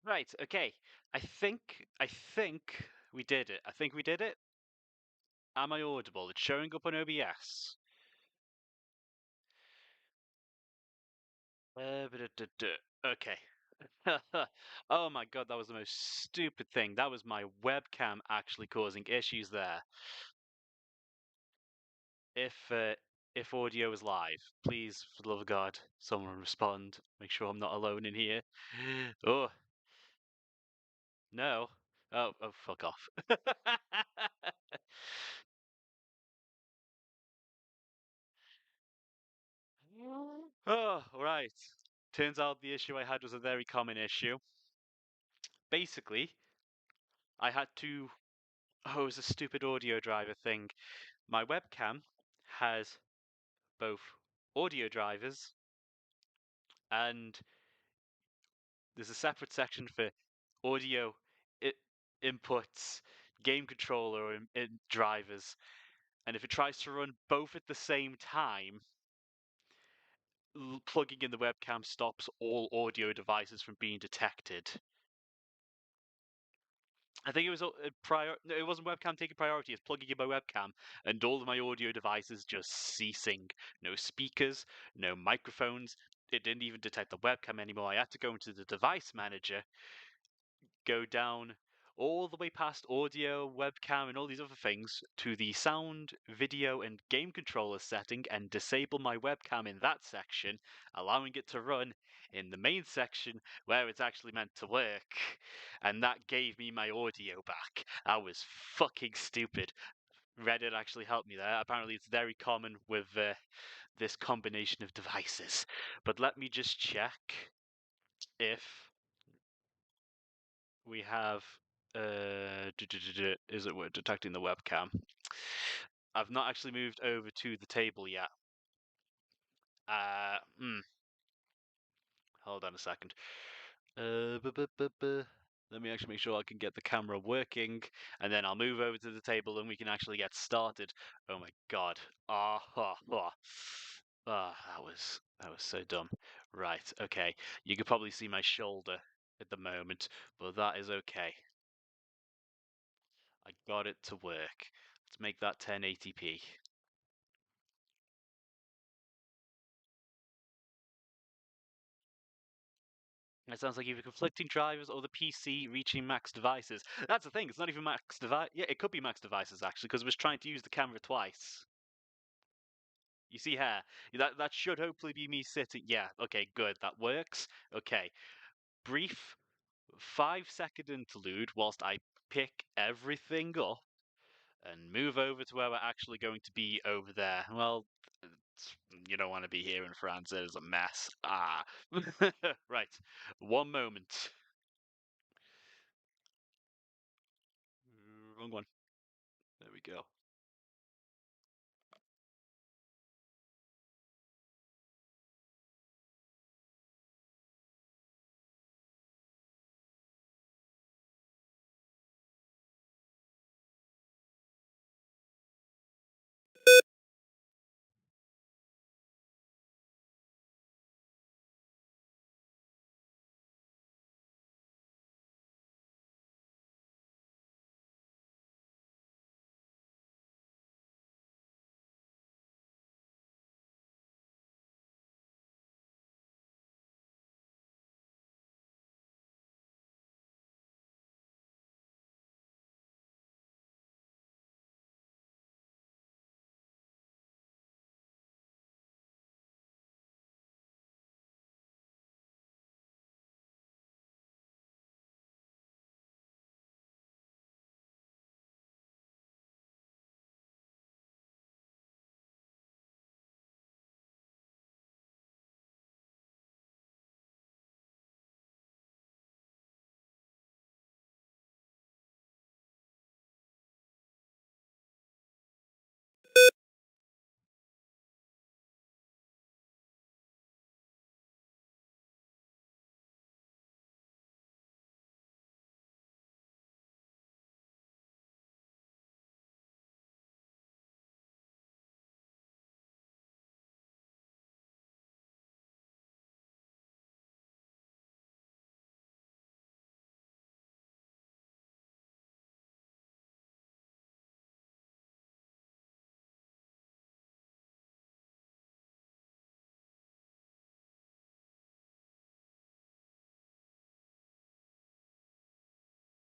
Right, okay. I think we did it. I think we did it. Am I audible? It's showing up on OBS. Okay. Oh my god, that was the most stupid thing. That was my webcam actually causing issues there. If uh, if audio is live, please, for the love of God, someone respond. Make sure I'm not alone in here. Oh no. Oh, fuck off. Oh, right. Turns out the issue I had was a very common issue. Basically, I had to. Oh, it was a stupid audio driver thing. My webcam has both audio drivers and there's a separate section for audio I- inputs, game controller drivers. And if it tries to run both at the same time, plugging in the webcam stops all audio devices from being detected. I think it was no, it wasn't webcam taking priority. It's plugging in my webcam and all of my audio devices just ceasing. No speakers, no microphones. It didn't even detect the webcam anymore. I had to go into the device manager, go down all the way past audio, webcam, and all these other things to the sound, video, and game controller setting and disable my webcam in that section, allowing it to run in the main section where it's actually meant to work. And that gave me my audio back. I was fucking stupid. Reddit actually helped me there. Apparently, it's very common with this combination of devices. But let me just check if we have is it we're detecting the webcam. I've not actually moved over to the table yet. uh hmm, Hold on a second. Let me actually make sure I can get the camera working, and then I'll move over to the table and we can actually get started. Oh my god. That was so dumb. Right, okay. You could probably see my shoulder at the moment, but that is okay. I got it to work. Let's make that 1080p. It sounds like either conflicting drivers or the PC reaching max devices. That's the thing, it's not even max device. Yeah, it could be max devices actually, because it was trying to use the camera twice. You see here, that should hopefully be me sitting. Yeah, okay, good, that works. Okay, brief 5-second interlude whilst I pick everything up and move over to where we're actually going to be over there. Well, you don't want to be here in France. It is a mess. Ah, right. One moment. Wrong one. There we go.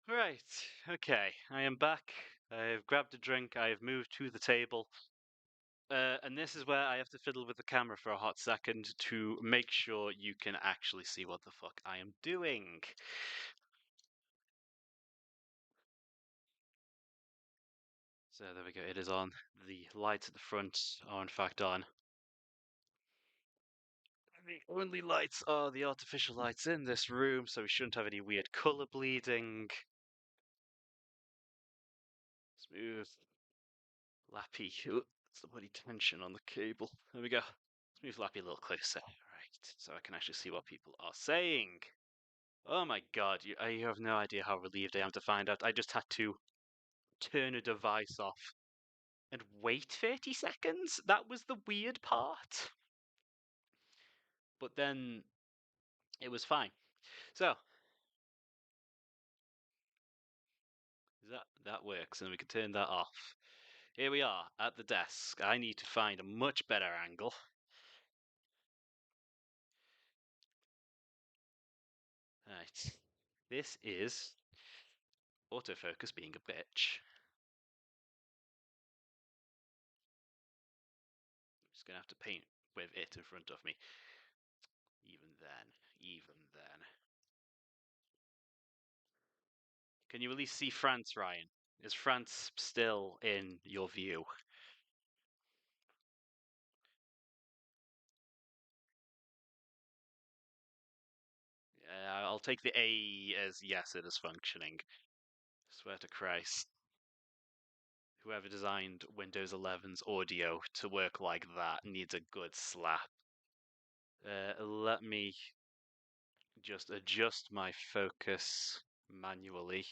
Right. Okay. I am back. I've grabbed a drink. I have moved to the table. And this is where I have to fiddle with the camera for a hot second to make sure you can actually see what the fuck I am doing. So there we go. It is on. The lights at the front are in fact on. The only lights are the artificial lights in this room, so we shouldn't have any weird color bleeding. Smooth. Lappy. Ooh, that's the bloody tension on the cable. There we go. Let's move Lappy a little closer. Right, so I can actually see what people are saying. Oh my god, you have no idea how relieved I am to find out I just had to turn a device off and wait 30 seconds? That was the weird part. But then it was fine. So, that works, and we can turn that off. Here we are at the desk. I need to find a much better angle. Right. This is autofocus being a bitch. I'm just going to have to paint with it in front of me. Even then. Can you at least see France, Ryan? Is France still in your view? I'll take the A as yes, it is functioning. Swear to Christ. Whoever designed Windows 11's audio to work like that needs a good slap. Let me just adjust my focus manually.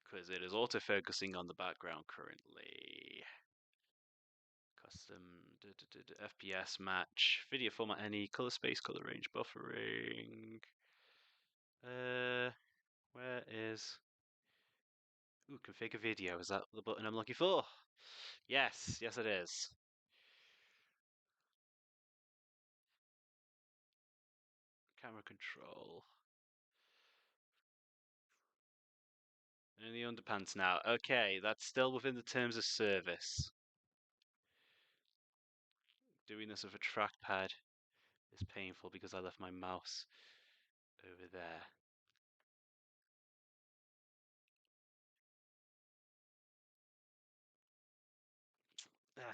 Because it is autofocusing on the background currently. Custom FPS match, video format any, color space, color range, buffering. Where is? Ooh, configure video. Is that the button I'm looking for? Yes, yes it is. Camera control. In the underpants now. Okay, that's still within the terms of service. Doing this with a trackpad is painful because I left my mouse over there.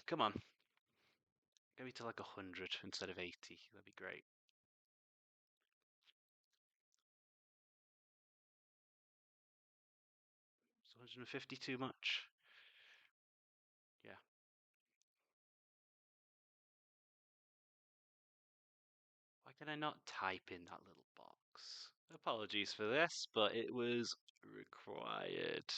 Come on. Get me to like 100 instead of 80. That'd be great. Is 150 too much? Yeah. Why can I not type in that little box? Apologies for this, but it was required.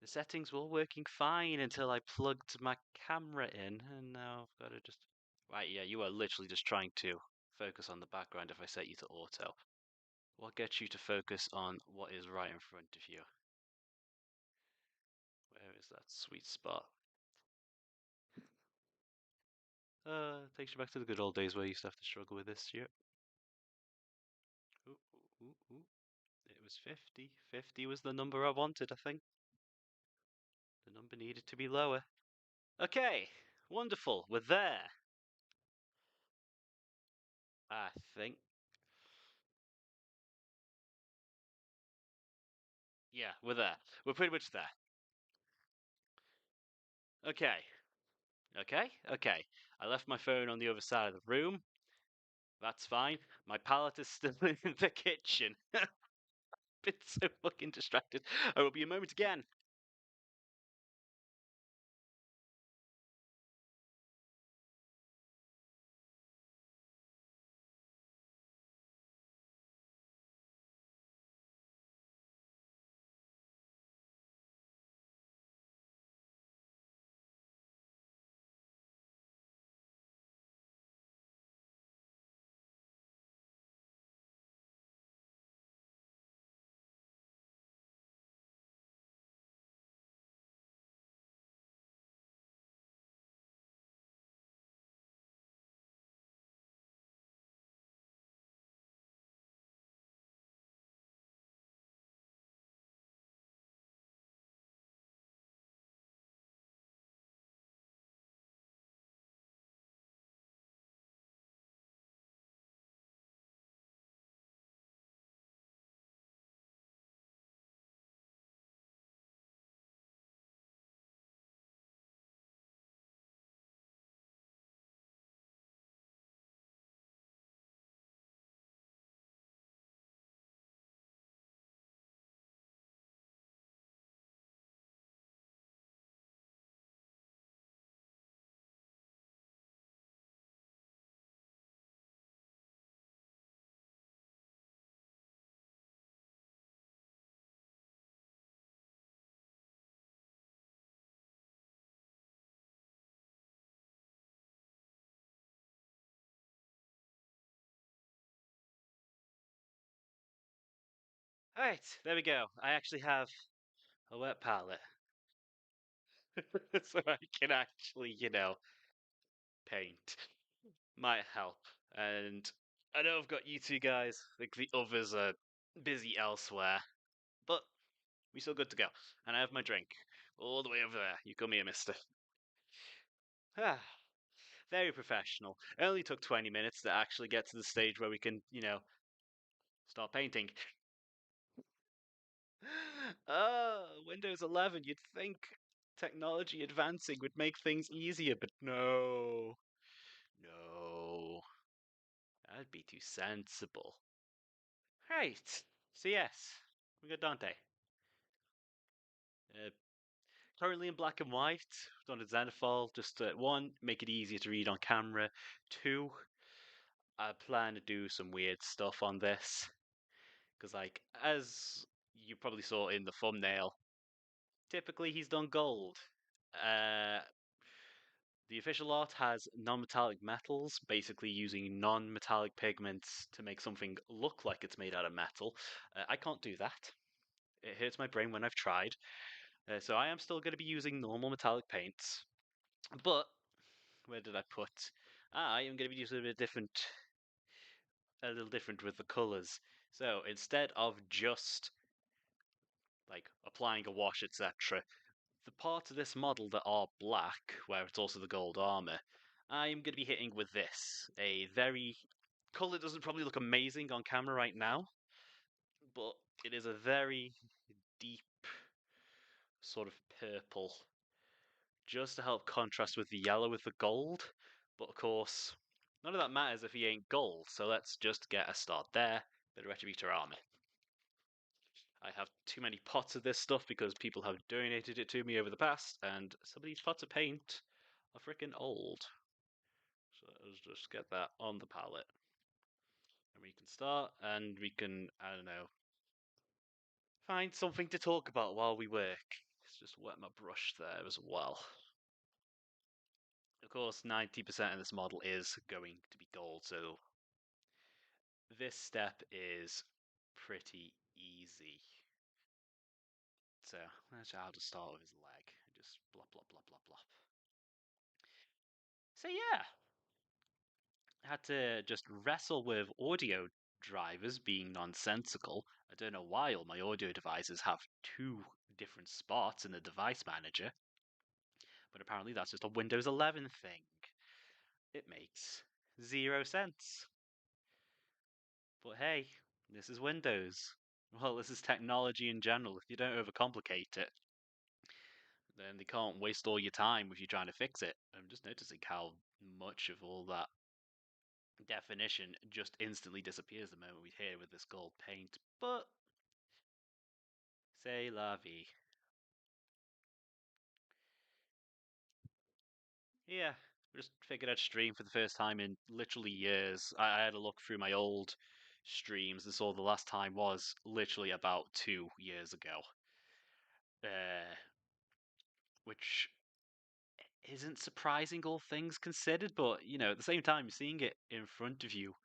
The settings were all working fine until I plugged my camera in, and now I've got to just... Right, yeah, you are literally just trying to focus on the background if I set you to auto. What gets you to focus on what is right in front of you? Where is that sweet spot? Takes you back to the good old days where you used to have to struggle with this shit. Ooh, ooh, ooh, ooh. It was 50. 50 was the number I wanted, I think. The number needed to be lower. Okay, wonderful. We're there. I think. Yeah, we're there. We're pretty much there. Okay. Okay. I left my phone on the other side of the room. That's fine. My palette is still in the kitchen. Been so fucking distracted. I will be a moment again. Alright, there we go. I actually have a wet palette. So I can actually, paint. Might help. And I know I've got you two guys, like the others are busy elsewhere, but we still good to go. And I have my drink all the way over there. You come here, mister. Ah, very professional. It only took 20 minutes to actually get to the stage where we can, start painting. Windows 11, you'd think technology advancing would make things easier, but no. No. That'd be too sensible. Right. So, yes, we got Dante. Uh, Currently in black and white. Done a Zenithal. Just one, make it easier to read on camera. Two, I plan to do some weird stuff on this. Because, like, as you probably saw in the thumbnail, typically he's done gold. Uh, the official art has non-metallic metals, basically using non-metallic pigments to make something look like it's made out of metal. I can't do that. It hurts my brain when I've tried. So I am still going to be using normal metallic paints. But where did I put? I am going to be using a little different with the colors. So instead of just like applying a wash, etc., the parts of this model that are black, where it's also the gold armor, I'm going to be hitting with this. A very color doesn't probably look amazing on camera right now, but it is a very deep sort of purple, just to help contrast with the yellow with the gold. But of course, none of that matters if he ain't gold, so let's just get a start there. Bit of Retributor armor. I have too many pots of this stuff because people have donated it to me over the past, and some of these pots of paint are freaking old. So let's just get that on the palette. And we can start, and we can, I don't know, find something to talk about while we work. Let's just wet my brush there as well. Of course, 90% of this model is going to be gold, so this step is pretty easy. So I'll just start with his leg. Just blah blah blah blah blah. So yeah, I had to just wrestle with audio drivers being nonsensical. I don't know why all my audio devices have two different spots in the device manager, but apparently that's just a Windows 11 thing. It makes zero sense. But hey, this is Windows. Well, this is technology in general. If you don't overcomplicate it, then they can't waste all your time if you're trying to fix it. I'm just noticing how much of all that definition just instantly disappears the moment we hit it with this gold paint. But say la vie. Yeah, just figured I'd stream for the first time in literally years. I had a look through my old streams and saw the last time was literally about 2 years ago. Uh, which isn't surprising, all things considered, but at the same time, seeing it in front of you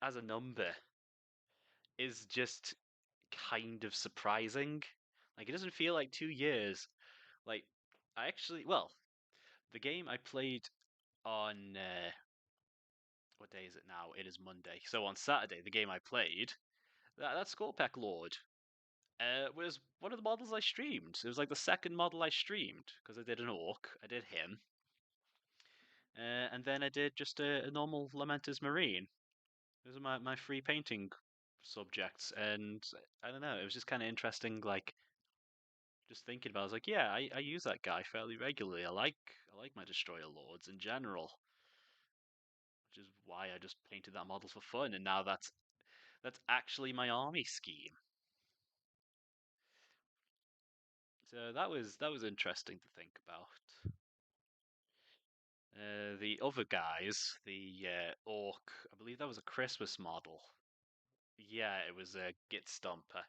as a number is just kind of surprising. Like, it doesn't feel like 2 years. Like, well, the game I played on, what day is it now? It is Monday. So on Saturday, the game I played, that Scorpec Lord, was one of the models I streamed. It was like the second model I streamed, because I did an orc, I did him, and then I did just a normal Lamenter's Marine. Those are my free painting subjects, and I don't know, it was just kind of interesting, like, just thinking about it. I was like, yeah, I use that guy fairly regularly. I like my Destroyer Lords in general, which is why I just painted that model for fun, and now that's actually my army scheme. So that was interesting to think about. The other guys, the orc, I believe that was a Christmas model. Yeah, it was a Git Stomper.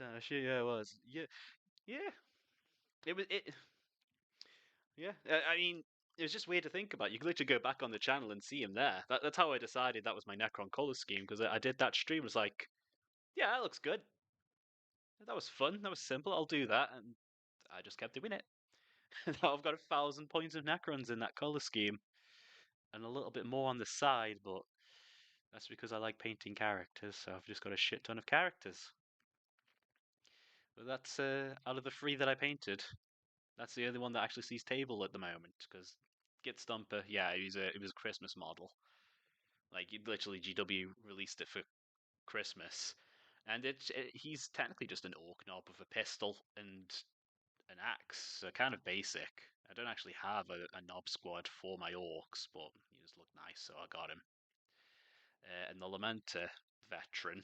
No, shit, yeah, it was. Yeah, yeah. It was it. Yeah, I mean, it was just weird to think about. You could literally go back on the channel and see him there. That's how I decided that was my Necron color scheme because I did that stream. It was like, Yeah, that looks good. That was fun. That was simple. I'll do that, and I just kept doing it. Now I've got 1,000 points of Necrons in that color scheme, and a little bit more on the side, but that's because I like painting characters, so I've just got a shit ton of characters. But that's out of the three that I painted, that's the only one that actually sees table at the moment. Because Git Stumper, yeah, it was a Christmas model. Like literally, GW released it for Christmas, and he's technically just an orc knob with a pistol and an axe, so kind of basic. I don't actually have a knob squad for my orcs, but he just looked nice, so I got him. And the Lamenter veteran,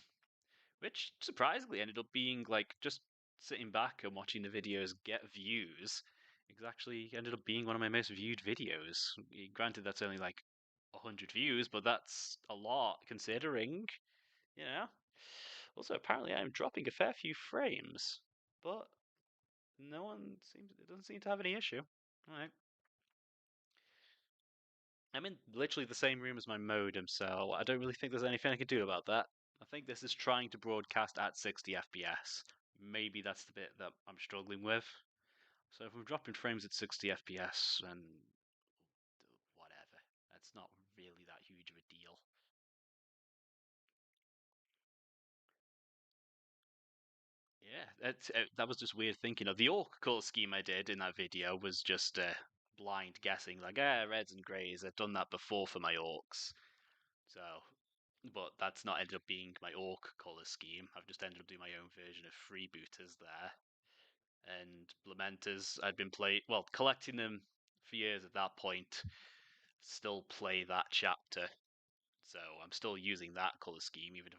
which surprisingly ended up being like just sitting back and watching the videos get views. It actually ended up being one of my most viewed videos. Granted, that's only like 100 views, but that's a lot considering, you know. Also, apparently, I'm dropping a fair few frames, but no one seems it doesn't seem to have any issue. All right. I'm in literally the same room as my modem, so I don't really think there's anything I can do about that. I think this is trying to broadcast at 60 FPS. Maybe that's the bit that I'm struggling with. So if I'm dropping frames at 60 FPS, then whatever. That's not really that huge of a deal. Yeah, that was just weird thinking of the orc color scheme I did in that video was just blind guessing, like, reds and greys. I've done that before for my orcs. So, but that's not ended up being my orc color scheme. I've just ended up doing my own version of freebooters there. And Lamenters, I'd been collecting them for years at that point. Still play that chapter, so I'm still using that color scheme, even if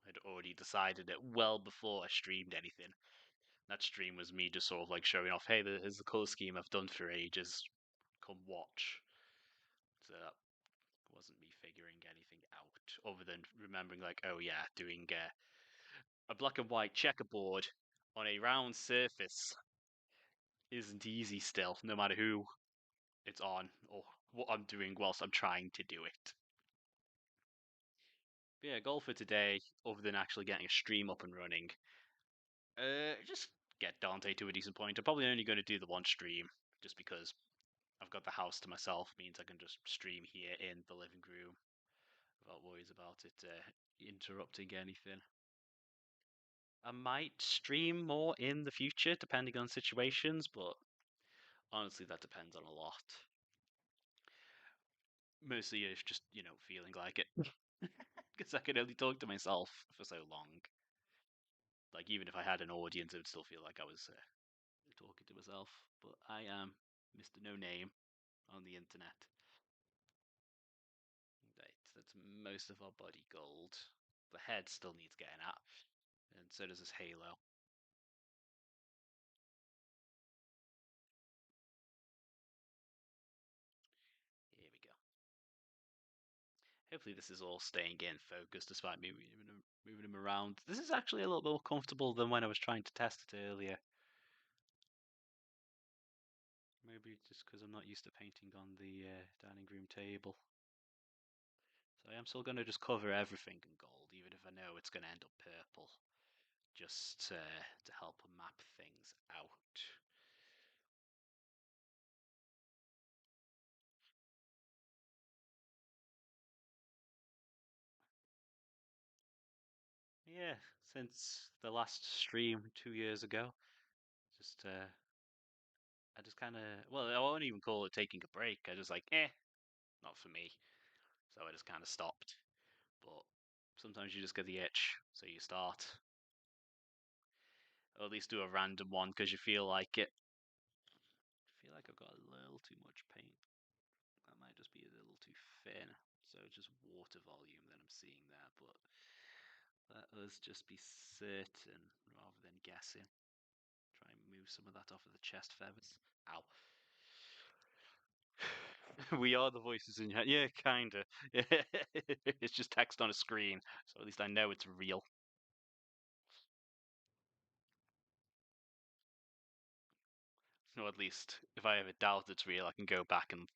had already decided it well before I streamed anything. That stream was me just sort of like showing off, hey, here's the color scheme I've done for ages. Come watch. So that wasn't me figuring anything out, other than remembering, like, oh yeah, doing a black and white checkerboard on a round surface isn't easy still, no matter who it's on or what I'm doing whilst I'm trying to do it. But yeah, goal for today, other than actually getting a stream up and running, just get Dante to a decent point. I'm probably only going to do the one stream, just because I've got the house to myself, means I can just stream here in the living room without worries about it interrupting anything. I might stream more in the future, depending on situations, but honestly, that depends on a lot. Mostly it's just, feeling like it. Because I can only talk to myself for so long. Like, even if I had an audience, it would still feel like I was talking to myself. But I am Mr. No Name on the internet. Right, that's most of our body gold. The head still needs getting at, and so does his halo. Here we go. Hopefully this is all staying in focus despite me moving him around. This is actually a little bit more comfortable than when I was trying to test it earlier. Maybe just because I'm not used to painting on the dining room table. So I am still going to just cover everything in gold, even if I know it's going to end up purple, just to help map things out. Yeah, since the last stream 2 years ago, just I just kind of, well, I won't even call it taking a break. I just like, not for me. So I just kind of stopped. But sometimes you just get the itch, so you start. Or at least do a random one because you feel like it. I feel like I've got a little too much paint. That might just be a little too thin. So it's just water volume that I'm seeing there. But let us just be certain rather than guessing. Try and move some of that off of the chest feathers. Ow. We are the voices in your head. Yeah, kinda. It's just text on a screen, so at least I know it's real. Or at least, if I ever doubt it's real, I can go back and,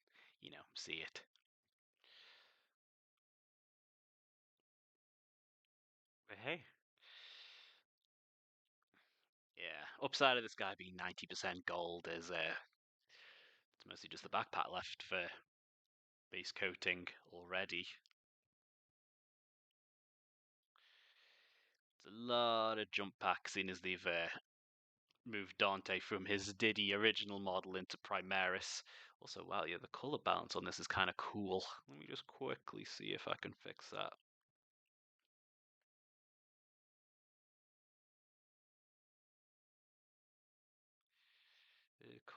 see it. But hey, upside of this guy being 90% gold is it's mostly just the backpack left for base coating already. It's a lot of jump packs, seeing as they've moved Dante from his Diddy original model into Primaris. Also, wow, yeah, the color balance on this is kind of cool. Let me just quickly see if I can fix that.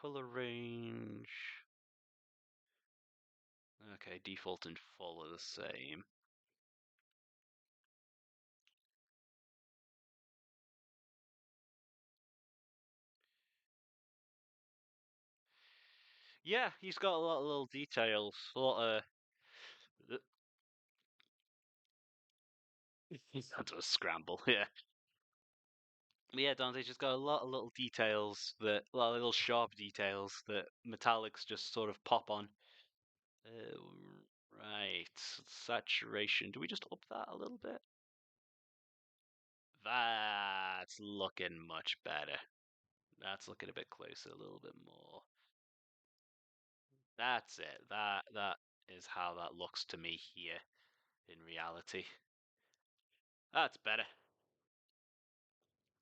Color range. Okay, default and full are the same. Yeah, he's got a lot of little details. A lot of. That's a scramble, yeah. But yeah, Dante's just got a lot of little details a lot of little sharp details that metallics just sort of pop on. Uh, right, saturation. Do we just up that a little bit? That's looking much better. That's looking a bit closer, a little bit more. That's it. That is how that looks to me here in reality. That's better.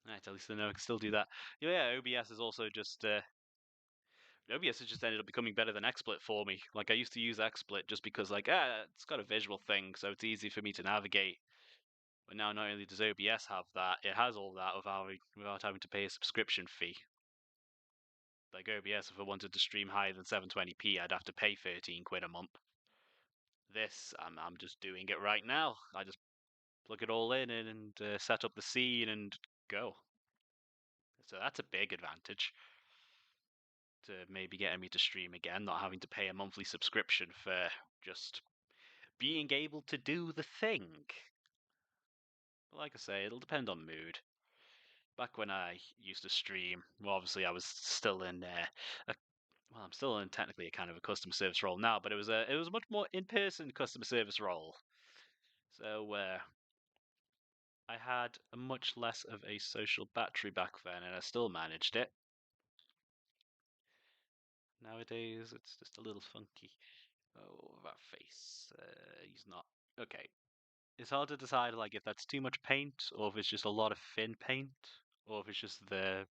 Right, at least I know I can still do that. Yeah, OBS is also just OBS has just ended up becoming better than XSplit for me. Like I used to use XSplit just because it's got a visual thing, so it's easy for me to navigate. But now not only does OBS have that, it has all that without having to pay a subscription fee. Like OBS, if I wanted to stream higher than 720p, I'd have to pay 13 quid a month. This, I'm just doing it right now. I just plug it all in and set up the scene and go. So that's a big advantage to maybe getting me to stream again, not having to pay a monthly subscription for just being able to do the thing. But like I say, it'll depend on mood. Back when I used to stream, well, obviously I was still in I'm still in technically a kind of a customer service role now, but it was a much more in-person customer service role. So I had a much less of a social battery back then, and I still managed it. Nowadays, it's just a little funky. Oh, that face. He's not okay. It's hard to decide like if that's too much paint, or if it's just a lot of thin paint, or if it's just the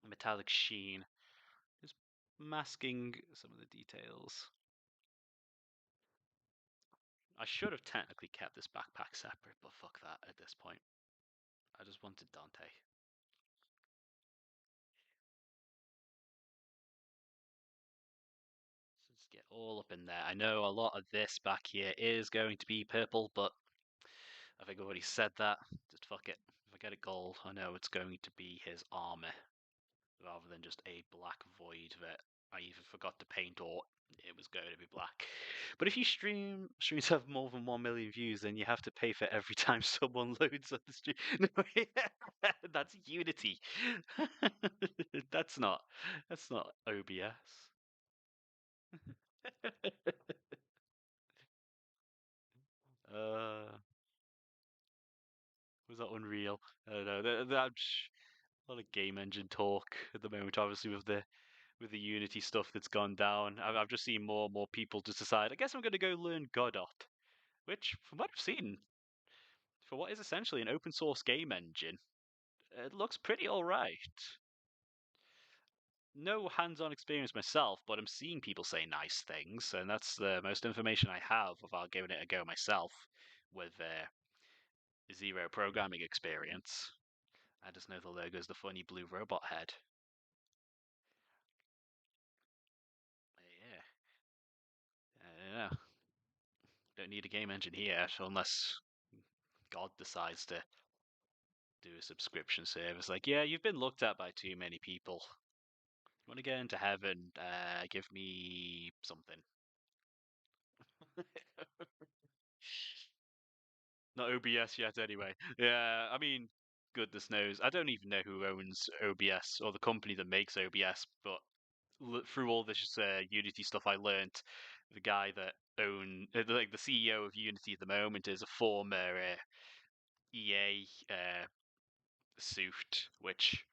metallic sheen. Just masking some of the details. I should have technically kept this backpack separate, but fuck that at this point. I just wanted Dante. So just get all up in there. I know a lot of this back here is going to be purple, but I think I've already said that. Just fuck it. If I get it gold, I know it's going to be his armor rather than just a black void that I either forgot to paint or it was going to be black. But if you streams have more than 1 million views, then you have to pay for every time someone loads on the stream. No, that's Unity. that's not OBS. uh, was that Unreal? I don't know. That's a lot of game engine talk at the moment, obviously with the Unity stuff that's gone down. I've just seen more and more people just decide. I guess I'm going to go learn Godot, which, from what I've seen, for what is essentially an open source game engine, it looks pretty all right. No hands-on experience myself, but I'm seeing people say nice things, and that's the most information I have without giving it a go myself with zero programming experience. I just know the logo's the funny blue robot head. Yeah, I don't know. Don't need a game engine here unless God decides to do a subscription service. Like, yeah, you've been looked at by too many people. You want to get into heaven? Give me something. Not OBS yet, anyway. Yeah, I mean, goodness knows. I don't even know who owns OBS or the company that makes OBS, but through all this Unity stuff, I learned the guy that like the CEO of Unity at the moment is a former EA suit, which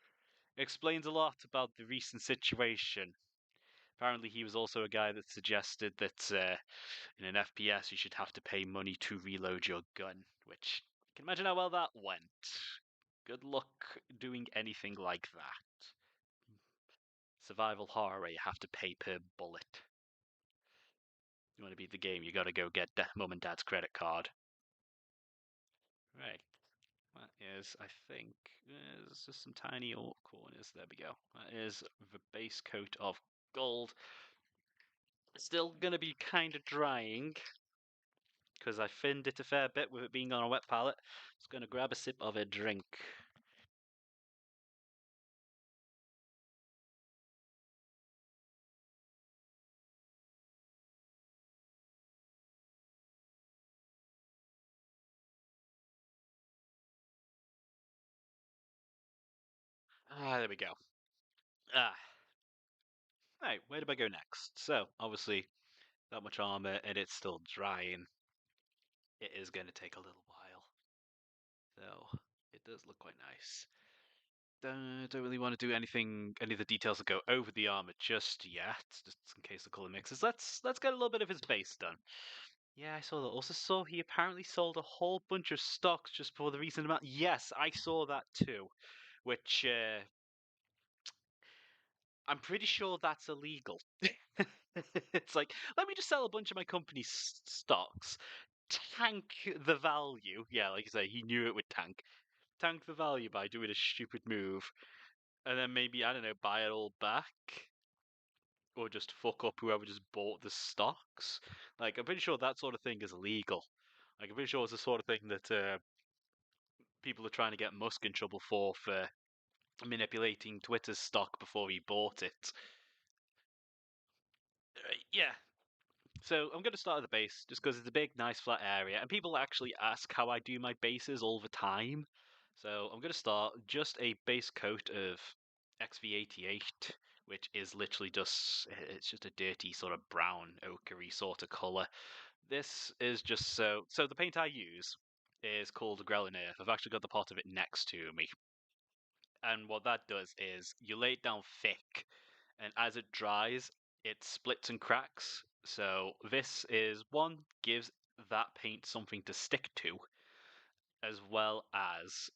explains a lot about the recent situation. Apparently, he was also a guy that suggested that in an FPS you should have to pay money to reload your gun, which you can imagine how well that went. Good luck doing anything like that. Survival horror where you have to pay per bullet. You want to beat the game, you got to go get mum and dad's credit card. Right. That is, I think, there's just some tiny corners. There we go. That is the base coat of gold. Still going to be kind of drying because I thinned it a fair bit with it being on a wet palette. Just going to grab a sip of a drink. There we go. Ah, right, where do I go next? So, obviously, that much armor and it's still drying. It is going to take a little while. So, it does look quite nice. Don't really want to do any of the details that go over the armor just yet, just in case the color mixes. Let's get a little bit of his base done. Yeah, I saw that. Also saw he apparently sold a whole bunch of stocks just for the recent amount. Yes, I saw that too, which I'm pretty sure that's illegal. It's like, let me just sell a bunch of my company's stocks, tank the value. Yeah, like you say, he knew it would tank the value by doing a stupid move, and then maybe, I don't know, buy it all back, or just fuck up whoever just bought the stocks. Like, I'm pretty sure that sort of thing is illegal. Like, I'm pretty sure it's the sort of thing that people are trying to get Musk in trouble for manipulating Twitter's stock before he bought it. Yeah. So I'm going to start at the base just because it's a big, nice, flat area, and people actually ask how I do my bases all the time. So I'm going to start just a base coat of XV88, which is literally it's just a dirty sort of brown ochery sort of color. This is just so the paint I use is called Grelin Earth. I've actually got the pot of it next to me. And what that does is you lay it down thick, and as it dries, it splits and cracks. So this is one, gives that paint something to stick to, as well as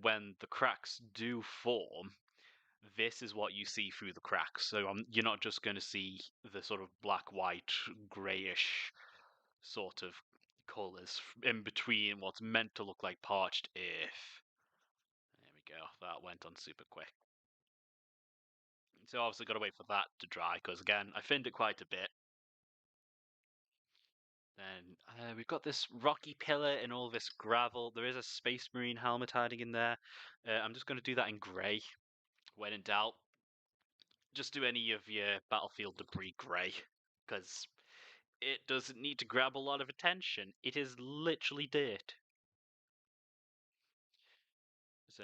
when the cracks do form, this is what you see through the cracks. So you're not just going to see the sort of black, white, greyish sort of colours in between what's meant to look like parched earth. There we go. That went on super quick. So obviously got to wait for that to dry because again I thinned it quite a bit. Then we've got this rocky pillar and all this gravel. There is a Space Marine helmet hiding in there. I'm just going to do that in grey. When in doubt, just do any of your battlefield debris grey because it doesn't need to grab a lot of attention. It is literally dirt. So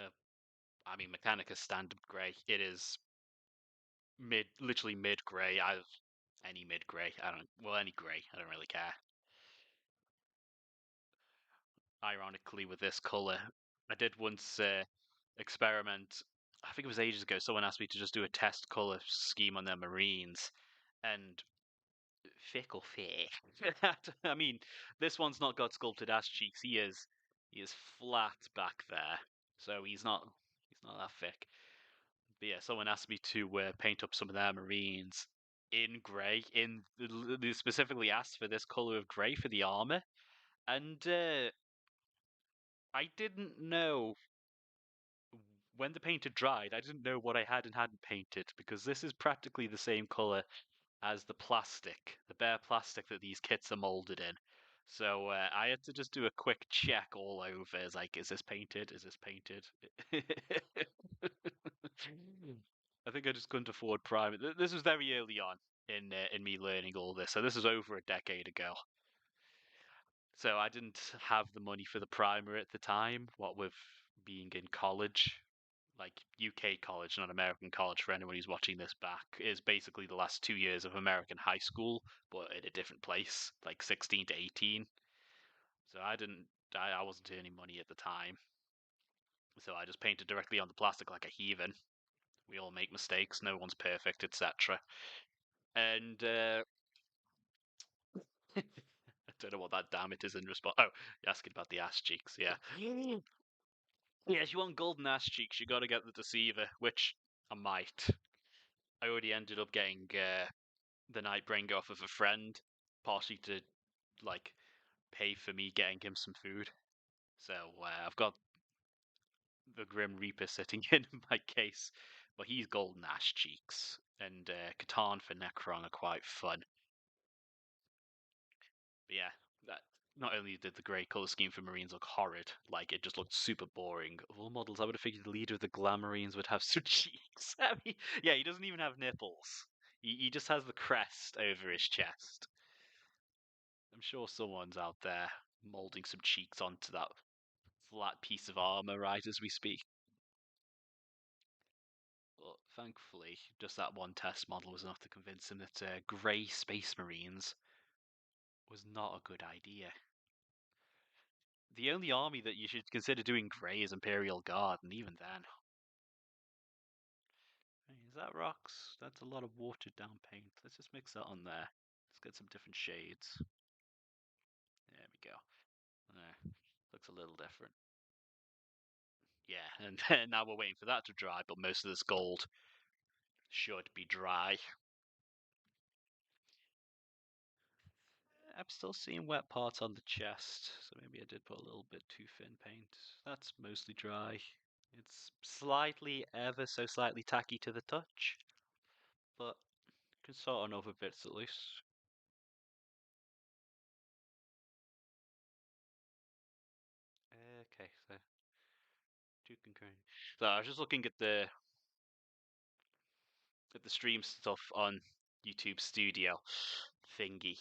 I mean, Mechanicus standard grey. It is literally mid grey. I've any mid grey. I don't well any grey. I don't really care. Ironically, with this color, I did once experiment. I think it was ages ago. Someone asked me to just do a test color scheme on their Marines, and thick or thick. I mean, this one's not got sculpted ass cheeks. He is flat back there, so he's not that thick. But yeah, someone asked me to paint up some of their Marines in grey. They specifically asked for this color of grey for the armor, and I didn't know when the paint had dried. I didn't know what I had and hadn't painted because this is practically the same color as the plastic, the bare plastic that these kits are molded in. So I had to just do a quick check all over. It's like, is this painted? Is this painted? I think I just couldn't afford primer. This was very early on in me learning all this. So this was over a decade ago. So I didn't have the money for the primer at the time. What with being in college, like UK college, not American college for anyone who's watching this back, is basically the last 2 years of American high school, but in a different place, like 16 to 18. So I wasn't earning money at the time. So I just painted directly on the plastic like a heathen. We all make mistakes. No one's perfect, etc. And I don't know what that damn it is in response. Oh, you're asking about the ass cheeks. Yeah. Yeah, if you want golden ass cheeks, you got to get the Deceiver, which I might. I already ended up getting the night brain off of a friend, partially to like pay for me getting him some food. So I've got the Grim Reaper sitting in my case, but he's golden ash cheeks, and Catan for Necron are quite fun. But yeah, that not only did the grey color scheme for Marines look horrid, like it just looked super boring. Of all models, I would have figured the leader of the Glamarines would have some cheeks. I mean, yeah, he doesn't even have nipples. He just has the crest over his chest. I'm sure someone's out there molding some cheeks onto that flat piece of armor right as we speak. But thankfully, just that one test model was enough to convince him that grey Space Marines was not a good idea. The only army that you should consider doing grey is Imperial Guard, and even then. Hey, is that rocks? That's a lot of watered down paint. Let's just mix that on there. Let's get some different shades. There we go. Looks a little different. Yeah, and then now we're waiting for that to dry, but most of this gold should be dry. I'm still seeing wet parts on the chest, so maybe I did put a little bit too thin paint. That's mostly dry. It's slightly, ever so slightly tacky to the touch, but you can sort on other bits at least. Okay, so two concurrent. So I was just looking at the stream stuff on YouTube Studio thingy.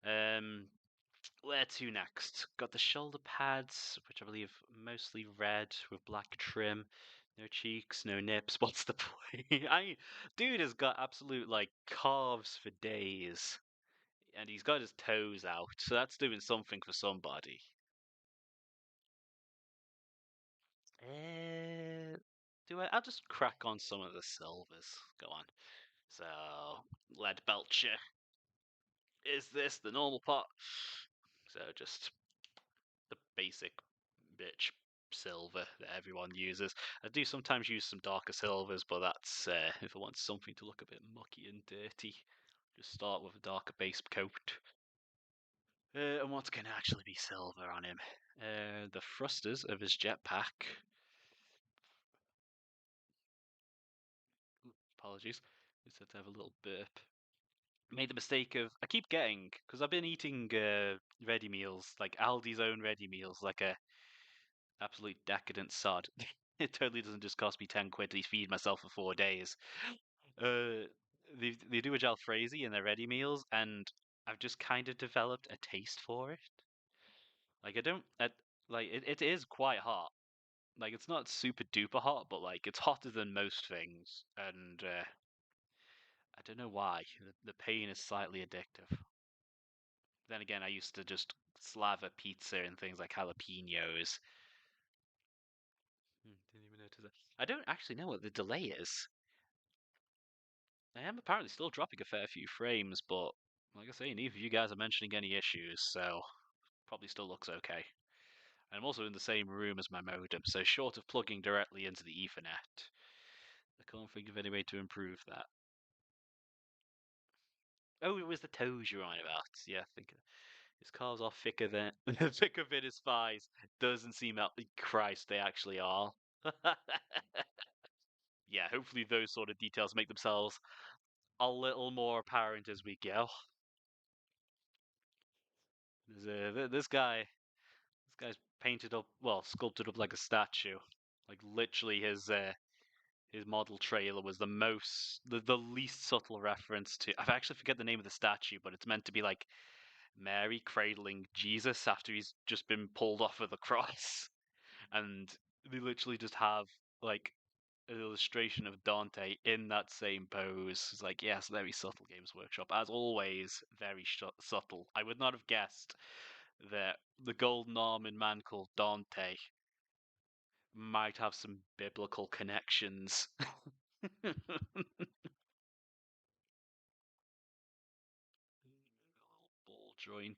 Um, where to next? Got the shoulder pads, which I believe mostly red with black trim. No cheeks, no nips. What's the point? Dude has got absolute like calves for days, and he's got his toes out, so that's doing something for somebody. Do I? I'll just crack on some of the silvers. Go on. So, lead belcher. Is this the normal pot? So just the basic bitch silver that everyone uses. I do sometimes use some darker silvers, but that's if I want something to look a bit mucky and dirty. Just start with a darker base coat. And what's going to actually be silver on him? The thrusters of his jetpack. Apologies. Just had to have a little burp. Made the mistake of I keep getting because I've been eating ready meals like Aldi's own ready meals like a absolute decadent sod. It totally doesn't just cost me 10 quid to feed myself for 4 days. Uh, they do a jalfrezi in their ready meals, and I've just kind of developed a taste for it. Like I don't like it is quite hot. Like it's not super duper hot, but like it's hotter than most things, and I don't know why. The pain is slightly addictive. Then again, I used to just slava pizza and things like jalapenos. Didn't even notice that. I don't actually know what the delay is. I am apparently still dropping a fair few frames, but like I say, neither of you guys are mentioning any issues, so probably still looks okay. I'm also in the same room as my modem, so short of plugging directly into the Ethernet, I can't think of any way to improve that. Oh, it was the toes you're on about. Yeah, I think his calves are thicker than thicker than his thighs. Doesn't seem out. Christ, they actually are. Yeah, hopefully those sort of details make themselves a little more apparent as we go. This guy's painted up, well, sculpted up like a statue. Like literally, his model trailer was the least subtle reference to. I actually forget the name of the statue, but it's meant to be like Mary cradling Jesus after he's just been pulled off of the cross, and they literally just have like an illustration of Dante in that same pose. It's like, yes, very subtle Games Workshop, as always, very subtle. I would not have guessed that the golden armored man called Dante might have some biblical connections. Ball joint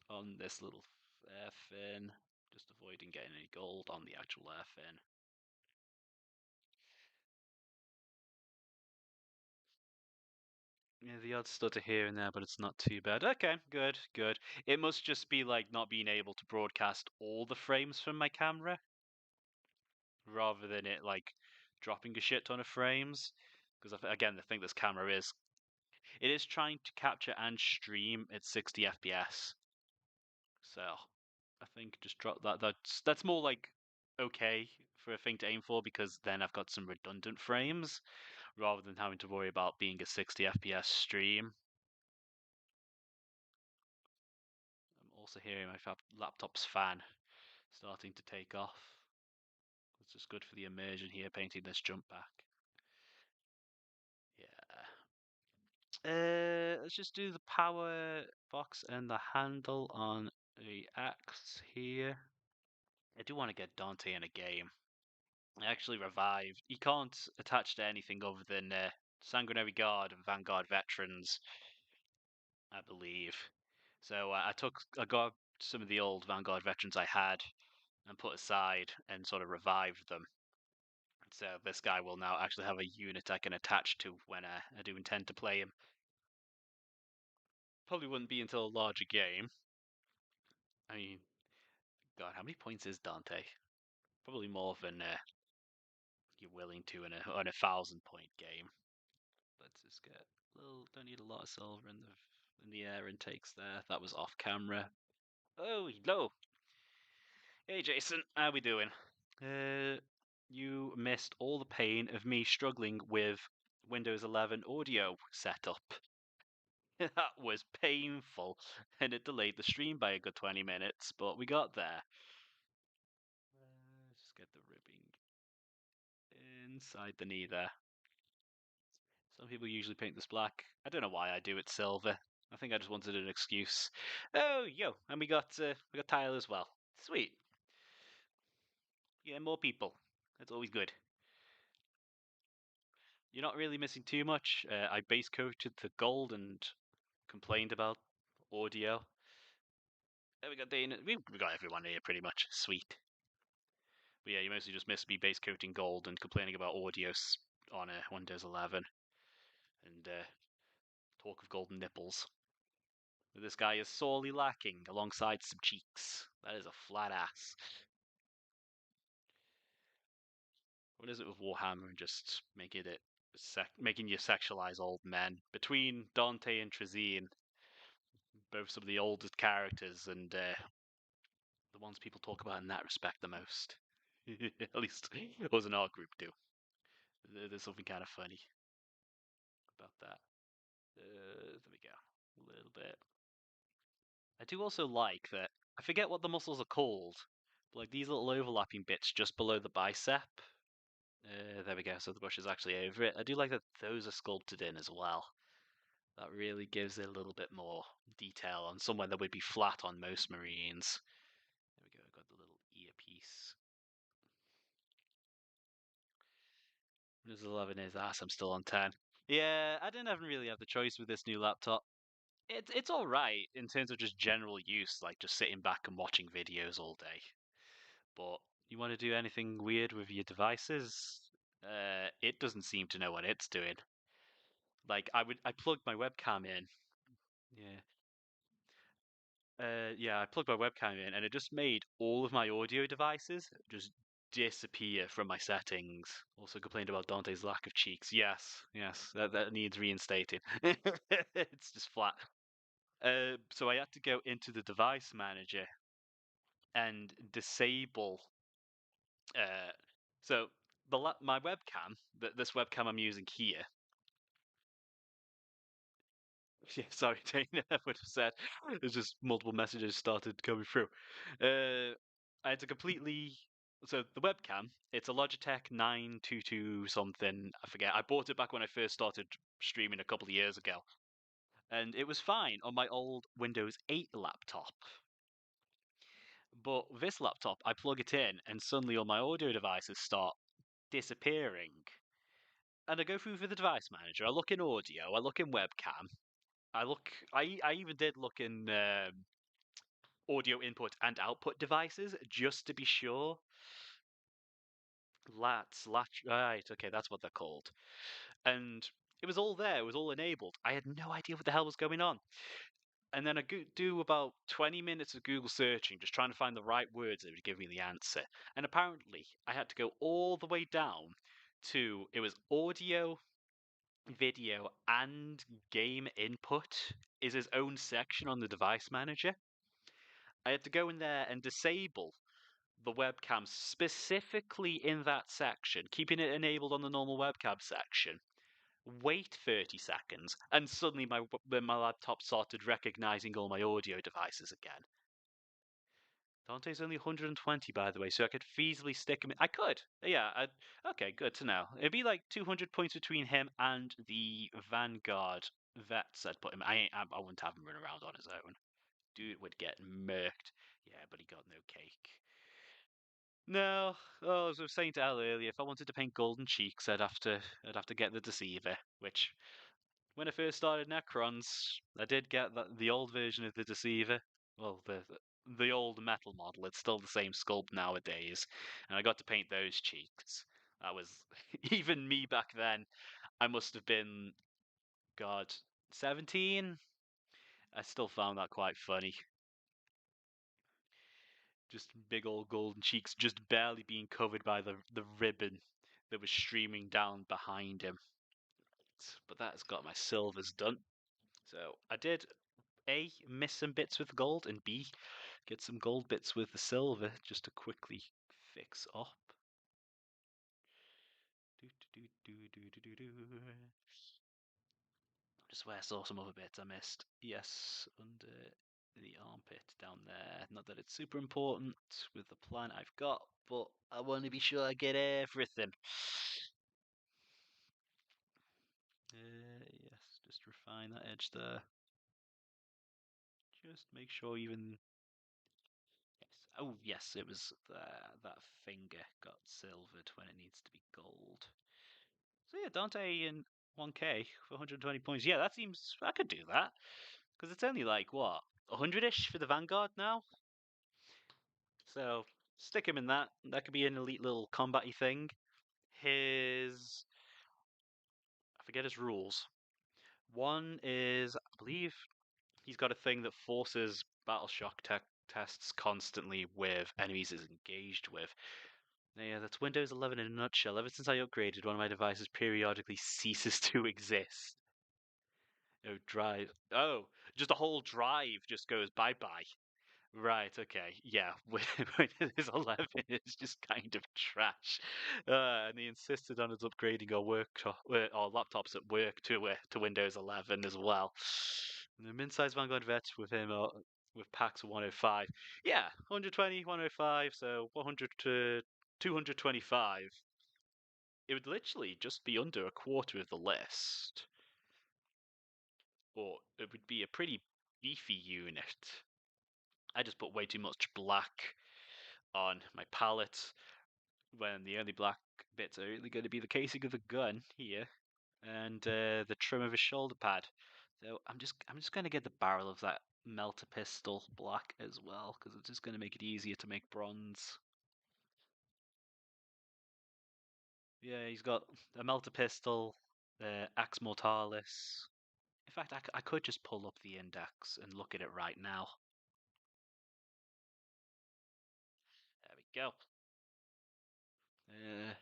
on this little air fin. Just avoiding getting any gold on the actual air fin. Yeah, the odd stutter here and there, but it's not too bad. Okay, good, good. It must just be like not being able to broadcast all the frames from my camera, rather than it like dropping a shit ton of frames. Because again, the thing this camera is, it is trying to capture and stream at 60 FPS. So I think just drop that. That's more like okay for a thing to aim for, because then I've got some redundant frames rather than having to worry about being a 60 FPS stream. I'm also hearing my laptop's fan starting to take off. It's just good for the immersion here, painting this jump back. Yeah. Let's just do the power box and the handle on the axe here. I do want to get Dante in a game. I actually revived. He can't attach to anything other than Sanguinary Guard and Vanguard Veterans, I believe. So I got some of the old Vanguard Veterans I had and put aside and sort of revived them. So this guy will now actually have a unit I can attach to when I do intend to play him. Probably wouldn't be until a larger game. I mean, God, how many points is Dante? Probably more than you're willing to in a 1,000 point game. Let's just get a little. Don't need a lot of silver in the air intakes there. That was off camera. Oh, hello. Hey, Jason. How we doing? Uh, you missed all the pain of me struggling with Windows 11 audio setup. That was painful, and it delayed the stream by a good 20 minutes, but we got there. Just get the ribbing inside the knee there. Some people usually paint this black. I don't know why I do it silver. I think I just wanted an excuse. Oh, yo, and we got Tyler as well. Sweet. Yeah, more people. That's always good. You're not really missing too much. I base coated the gold and complained about audio. We got Dana. We got everyone here pretty much. Sweet. But yeah, you mostly just missed me base coating gold and complaining about audio on Windows 11 and talk of golden nipples. This guy is sorely lacking alongside some cheeks. That is a flat ass. What is it with Warhammer and just making you sexualize old men? Between Dante and Trazine, both some of the oldest characters and the ones people talk about in that respect the most. At least us in our group do. There's something kind of funny about that. There we go. A little bit. I do also like that. I forget what the muscles are called, but like these little overlapping bits just below the bicep. There we go. So the brush is actually over it. I do like that those are sculpted in as well. That really gives it a little bit more detail on somewhere that would be flat on most Marines. There we go. I've got the little earpiece. Windows 11 is ass. I'm still on 10. Yeah, I didn't even really have the choice with this new laptop. It's all right in terms of just general use, like just sitting back and watching videos all day. But you want to do anything weird with your devices? It doesn't seem to know what it's doing. Like I plugged my webcam in. Yeah. Yeah, I plugged my webcam in and it just made all of my audio devices just disappear from my settings. Also complained about Dante's lack of cheeks. Yes, yes, that needs reinstating. It's just flat. So I had to go into the device manager and disable. So my webcam, this webcam I'm using here. Yeah, sorry, Dana. I would have said there's just multiple messages started coming through. I had to completely. So the webcam, it's a Logitech 922 something. I forget. I bought it back when I first started streaming a couple of years ago, and it was fine on my old Windows 8 laptop. But this laptop, I plug it in, and suddenly all my audio devices start disappearing. and I go through for the device manager. I look in audio. I look in webcam. I look. I even did look in audio input and output devices just to be sure. Right? Okay, that's what they're called. And it was all there. It was all enabled. I had no idea what the hell was going on. And then I do about 20 minutes of Google searching, just trying to find the right words that would give me the answer. And apparently, I had to go all the way down to it was audio, video, and game input is his own section on the device manager. I had to go in there and disable the webcam specifically in that section, keeping it enabled on the normal webcam section. Wait 30 seconds, and suddenly my laptop started recognizing all my audio devices again. Dante's only 120, by the way, so I could feasibly stick him in. I could. Yeah, okay, good to know. It'd be like 200 points between him and the Vanguard vets I'd put him. I wouldn't have him run around on his own. Dude would get murked. Yeah, but he got no cake. No, oh, as I was saying to Al earlier, if I wanted to paint golden cheeks, I'd have to get the Deceiver, which when I first started Necrons, I did get the old version of the Deceiver. Well, the old metal model. It's still the same sculpt nowadays, and I got to paint those cheeks. That was even me back then. I must have been, God, 17. I still found that quite funny. Just big old golden cheeks, just barely being covered by the ribbon that was streaming down behind him. But that has got my silvers done. So I did A, miss some bits with gold, and B, get some gold bits with the silver just to quickly fix up. Just where I saw some other bits I missed. Yes, under the armpit down there. Not that it's super important with the plan I've got, but I want to be sure I get everything. Yes, just refine that edge there. Just make sure even. Yes. Oh, yes, it was that finger got silvered when it needs to be gold. So yeah, Dante in 1K for 120 points. Yeah, that seems I could do that because it's only like what 100ish for the Vanguard now. So stick him in that. That could be an elite little combat-y thing. His I forget his rules. One is I believe he's got a thing that forces battle shock tests constantly with enemies he's engaged with. Yeah, that's Windows 11 in a nutshell. Ever since I upgraded, one of my devices periodically ceases to exist. Oh, drive. Oh, just a whole drive just goes bye bye. Right, okay. Yeah, Windows 11 is just kind of trash. And he insisted on us upgrading our our laptops at work to Windows 11 as well. And the min-sized Vanguard vets with him with packs of 105. Yeah, 120, 105, so 100 to 225. It would literally just be under a quarter of the list. Or it would be a pretty beefy unit. I just put way too much black on my palette when the only black bits are really going to be the casing of the gun here and the trim of his shoulder pad. So I'm just going to get the barrel of that melter pistol black as well because it's just going to make it easier to make bronze. Yeah, he's got a melter pistol, axe mortalis. In fact, I could just pull up the index and look at it right now. There we go. Uh,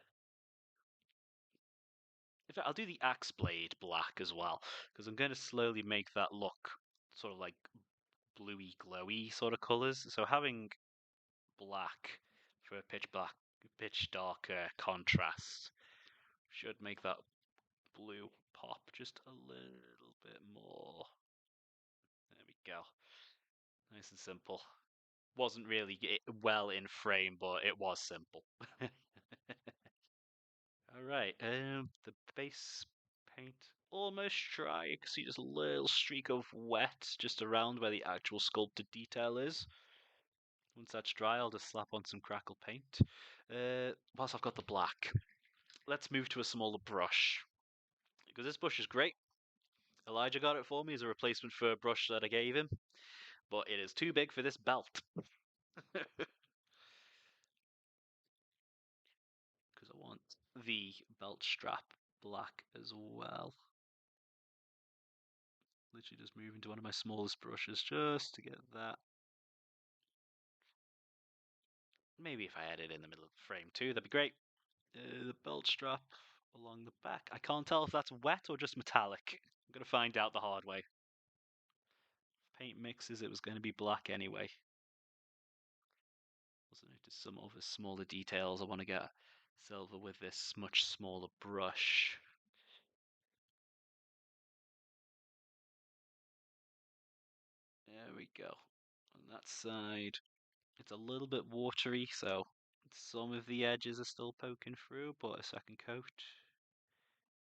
In fact, I'll do the axe blade black as well because I'm going to slowly make that look sort of like bluey, glowy sort of colors. So having black for a pitch dark contrast should make that blue pop just a little bit more. There we go. Nice and simple. Wasn't really well in frame, but it was simple. All right, the base paint almost dry. You can see just a little streak of wet just around where the actual sculpted detail is. Once that's dry, I'll just slap on some crackle paint. Whilst I've got the black, let's move to a smaller brush. Because this brush is great. Elijah got it for me as a replacement for a brush that I gave him, but it is too big for this belt. Because I want the belt strap black as well. Literally just moving to one of my smallest brushes just to get that. Maybe if I had it in the middle of the frame too, that'd be great. The belt strap along the back. I can't tell if that's wet or just metallic. I'm going to find out the hard way. If paint mixes, it was going to be black anyway. Also notice some of the smaller details. I want to get silver with this much smaller brush. There we go. On that side, it's a little bit watery, so some of the edges are still poking through, but a second coat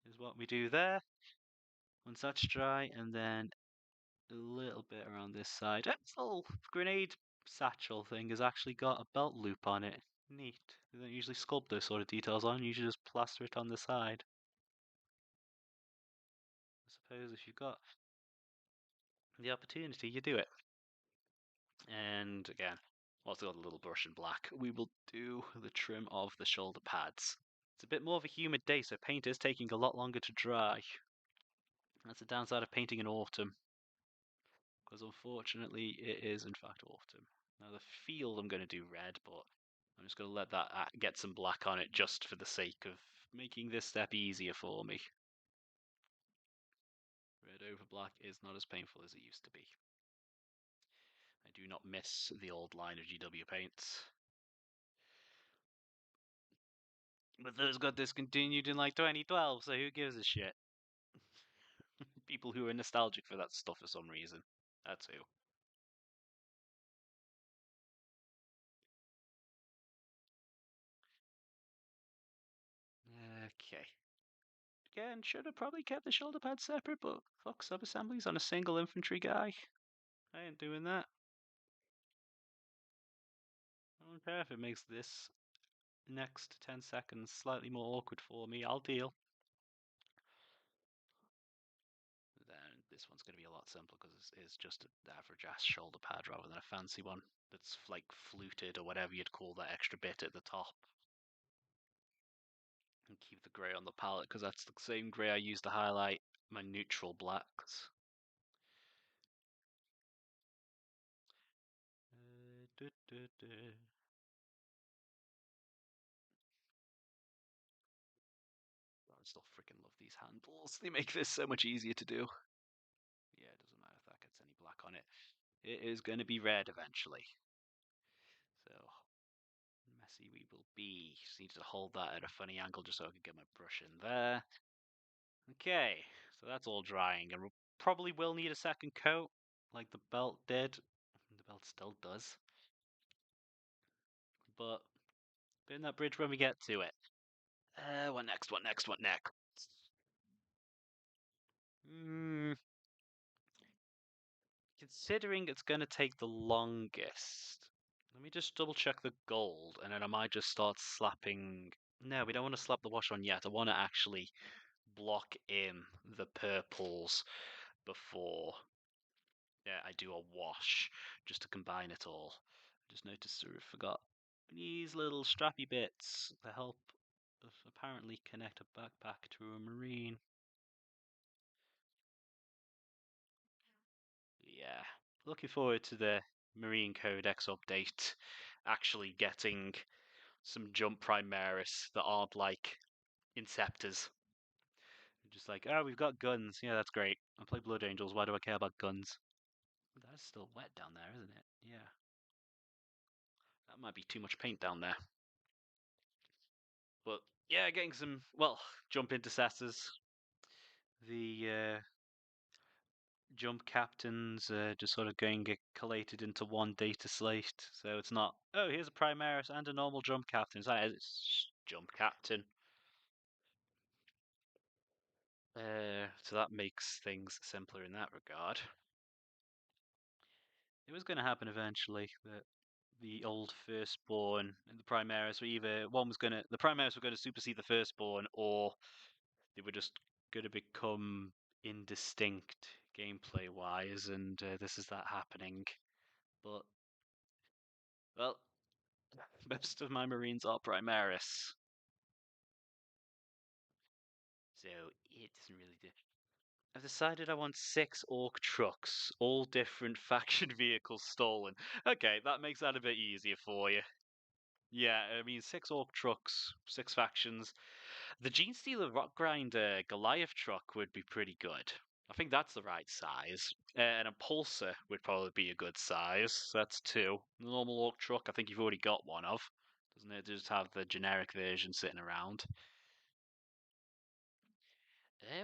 is what we do there. Once that's dry, and then a little bit around this side. This little grenade satchel thing has actually got a belt loop on it. Neat. They don't usually sculpt those sort of details on, you usually just plaster it on the side. I suppose if you've got the opportunity, you do it. And again, also got a little brush in black. We will do the trim of the shoulder pads. It's a bit more of a humid day, so paint is taking a lot longer to dry. That's the downside of painting in autumn, because unfortunately it is in fact autumn. Now the field I'm going to do red, but I'm just going to let that get some black on it just for the sake of making this step easier for me. Red over black is not as painful as it used to be. I do not miss the old line of GW paints. But those got discontinued in like 2012, so who gives a shit? People who are nostalgic for that stuff for some reason. That's who. Okay. Again, should have probably kept the shoulder pads separate, but fuck sub-assemblies on a single infantry guy. I ain't doing that. I don't care if it makes this next 10 seconds slightly more awkward for me, I'll deal. Then this one's going to be a lot simpler because it's just an average ass shoulder pad rather than a fancy one that's like fluted or whatever you'd call that extra bit at the top. And keep the grey on the palette because that's the same grey I use to highlight my neutral blacks. I still freaking love these handles. They make this so much easier to do. Yeah, it doesn't matter if that gets any black on it. It is going to be red eventually. So messy we will be. Just need to hold that at a funny angle just so I can get my brush in there. Okay, so that's all drying, and we probably will need a second coat, like the belt did. The belt still does. But burn that bridge when we get to it. What next? What next? What next? Hmm. Considering it's going to take the longest, let me just double check the gold, and then I might just start slapping. No, we don't want to slap the wash on yet. I want to actually block in the purples before I do a wash, just to combine it all. I just noticed I forgot these little strappy bits to help apparently connect a backpack to a marine. Yeah, looking forward to the Marine Codex update actually getting some jump Primaris that aren't like Inceptors. Just like, oh, we've got guns. Yeah, that's great. I play Blood Angels. Why do I care about guns? That's still wet down there, isn't it? Yeah. That might be too much paint down there. But yeah, getting some, well, jump intercessors. The jump captains just sort of going get collated into one data slate. So it's not, oh, here's a Primaris and a normal jump captain. It's jump captain. So that makes things simpler in that regard. It was going to happen eventually that the old firstborn and the Primaris were either one was going to the Primaris were going to supersede the firstborn, or they were just going to become indistinct gameplay wise, and this is that happening. But well, most of my Marines are Primaris, so it doesn't really do. I've decided I want 6 orc trucks, all different faction vehicles stolen. Okay, that makes that a bit easier for you. Yeah, I mean, 6 orc trucks, 6 factions. The Gene Stealer Rock Grinder Goliath truck would be pretty good. I think that's the right size. And a Pulsar would probably be a good size. That's 2. The normal orc truck, I think you've already got one of. Doesn't it just have the generic version sitting around?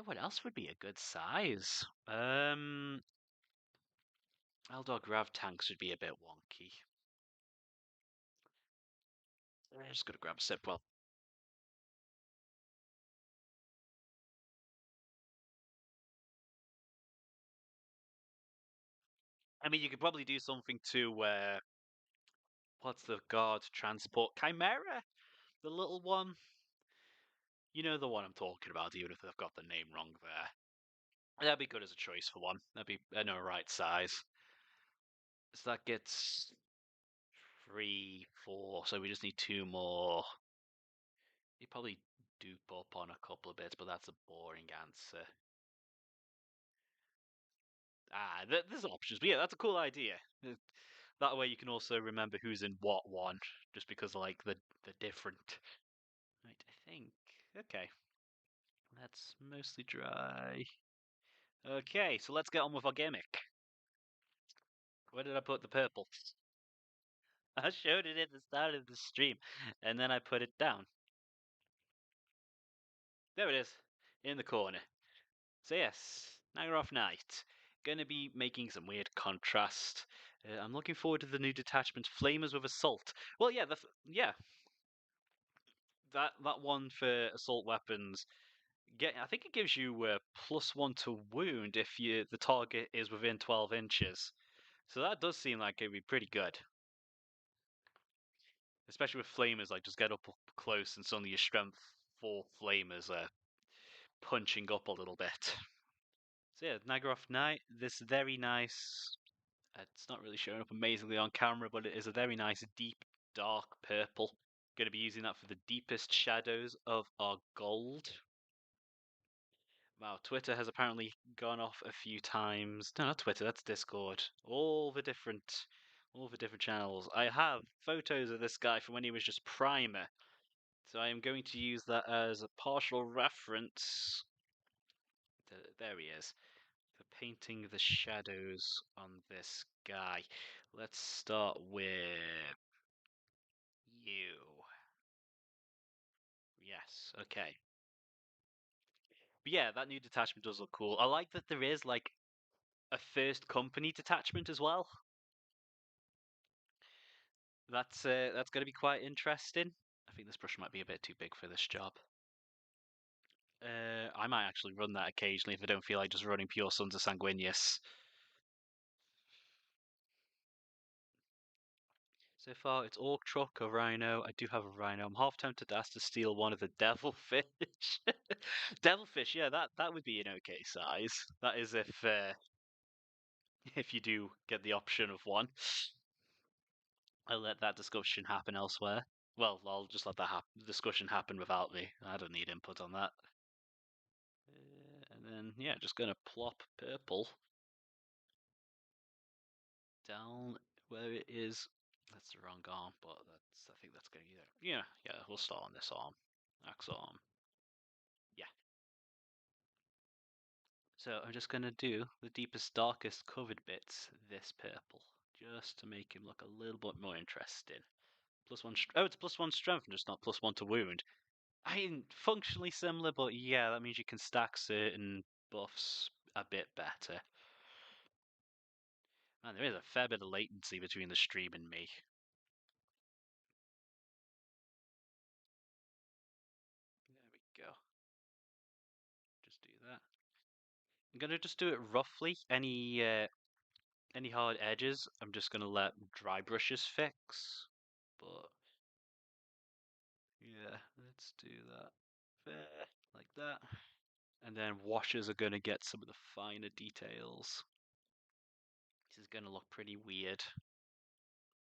What else would be a good size? Eldar Grav tanks would be a bit wonky. I'm just gonna grab a sip. Well, I mean, you could probably do something to what's the guard transport Chimera, the little one. You know the one I'm talking about, even if I've got the name wrong there. That'd be good as a choice for one. That'd be I know right size. So that gets 3, 4. So we just need 2 more. You probably dupe up on a couple of bits, but that's a boring answer. There's options, but yeah, that's a cool idea. That way you can also remember who's in what one, just because like the different. Right, I think. Okay, that's mostly dry. Okay, so let's get on with our gimmick. Where did I put the purple? I showed it at the start of the stream, and then I put it down. There it is, in the corner. So yes, Nagaroth Knight. Gonna be making some weird contrast. I'm looking forward to the new detachment, Flamers with Assault. Well, yeah, yeah, that one for assault weapons. I think it gives you +1 to wound if the target is within 12 inches. So that does seem like it'd be pretty good. Especially with flamers, like just get up close and suddenly your strength 4 flamers are punching up a little bit. So yeah, Nagaroth Knight, this very nice. It's not really showing up amazingly on camera, but it is a very nice deep dark purple. Going to be using that for the deepest shadows of our gold. Wow, Twitter has apparently gone off a few times. No, not Twitter, that's Discord. All the different channels. I have photos of this guy from when he was just Primer. So I am going to use that as a partial reference. There he is. For painting the shadows on this guy. Let's start with you. Yes, okay. But yeah, that new detachment does look cool. I like that there is like a first company detachment as well. That's going to be quite interesting. I think this brush might be a bit too big for this job. I might actually run that occasionally if I don't feel like just running pure Sons of Sanguinius. So far, it's Orc Truck, a Rhino. I do have a Rhino. I'm half tempted to ask to steal one of the Devilfish. Devilfish, yeah, that would be an okay size. That is if you do get the option of one. I'll let that discussion happen elsewhere. Well, I'll just let that discussion happen without me. I don't need input on that. And then, yeah, just gonna plop purple down where it is. That's the wrong arm, but I think that's gonna be there. Yeah, we'll start on this arm. Axe arm. Yeah. So I'm just gonna do the deepest, darkest covered bits this purple, just to make him look a little bit more interesting. +1. Oh, it's +1 strength, and just not +1 to wound. I mean, functionally similar, but yeah, that means you can stack certain buffs a bit better. Man, there is a fair bit of latency between the stream and me. There we go. Just do that. I'm gonna just do it roughly. Any hard edges, I'm just gonna let dry brushes fix. But yeah, let's do that. There, like that. And then washes are going to get some of the finer details. This is going to look pretty weird.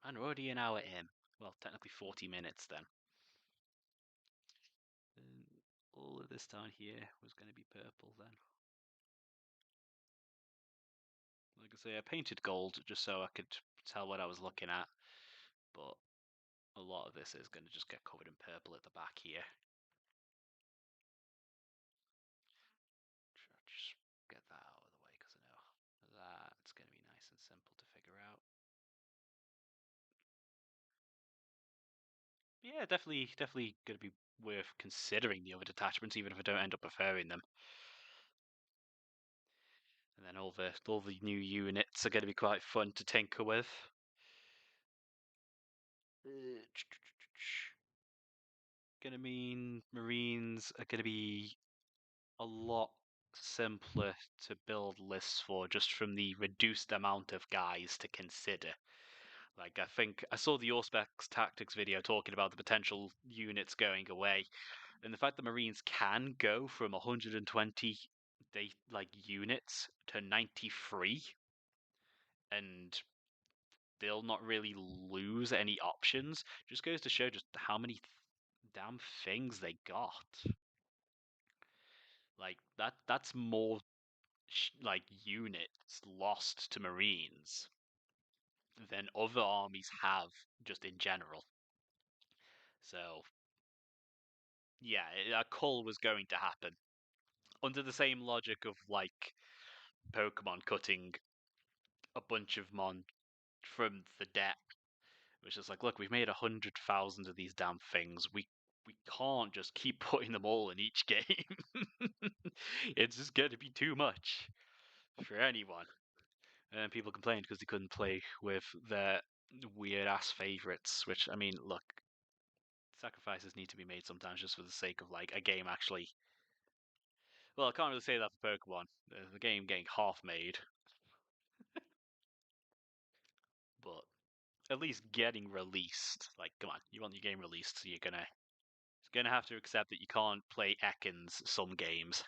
And we're already an hour in. Well, technically 40 minutes then. And all of this down here was going to be purple then. Like I say, I painted gold just so I could tell what I was looking at. But a lot of this is going to just get covered in purple at the back here. Just get that out of the way because I know that's going to be nice and simple to figure out. Yeah, definitely going to be worth considering the other detachments, even if I don't end up preferring them. And then all the new units are going to be quite fun to tinker with. Going to mean Marines are going to be a lot simpler to build lists for just from the reduced amount of guys to consider. Like, I think I saw the Auspex Tactics video talking about the potential units going away, and the fact that Marines can go from 120 units to 93, and they'll not really lose any options, just goes to show just how many damn things they got. Like that's more units lost to Marines than other armies have just in general. So yeah, a cull was going to happen under the same logic of like Pokemon cutting a bunch of Mon from the deck, which is like, look, we've made 100,000 of these damn things. We can't just keep putting them all in each game. It's just going to be too much for anyone. And people complained because they couldn't play with their weird ass favorites. Which I mean, look, sacrifices need to be made sometimes just for the sake of like a game actually. Well, I can't really say that for Pokemon. The game getting half made, but at least getting released. Like, come on, you want your game released, so you're gonna have to accept that you can't play Ekans some games.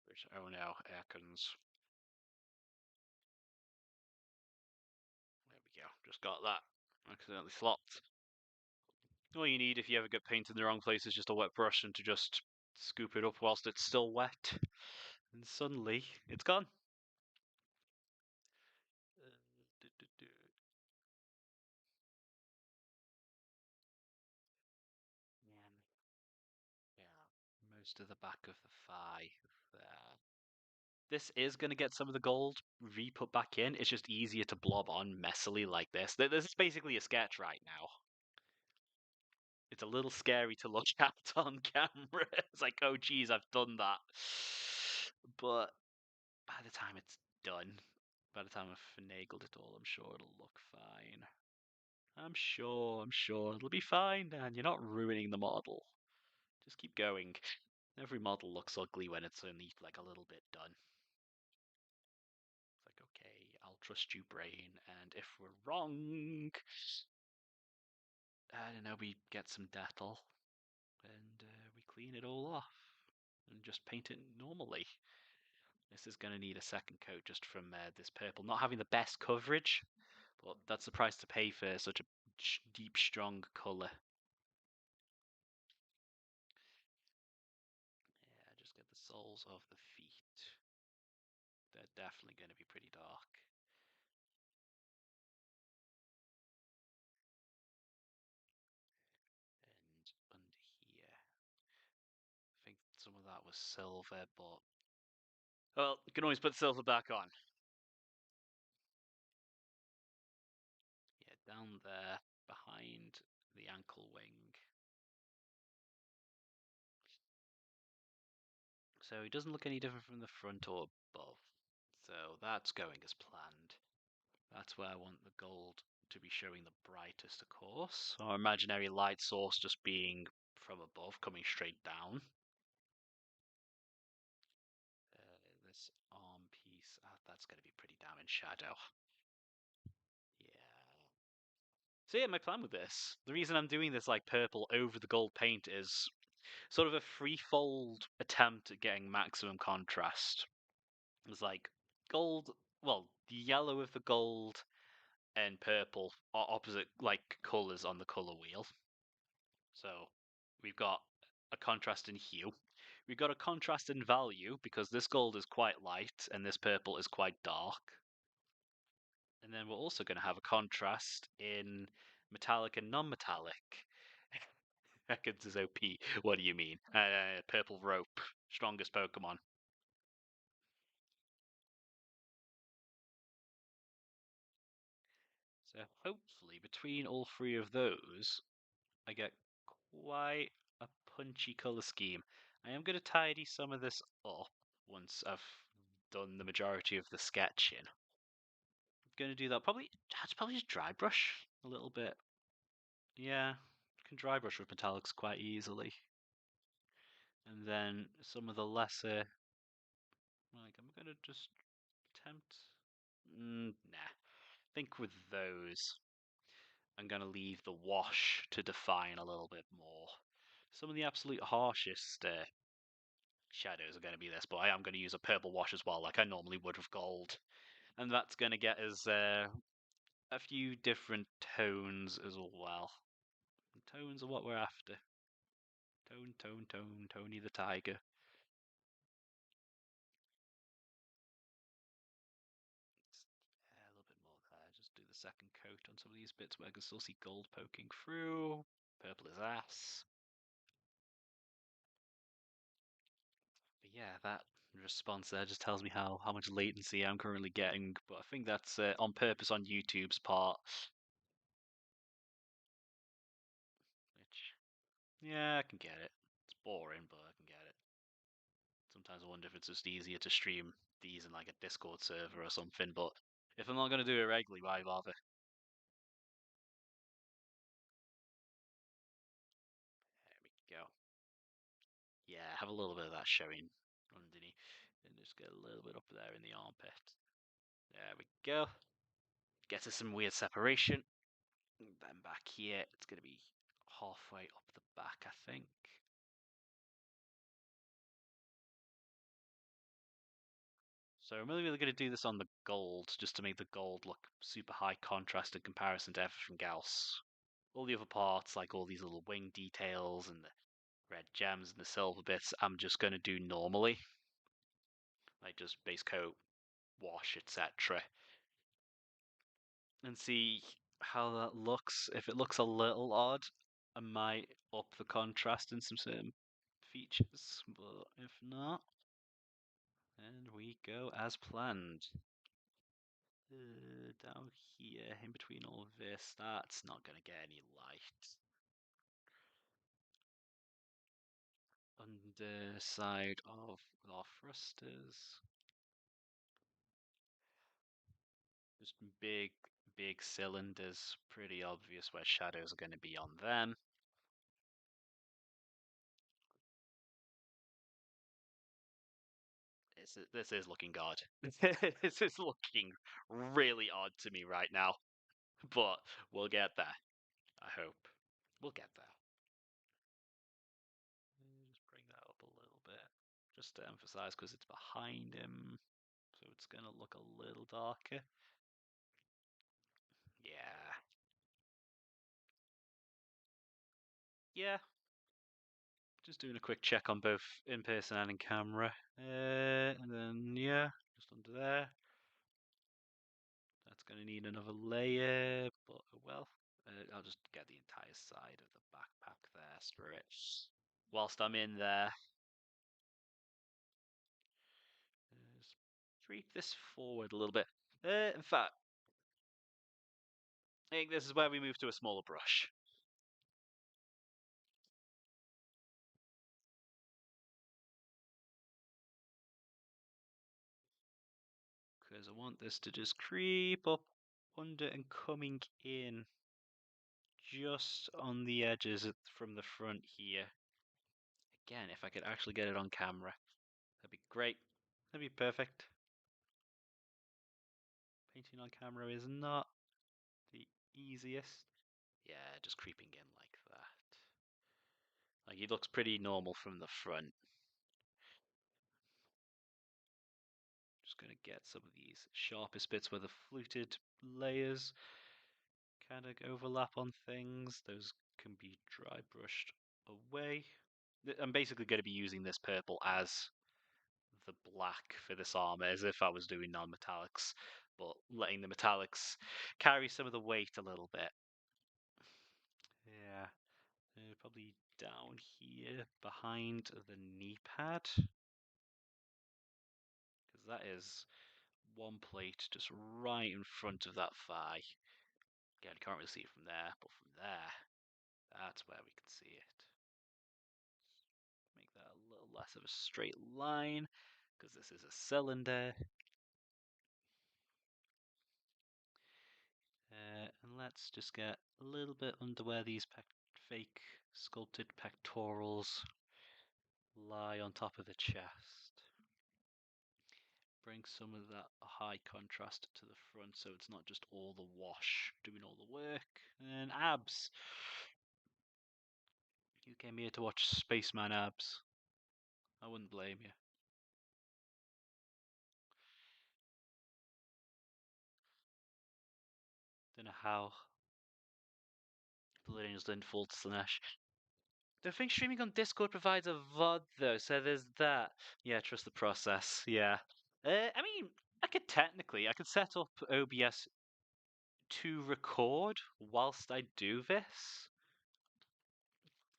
Which, oh no, Ekans. There we go. Just got that. Accidentally slopped. All you need if you ever get paint in the wrong place is just a wet brush and to just scoop it up whilst it's still wet. And suddenly, it's gone. Man, yeah, most of the back of the thigh there. This is going to get some of the gold re-put back in. It's just easier to blob on messily like this. This is basically a sketch right now. It's a little scary to look at on camera. It's like, oh geez, I've done that. But by the time it's done, by the time I've finagled it all, I'm sure it'll look fine. I'm sure it'll be fine, Dan. You're not ruining the model. Just keep going. Every model looks ugly when it's only like a little bit done. It's like, okay, I'll trust you, brain. And if we're wrong, I don't know, we get some Dettol and we clean it all off and just paint it normally. This is going to need a second coat just from this purple. Not having the best coverage, but that's the price to pay for such a deep, strong colour. Yeah, just get the soles of the feet. They're definitely going to be pretty dark. And under here, I think some of that was silver, but well, you can always put silver back on. Yeah, down there behind the ankle wing. So it doesn't look any different from the front or above. So that's going as planned. That's where I want the gold to be showing the brightest, of course. Our imaginary light source just being from above, coming straight down. This arm piece, that's going to be pretty damn in shadow. Yeah. So yeah, my plan with this, the reason I'm doing this like purple over the gold paint is sort of a threefold attempt at getting maximum contrast. It was like gold, well, the yellow with the gold and purple are opposite like colors on the color wheel. So we've got a contrast in hue. We've got a contrast in value because this gold is quite light and this purple is quite dark. And then we're also going to have a contrast in metallic and non-metallic. Ekans is OP. What do you mean? Purple rope, strongest Pokemon. So hopefully between all three of those, I get quite a punchy color scheme. I am going to tidy some of this up once I've done the majority of the sketching. I'm going to do that probably. I'd probably just dry brush a little bit. Yeah, I can dry brush with metallics quite easily. And then some of the lesser, like I'm going to just attempt. Nah, I think with those, I'm going to leave the wash to define a little bit more. Some of the absolute harshest shadows are going to be this, but I am going to use a purple wash as well, like I normally would with gold. And that's going to get us a few different tones as well. Tones are what we're after. Tony the Tiger. A little bit more there. Just do the second coat on some of these bits where I can still see gold poking through. Purple is ass. But yeah, that response there just tells me how much latency I'm currently getting. But I think that's on purpose on YouTube's part. Which, yeah, I can get it. It's boring, but I can get it. Sometimes I wonder if it's just easier to stream these in like a Discord server or something. But if I'm not going to do it regularly, why bother? There we go. Yeah, have a little bit of that showing underneath. And just get a little bit up there in the armpit. There we go. Get us some weird separation. Then back here, it's going to be halfway up the back, I think. So I'm really going to do this on the gold, just to make the gold look super high contrast in comparison to everything else. All the other parts, like all these little wing details and the red gems and the silver bits, I'm just going to do normally. Like just base coat, wash, etc. And see how that looks. If it looks a little odd, I might up the contrast in some certain features, but if not, then we go as planned. Down here, in between all of this, that's not going to get any light. Underside of our thrusters. Just big cylinders. Pretty obvious where shadows are going to be on them. This is looking odd. This is looking really odd to me right now. But we'll get there. I hope. We'll get there. Just bring that up a little bit. Just to emphasize because it's behind him. So it's going to look a little darker. Yeah. Yeah. Just doing a quick check on both in person and in camera. And then, yeah, just under there. That's going to need another layer, but oh well. I'll just get the entire side of the backpack there, screw it. Whilst I'm in there, just creep this forward a little bit. In fact, I think this is where we move to a smaller brush. Because I want this to just creep up under and coming in just on the edges from the front here. Again, if I could actually get it on camera, that'd be great. That'd be perfect. Painting on camera is not the easiest. Yeah, just creeping in like that. Like he looks pretty normal from the front. Just gonna get some of these sharpest bits where the fluted layers kind of overlap on things. Those can be dry brushed away. I'm basically going to be using this purple as the black for this armor, as if I was doing non-metallics, but letting the metallics carry some of the weight a little bit. Yeah, probably down here behind the knee pad, because that is one plate just right in front of that thigh. Again, you can't really see it from there, but from there, that's where we can see it. Make that a little less of a straight line, because this is a cylinder. And let's just get a little bit under where these fake sculpted pectorals lie on top of the chest. Bring some of that high contrast to the front so it's not just all the wash doing all the work. And abs. You came here to watch Spaceman abs. I wouldn't blame you. Don't know how Valerians didn't fall to Slanesh. The thing streaming on Discord provides a VOD though, so there's that. Yeah, trust the process. Yeah. I mean, I could set up OBS to record whilst I do this.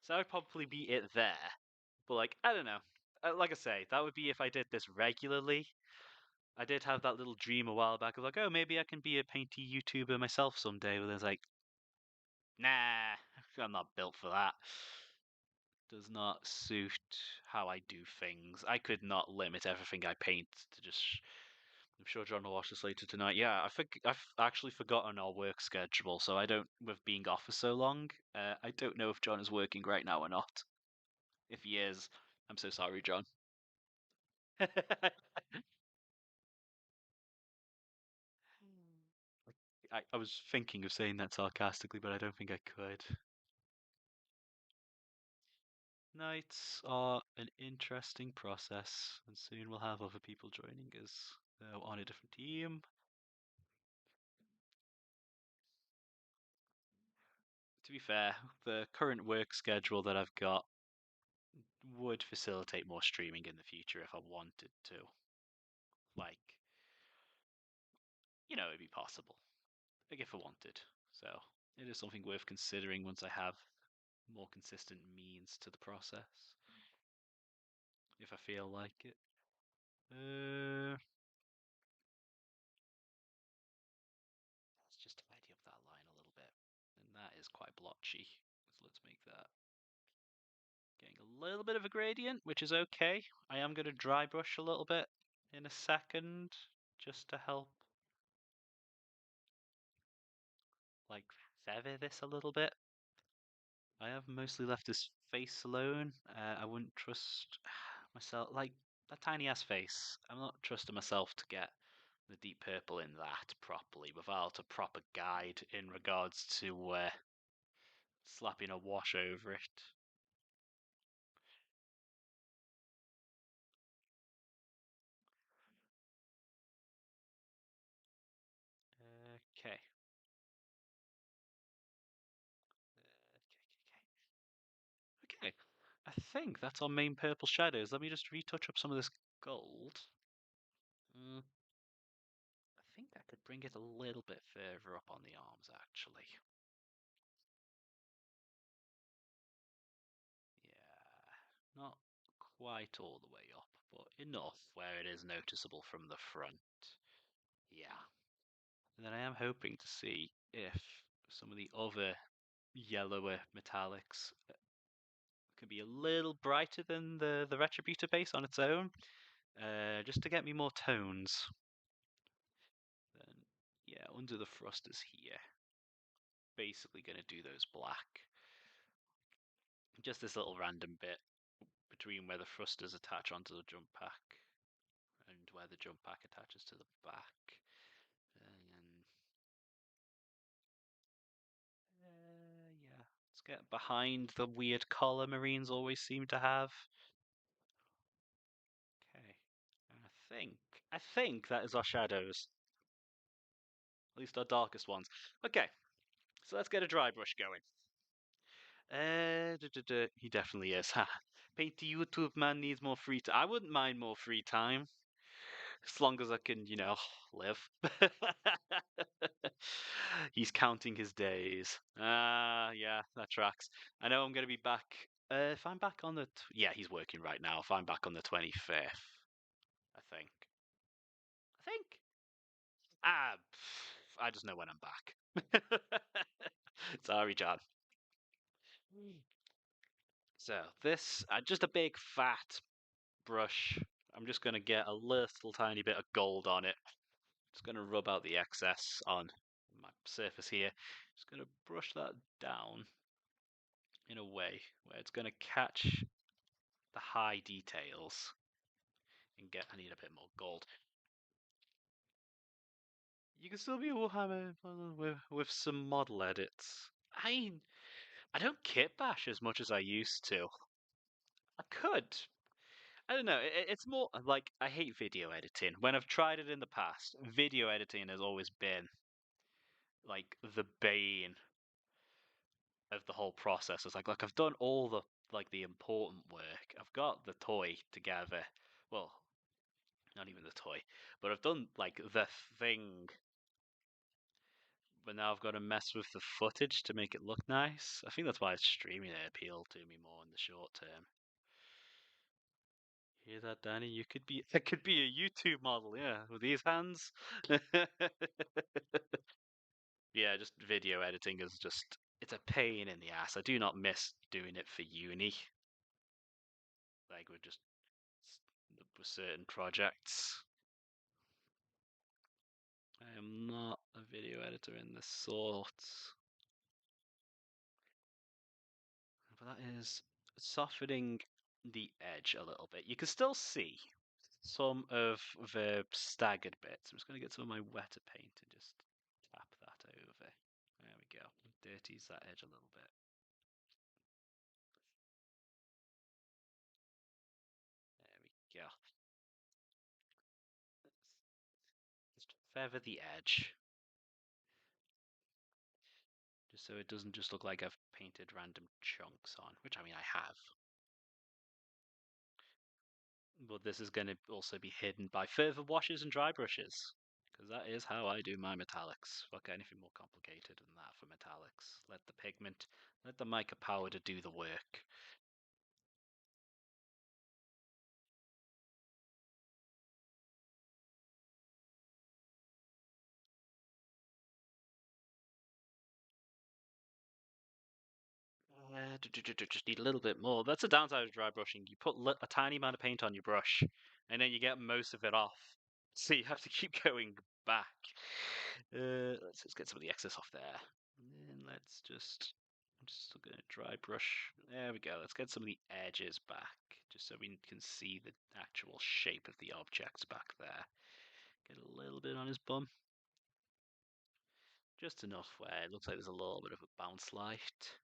So that would probably be it there. But like, I don't know. Like I say, that would be if I did this regularly. I did have that little dream a while back of like, oh, maybe I can be a painty YouTuber myself someday. But it's like, nah, I'm not built for that. Does not suit how I do things. I could not limit everything I paint to just. I'm sure John will watch this later tonight. Yeah, I think I've actually forgotten our work schedule, so I don't. With being off for so long, I don't know if John is working right now or not. If he is, I'm so sorry, John. I was thinking of saying that sarcastically, but I don't think I could. Nights are an interesting process, and soon we'll have other people joining us on a different team. To be fair, the current work schedule that I've got would facilitate more streaming in the future if I wanted to. Like, it'd be possible. Like, if I wanted. So, it is something worth considering once I have more consistent means to the process. If I feel like it. Let's just tidy up that line a little bit. And that is quite blotchy. So let's make that getting a little bit of a gradient, which is okay. I am going to dry brush a little bit in a second, just to help, like, feather this a little bit. I have mostly left his face alone. I wouldn't trust myself, like, that tiny ass face. I'm not trusting myself to get the deep purple in that properly without a proper guide in regards to slapping a wash over it. Okay. Okay. I think that's our main purple shadows. Let me just retouch up some of this gold. I think I could bring it a little bit further up on the arms, actually. Yeah, not quite all the way up, but enough where it is noticeable from the front. Yeah. And then I am hoping to see if some of the other yellower metallics can be a little brighter than the Retributor base on its own, just to get me more tones. Then, yeah, under the thrusters here, basically going to do those black. Just this little random bit between where the thrusters attach onto the jump pack and where the jump pack attaches to the back. And yeah, Let's get behind the weird collar marines always seem to have. Okay. I think that is our shadows. At least our darkest ones. Okay. So let's get a dry brush going. He definitely is. Ha. Painty YouTube man needs more free time. I wouldn't mind more free time. As long as I can, live. He's counting his days. Yeah, that tracks. I know I'm going to be back. If I'm back on the. Yeah, he's working right now. If I'm back on the 25th, I think. I think. I just know when I'm back. Sorry, John. So, this, just a big fat brush. I'm just going to get a little tiny bit of gold on it. Just going to rub out the excess on my surface here. Just going to brush that down in a way where it's going to catch the high details and get. I need a bit more gold. You can still be Warhammer with some model edits. I don't kit bash as much as I used to. I could. I don't know. It's more like I hate video editing. When I've tried it in the past, video editing has always been like the bane of the whole process. It's like I've done all the important work. I've got the toy together. Well, not even the toy, but I've done like the thing. But now I've got to mess with the footage to make it look nice. I think that's why streaming it appealed to me more in the short term. Hear that, Danny? You could be that could be a YouTube model, yeah, with these hands. Yeah, just video editing is just it's a pain in the ass. I do not miss doing it for uni. Like with certain projects. I am not a video editor in this sort. But that is softening the edge a little bit. You can still see some of the staggered bits. I'm just going to get some of my wetter paint and just tap that over. There we go. Dirties that edge a little bit. There we go. Just feather the edge. Just so it doesn't just look like I've painted random chunks on, which I mean I have. But this is going to also be hidden by further washes and dry brushes. Because that is how I do my metallics. Fuck anything more complicated than that for metallics. Let the pigment, let the mica powder do the work. Just need a little bit more. That's the downside of dry brushing. You put a tiny amount of paint on your brush, and then you get most of it off. So you have to keep going back. Let's just get some of the excess off there. And then I'm just going to dry brush. There we go. Let's get some of the edges back, just so we can see the actual shape of the objects back there. Get a little bit on his bum. Just enough where it looks like there's a little bit of a bounce light.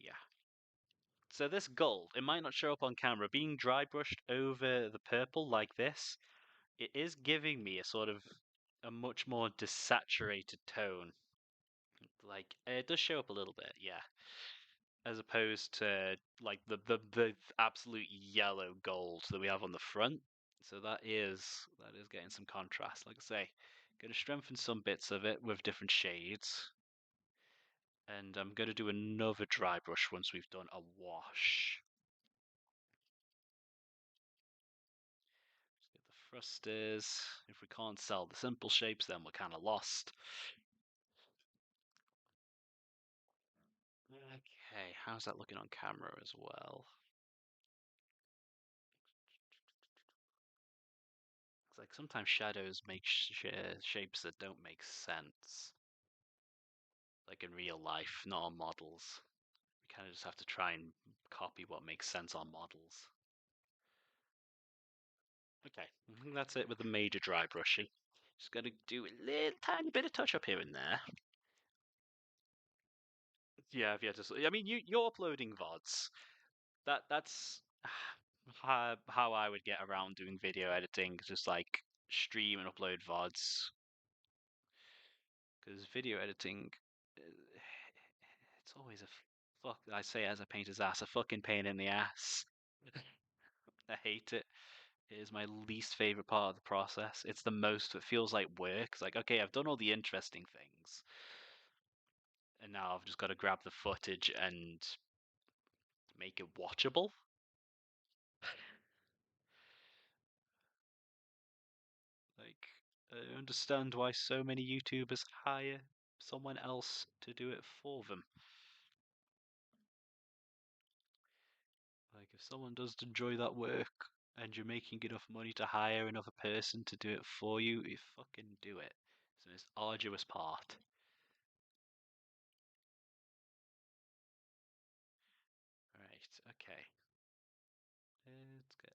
Yeah. So this gold, it might not show up on camera. Being dry brushed over the purple like this, it is giving me a sort of a much more desaturated tone. Like it does show up a little bit, yeah, as opposed to like the absolute yellow gold that we have on the front. So that is getting some contrast. Like I say, going to strengthen some bits of it with different shades, and I'm going to do another dry brush once we've done a wash. Let's get the thrusters. If we can't sell the simple shapes, then we're kind of lost. Okay, how's that looking on camera as well? It's like sometimes shadows make shapes that don't make sense. Like in real life, not on models. We kind of just have to try and copy what makes sense on models. Okay, I think that's it with the major dry brushing. Just got to do a little tiny bit of touch up here and there. Yeah, if you had to, I mean, you're uploading VODs. That's how I would get around doing video editing, just like stream and upload VODs. Because video editing, it's always a fuck. I say it as a painter's ass, a fucking pain in the ass. I hate it. It is my least favorite part of the process. It's the most. It feels like work. It's like, okay, I've done all the interesting things, and now I've just got to grab the footage and make it watchable. Like, I understand why so many YouTubers hire someone else to do it for them. Like, if someone does enjoy that work and you're making enough money to hire another person to do it for you, you fucking do it. It's the most arduous part. Right, okay. Let's get a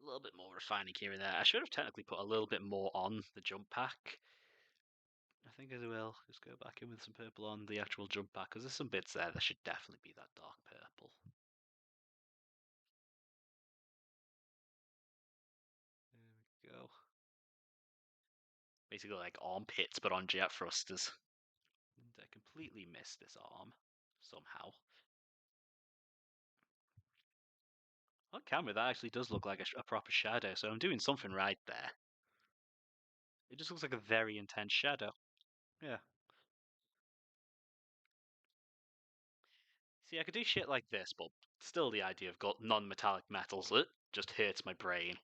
little bit more refining here and there. I should have technically put a little bit more on the jump pack. I think I will just go back in with some purple on the actual jump pack because there's some bits there that should definitely be that dark purple. There we go. Basically like armpits but on jet thrusters. And I completely missed this arm somehow. On camera, that actually does look like a proper shadow, so I'm doing something right there. It just looks like a very intense shadow. Yeah. See, I could do shit like this, but still the idea of got non-metallic metals, it just hurts my brain.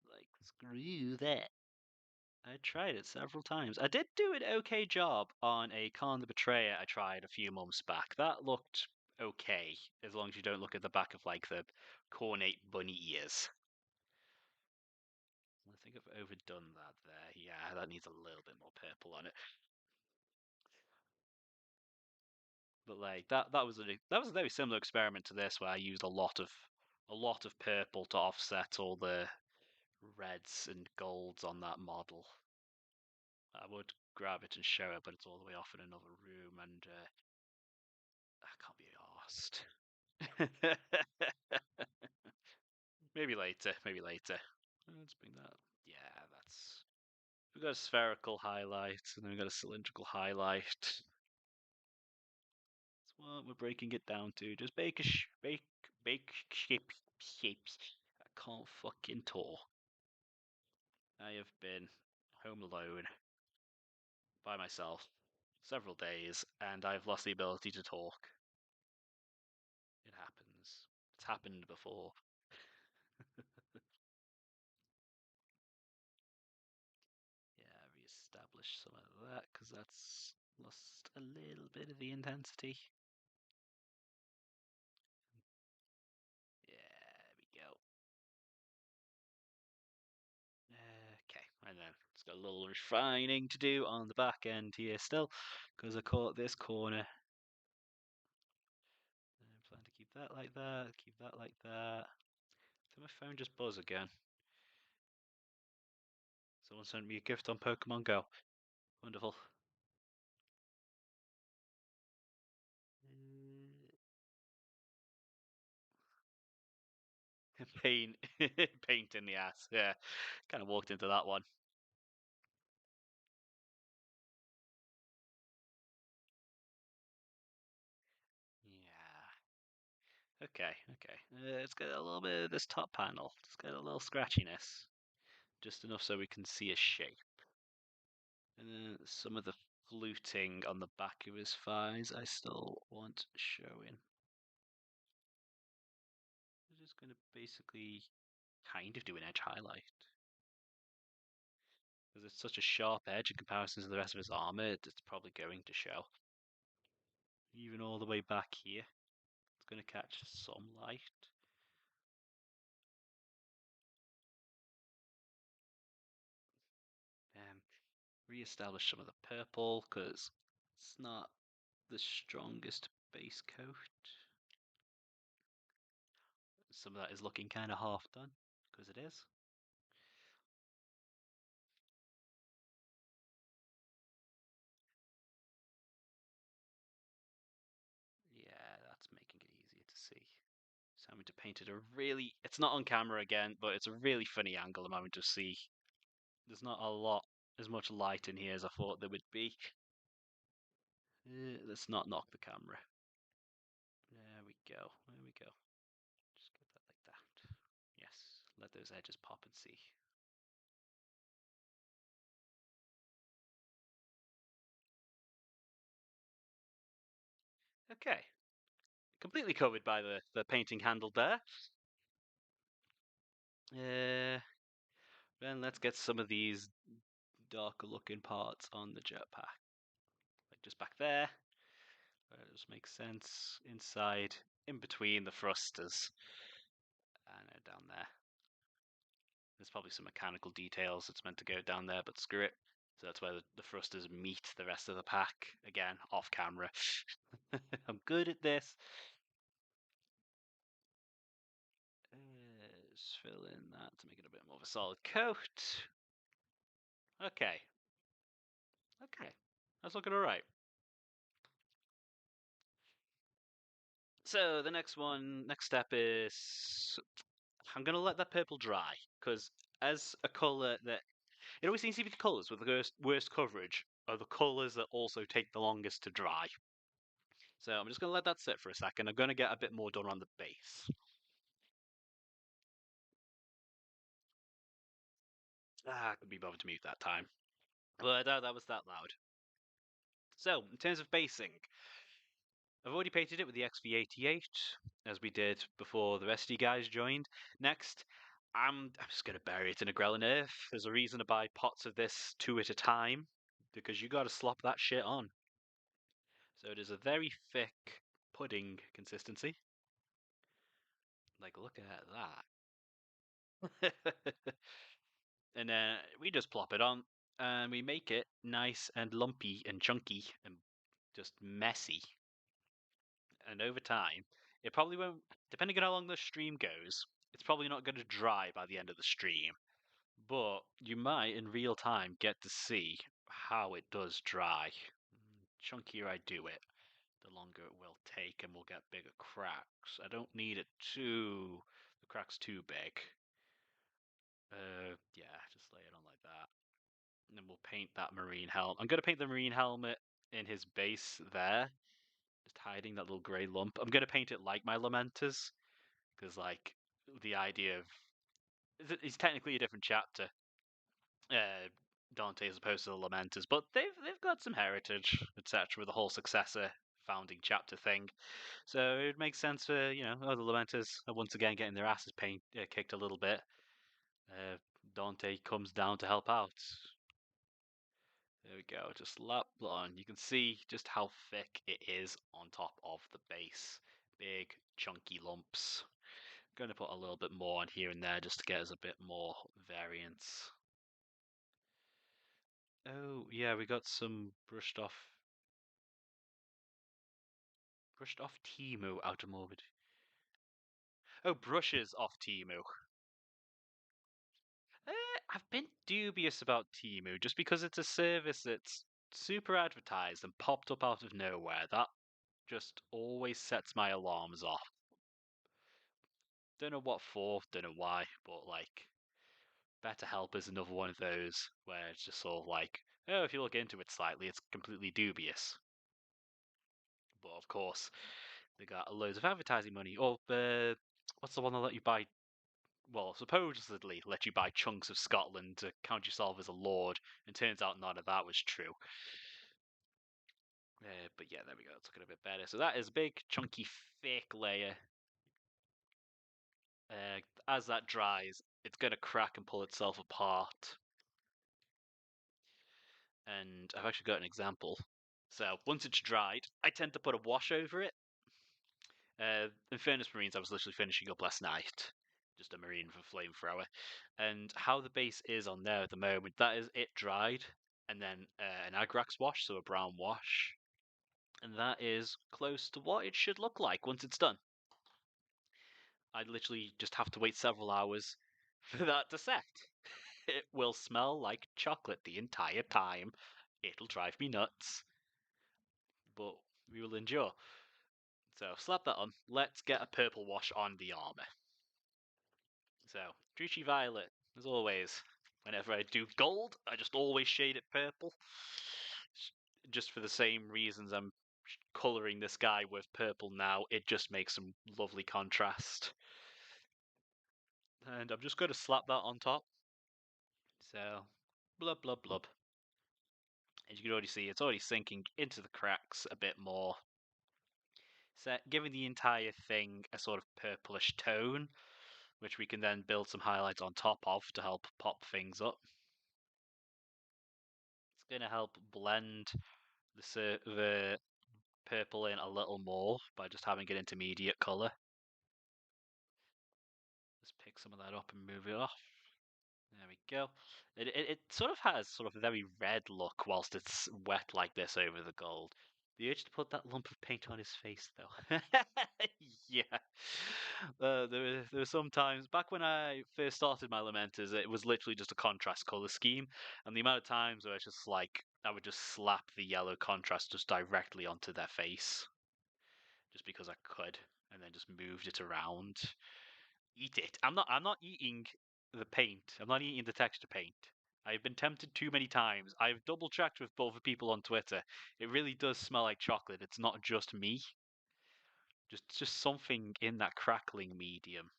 Like, screw that. I tried it several times. I did do an okay job on a Khan the Betrayer I tried a few months back. That looked okay, as long as you don't look at the back of, like, the cornate bunny ears. I think I've overdone that there. Yeah, that needs a little bit more purple on it. But like that was a very similar experiment to this, where I used a lot of purple to offset all the reds and golds on that model. I would grab it and show it, but it's all the way off in another room, and I can't be asked. Maybe later. Maybe later. Let's bring that. Yeah, that's. We've got a spherical highlight, and then we've got a cylindrical highlight. That's what we're breaking it down to. Just bake shapes. I can't fucking talk. I have been home alone by myself several days, and I've lost the ability to talk. It happens. It's happened before. Yeah, re-establish some of that because that's lost a little bit of the intensity. Yeah, there we go. Okay, and then it's got a little refining to do on the back end here still, because I caught this corner. And I plan to keep that like that, keep that like that. Did my phone just buzz again? Someone sent me a gift on Pokemon Go. Wonderful. Pain, paint in the ass. Yeah, kind of walked into that one. Yeah. Okay, okay. Let's get a little bit of this top panel. Let's get a little scratchiness. Just enough so we can see a shape. And then some of the fluting on the back of his thighs I still want showing. I'm just going to basically kind of do an edge highlight. Because it's such a sharp edge in comparison to the rest of his armor, it's probably going to show. Even all the way back here, it's going to catch some light. Re-establish some of the purple because it's not the strongest base coat. Some of that is looking kind of half done because it is. moment it painted a really. It's not on camera again, but it's a really funny angle a moment to see. There's not a lot, as much light in here as I thought there would be. Let's not knock the camera. There we go. There we go. Just get that like that. Yes, let those edges pop and see. Okay, completely covered by the painting handle there. Then let's get some of these darker looking parts on the jetpack. Like just back there. That just makes sense. Inside, in between the thrusters. And down there. There's probably some mechanical details that's meant to go down there, but screw it. So that's where the thrusters meet the rest of the pack. Again, off camera. I'm good at this. Just fill in that to make it a bit more of a solid coat. Okay. Okay. That's looking alright. So the next step is I'm gonna let that purple dry because as a color that it always seems to be the colors with the worst coverage are the colors that also take the longest to dry. So I'm just gonna let that sit for a second. I'm gonna get a bit more done on the base. I could be bothered to mute that time, but that was that loud. So in terms of basing, I've already painted it with the XV88, as we did before the rest of you guys joined. Next, I'm just going to bury it in a Grelin Earth. There's a reason to buy pots of this two at a time, because you got to slop that shit on. So it is a very thick pudding consistency. Like, look at that. And then we just plop it on, and we make it nice and lumpy and chunky and just messy. And over time, it probably won't, depending on how long the stream goes, it's probably not going to dry by the end of the stream. But you might, in real time, get to see how it does dry. Chunkier I do it, the longer it will take, and we'll get bigger cracks. I don't need the cracks too big. Yeah, just lay it on like that. And then we'll paint that marine helmet. I'm going to paint the marine helmet in his base there, just hiding that little grey lump. I'm going to paint it like my Lamenters, because, like, the idea of... It's technically a different chapter, uh, Dante, as opposed to the Lamenters, but they've got some heritage, etc., with the whole successor founding chapter thing. So it makes sense for, the Lamenters are once again getting their asses kicked a little bit. Dante comes down to help out. There we go, just lap on. You can see just how thick it is on top of the base. Big, chunky lumps. I'm going to put a little bit more on here and there just to get us a bit more variance. Oh, yeah, we got some brushed off Timu out of Morbid. Oh, brushes off Timu. I've been dubious about Timu just because it's a service that's super advertised and popped up out of nowhere. That just always sets my alarms off. Don't know what for, don't know why, but like, BetterHelp is another one of those where it's just sort of like, oh, if you look into it slightly, it's completely dubious. But of course, they got loads of advertising money. Or what's the one that let you buy? Well, supposedly let you buy chunks of Scotland to count yourself as a lord, and turns out none of that was true. But yeah, there we go. It's looking a bit better. So that is a big, chunky, thick layer. As that dries, it's going to crack and pull itself apart. And I've actually got an example. So once it's dried, I tend to put a wash over it. In Fairness Marines, I was literally finishing up last night. Just a Marine for Flamethrower. And how the base is on there at the moment, that is it dried. And then an Agrax wash, so a brown wash. And that is close to what it should look like once it's done. I literally just have to wait several hours for that to set. It will smell like chocolate the entire time. It'll drive me nuts. But we will endure. So slap that on. Let's get a purple wash on the armor. So Druchii Violet, as always. Whenever I do gold, I just always shade it purple. Just for the same reasons I'm colouring this guy with purple now. It just makes some lovely contrast. And I'm just going to slap that on top. So, blub, blub, blub. As you can already see, it's already sinking into the cracks a bit more. So, giving the entire thing a sort of purplish tone, which we can then build some highlights on top of to help pop things up. It's going to help blend the purple in a little more by just having an intermediate colour. Just pick some of that up and move it off. There we go. It sort of has sort of a very red look whilst it's wet like this over the gold. The urge to put that lump of paint on his face, though. Yeah. There were some times back when I first started my Lamenters, it was literally just a contrast color scheme, and the amount of times where it's just like I would just slap the yellow contrast just directly onto their face, just because I could, and then just moved it around. Eat it. I'm not eating the paint. I'm not eating the texture paint. I've been tempted too many times. I've double checked with both the people on Twitter. It really does smell like chocolate. It's not just me. Just something in that crackling medium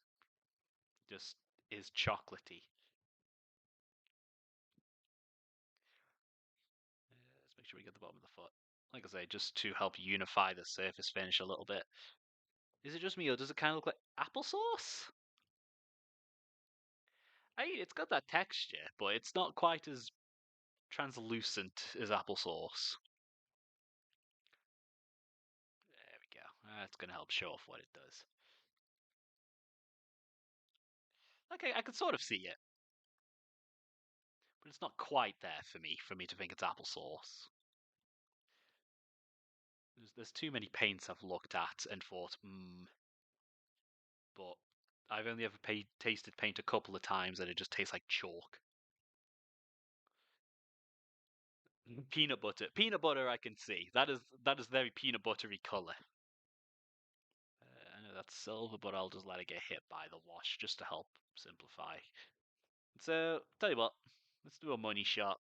just is chocolatey. Let's make sure we get the bottom of the foot. Like I say, just to help unify the surface finish a little bit. Is it just me, or does it kind of look like applesauce? It's got that texture, but it's not quite as translucent as applesauce. There we go. That's going to help show off what it does. Okay, I can sort of see it, but it's not quite there for me to think it's applesauce. There's too many paints I've looked at and thought, but I've only ever tasted paint a couple of times and it just tastes like chalk. Peanut butter, I can see. That is very peanut buttery color. I know that's silver, but I'll just let it get hit by the wash just to help simplify. So, tell you what, let's do a money shot.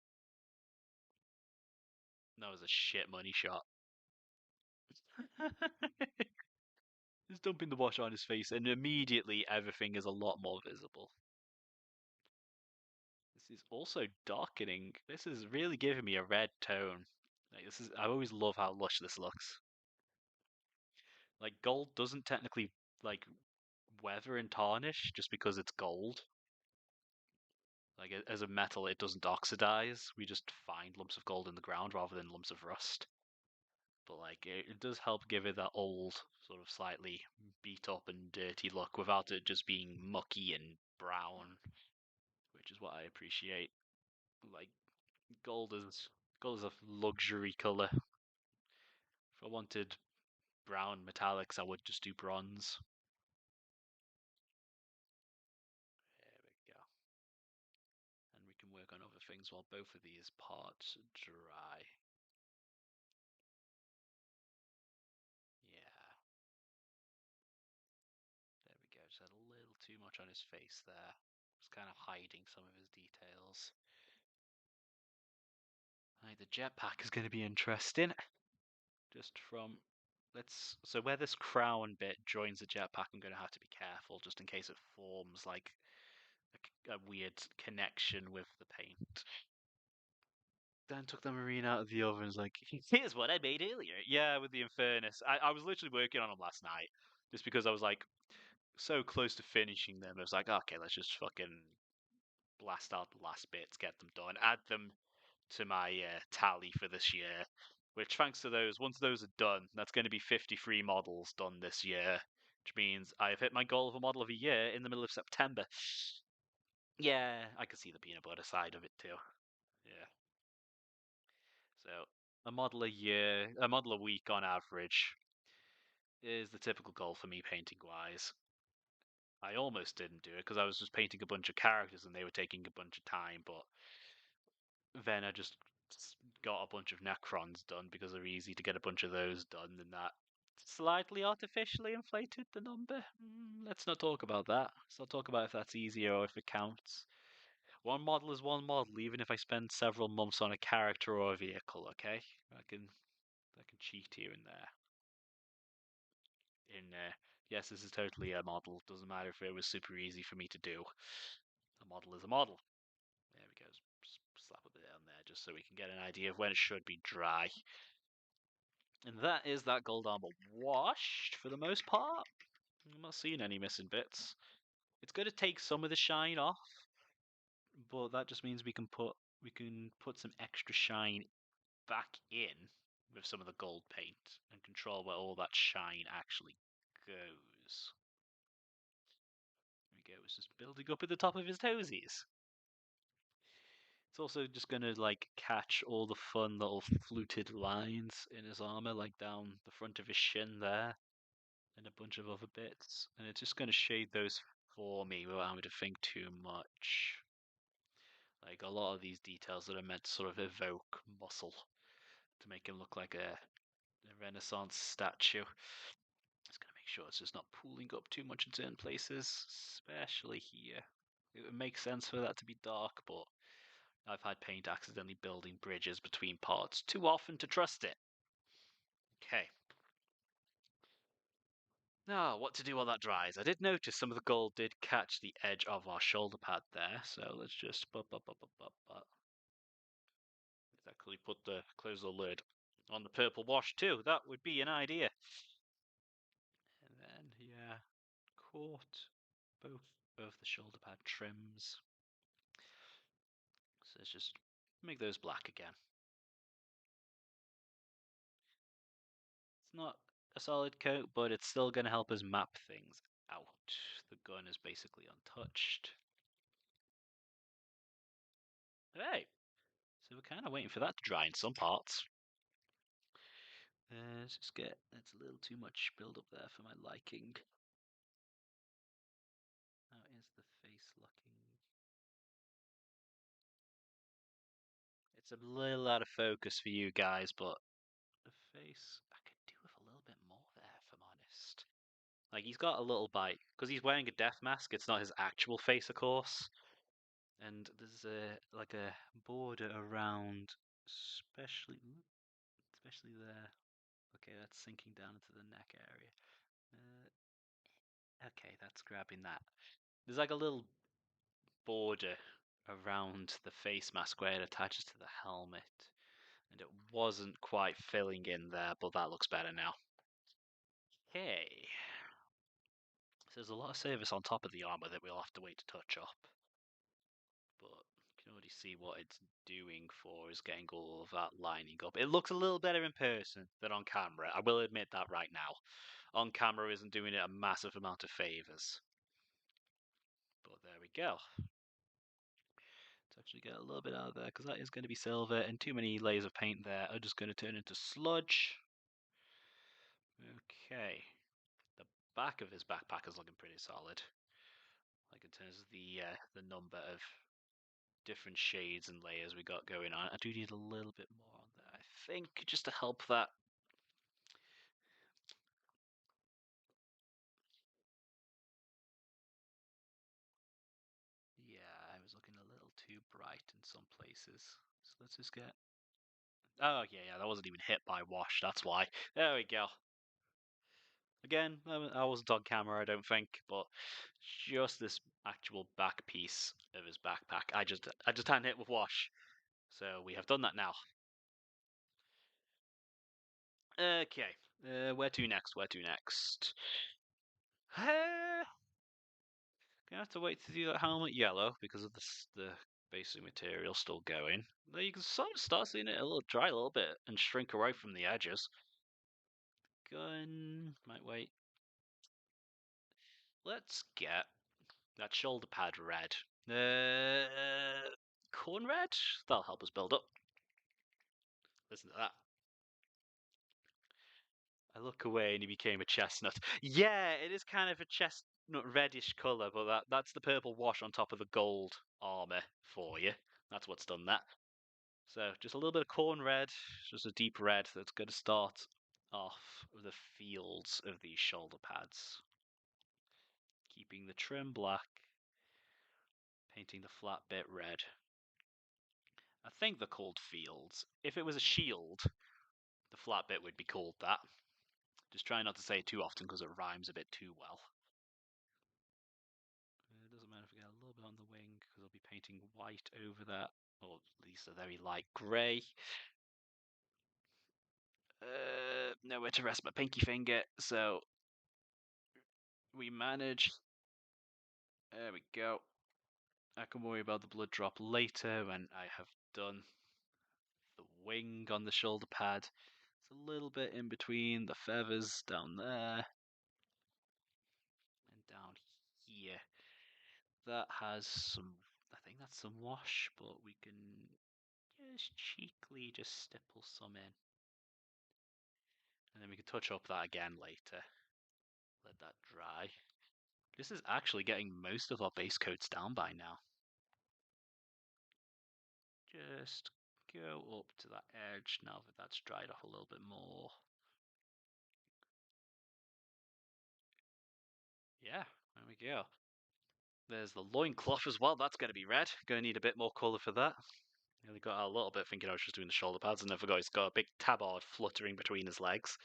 That was a shit money shot. Just dumping the wash on his face, and immediately everything is a lot more visible. This is also darkening. This is really giving me a red tone. I always love how lush this looks. Like gold doesn't technically like weather and tarnish just because it's gold. Like as a metal, it doesn't oxidize. We just find lumps of gold in the ground rather than lumps of rust. But like it does help give it that old, sort of slightly beat up and dirty look without it just being mucky and brown, which is what I appreciate. Like gold is gold is a luxury color. If I wanted brown metallics, I would just do bronze. There we go. And we can work on other things while both of these parts dry. Yeah. There we go. Just had a little too much on his face there. Just kind of hiding some of his details. Right, the jetpack is going to be interesting. Just from so where this crown bit joins the jetpack, I'm going to have to be careful just in case it forms like a weird connection with the paint. Dan took the marine out of the oven. And was like, here's what I made earlier. Yeah, with the Infernus. I was literally working on them last night just because I was like so close to finishing them. I was like, okay, let's just fucking blast out the last bits, get them done, add them to my tally for this year. Which, thanks to those, once those are done, that's going to be 53 models done this year, which means I've hit my goal of a model of a year in the middle of September. Yeah, I can see the peanut butter side of it too. Yeah. So a model a year, a model a week on average is the typical goal for me painting wise. I almost didn't do it because I was just painting a bunch of characters and they were taking a bunch of time, but then I just got a bunch of Necrons done because they're easy to get a bunch of those done, and that slightly artificially inflated the number. Let's not talk about that. Let's not talk about if that's easier or if it counts. One model is one model, even if I spend several months on a character or a vehicle. Okay, I can cheat here and there. Yes, this is totally a model. Doesn't matter if it was super easy for me to do. A model is a model. There we go. Slap a bit on there just so we can get an idea of when it should be dry. And that is that gold armor washed for the most part. I'm not seeing any missing bits. It's going to take some of the shine off, but that just means we can put some extra shine back in with some of the gold paint and control where all that shine actually goes. There we go. It's just building up at the top of his toesies. It's also just gonna like catch all the fun little fluted lines in his armor, like down the front of his shin there, and a bunch of other bits, and it's just gonna shade those for me without having to think too much. Like a lot of these details that are meant to sort of evoke muscle to make him look like a Renaissance statue. Just gonna make sure it's just not pooling up too much in certain places, especially here. It would make sense for that to be dark, but I've had paint accidentally building bridges between parts too often to trust it. Okay. Now, what to do while that dries? I did notice some of the gold did catch the edge of our shoulder pad there, so let's just exactly close the lid on the purple wash too. That would be an idea. And then, yeah, coat both the shoulder pad trims. So let's just make those black again. It's not a solid coat, but it's still going to help us map things out. The gun is basically untouched. Hey, so we're kind of waiting for that to dry in some parts. Let's just get, that's a little too much build up there for my liking. How is the face looking? It's a little out of focus for you guys, but the face, I could do with a little bit more there, if I'm honest. Like, he's got a little bite, because he's wearing a death mask, it's not his actual face, of course. And there's like a border around, especially there. Okay, that's sinking down into the neck area. Okay, that's grabbing that. There's like a little border around the face mask where it attaches to the helmet, and it wasn't quite filling in there, but that looks better now. Okay. So there's a lot of service on top of the armor that we'll have to wait to touch up. But you can already see what it's doing for us getting all of that lining up. It looks a little better in person than on camera. I will admit that right now. On camera isn't doing it a massive amount of favors. But there we go. Let's actually get a little bit out of there because that is going to be silver, and too many layers of paint there are just going to turn into sludge. Okay. The back of his backpack is looking pretty solid. Like in terms of the number of different shades and layers we got going on. I do need a little bit more on there, I think, just to help that. Yeah, I was looking a little too bright in some places. So let's just get. Oh, yeah, that wasn't even hit by wash, that's why. There we go. Again, I wasn't on camera, I don't think, but just this actual back piece of his backpack, I just hadn't hit with wash. So we have done that now. Okay, where to next? Where to next? Gonna have to wait to do that helmet yellow because of the basic material still going. Now you can sort of start seeing it a little dry a little bit and shrink away from the edges. Gun might wait. Let's get that shoulder pad red. Corn red? That'll help us build up. Listen to that. I look away and he became a chestnut. Yeah, it is kind of a chestnut reddish colour, but that's the purple wash on top of the gold armour for you. That's what's done that. So just a little bit of corn red, just a deep red that's going to start off the fields of these shoulder pads, keeping the trim black, painting the flat bit red. I think they're called fields. If it was a shield, the flat bit would be called that. Just try not to say it too often because it rhymes a bit too well. It doesn't matter if we get a little bit on the wing because I'll be painting white over that, or at least a very light grey. Nowhere to rest my pinky finger, so we manage. There we go. I can worry about the blood drop later when I have done the wing on the shoulder pad. It's a little bit in between the feathers down there and down here. That has some, I think that's some wash, but we can just cheekily just stipple some in. And then we can touch up that again later. Let that dry. This is actually getting most of our base coats down by now. Just go up to that edge now that that's dried off a little bit more. Yeah, there we go. There's the loincloth as well. That's going to be red. Going to need a bit more colour for that. Nearly got out a little bit thinking I was just doing the shoulder pads, and I forgot he's got a big tabard fluttering between his legs.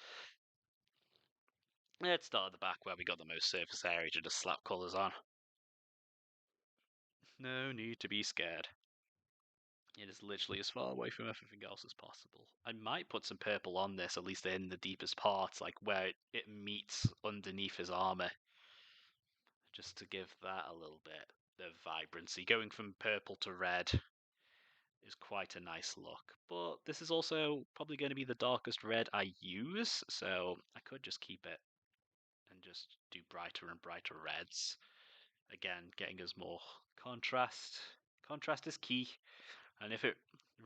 Let's start at the back where we got the most surface area to just slap colours on. No need to be scared. It is literally as far away from everything else as possible. I might put some purple on this, at least in the deepest parts, like where it meets underneath his armour, just to give that a little bit of vibrancy. Going from purple to red is quite a nice look, but this is also probably going to be the darkest red I use, so I could just keep it and just do brighter and brighter reds. Again, getting us more contrast. Contrast is key, and if it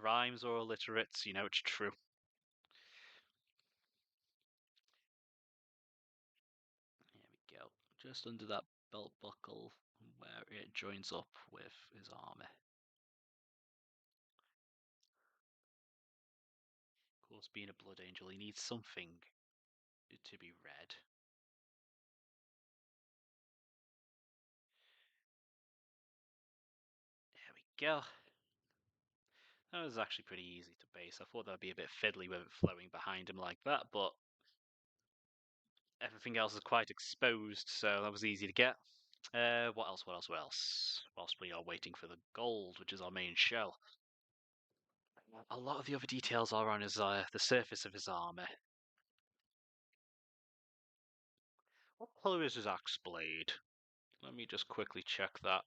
rhymes or alliterates, you know it's true. There we go. Just under that belt buckle where it joins up with his armour. Of course, being a blood angel, he needs something to be red. There we go. That was actually pretty easy to base. I thought that'd be a bit fiddly with it flowing behind him like that, but everything else is quite exposed, so that was easy to get. What else? What else? What else? Whilst we are waiting for the gold, which is our main show. A lot of the other details are on his the surface of his armor. What color is his axe blade? Let me just quickly check that.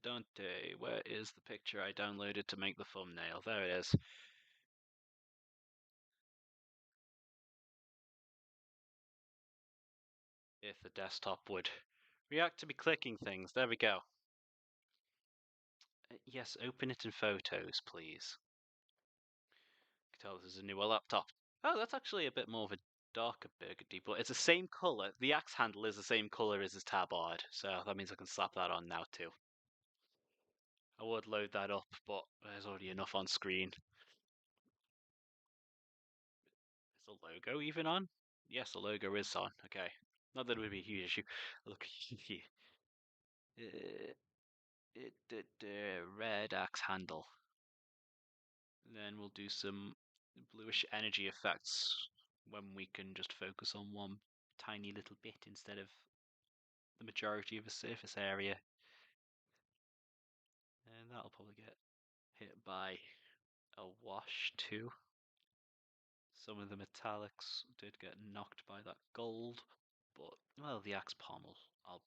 Dante, where is the picture I downloaded to make the thumbnail? There it is. If the desktop would react to me clicking things. There we go. Yes, open it in photos, please. You can tell this is a newer laptop. Oh, that's actually a bit more of a darker burgundy, but it's the same colour. The axe handle is the same colour as his tabard, so that means I can slap that on now too. I would load that up, but there's already enough on screen. Is the logo even on? Yes, the logo is on. Okay. Not that it would be a huge issue. Look here. Red axe handle. Then we'll do some bluish energy effects when we can just focus on one tiny little bit instead of the majority of the surface area. And that'll probably get hit by a wash too. Some of the metallics did get knocked by that gold, but well, the axe pommel I'll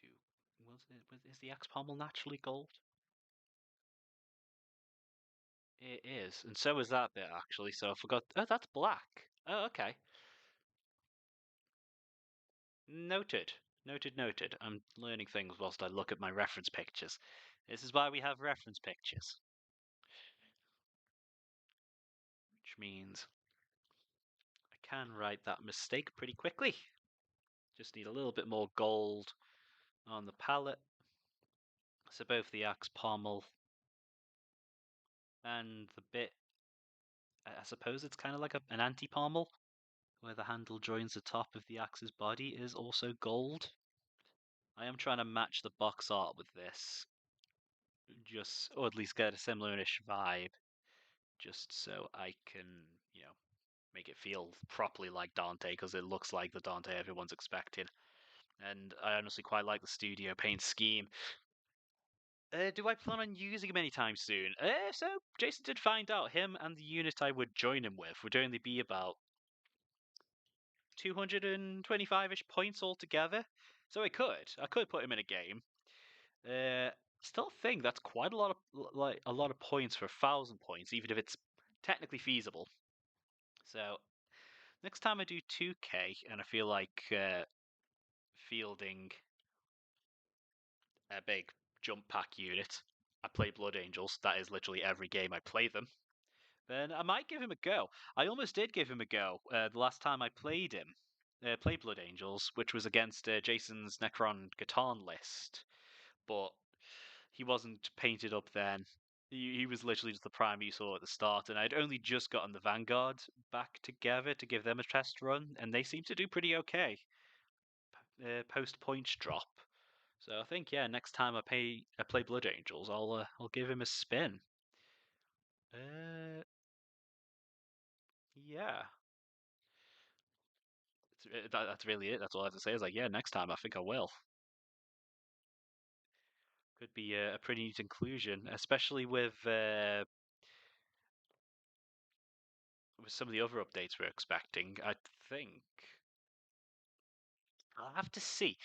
do. Is the axe pommel naturally gold? It is, and so is that bit actually. So I forgot. Oh, that's black. Oh, okay. Noted. Noted, noted. I'm learning things whilst I look at my reference pictures. This is why we have reference pictures. Which means I can write that mistake pretty quickly. Just need a little bit more gold on the palette. So both the axe pommel and the bit I suppose it's kind of like an anti-pommel, where the handle joins the top of the axe's body is also gold. I am trying to match the box art with this, just or at least get a similar-ish vibe, just so I can, you know, make it feel properly like Dante because it looks like the Dante everyone's expecting. And I honestly quite like the studio paint scheme. Do I plan on using him anytime soon? So Jason did find out him and the unit I would join him with would only be about 225-ish points altogether. So I could put him in a game. Still think that's quite a lot of like a lot of points for 1,000 points, even if it's technically feasible. So next time I do 2K and I feel like fielding a big jump pack unit, I play Blood Angels. That is literally every game I play them. Then I might give him a go. I almost did give him a go the last time I played him, played Blood Angels, which was against Jason's Necron Catan list, but he wasn't painted up then. He was literally just the prime you saw at the start, and I'd only just gotten the Vanguard back together to give them a test run, and they seem to do pretty okay post points drop. So I think yeah, next time I play Blood Angels, I'll give him a spin. Uh, yeah, that's really it. That's all I have to say. Is like yeah, next time I think I will. Could be a pretty neat inclusion, especially with some of the other updates we're expecting. I think I'll have to see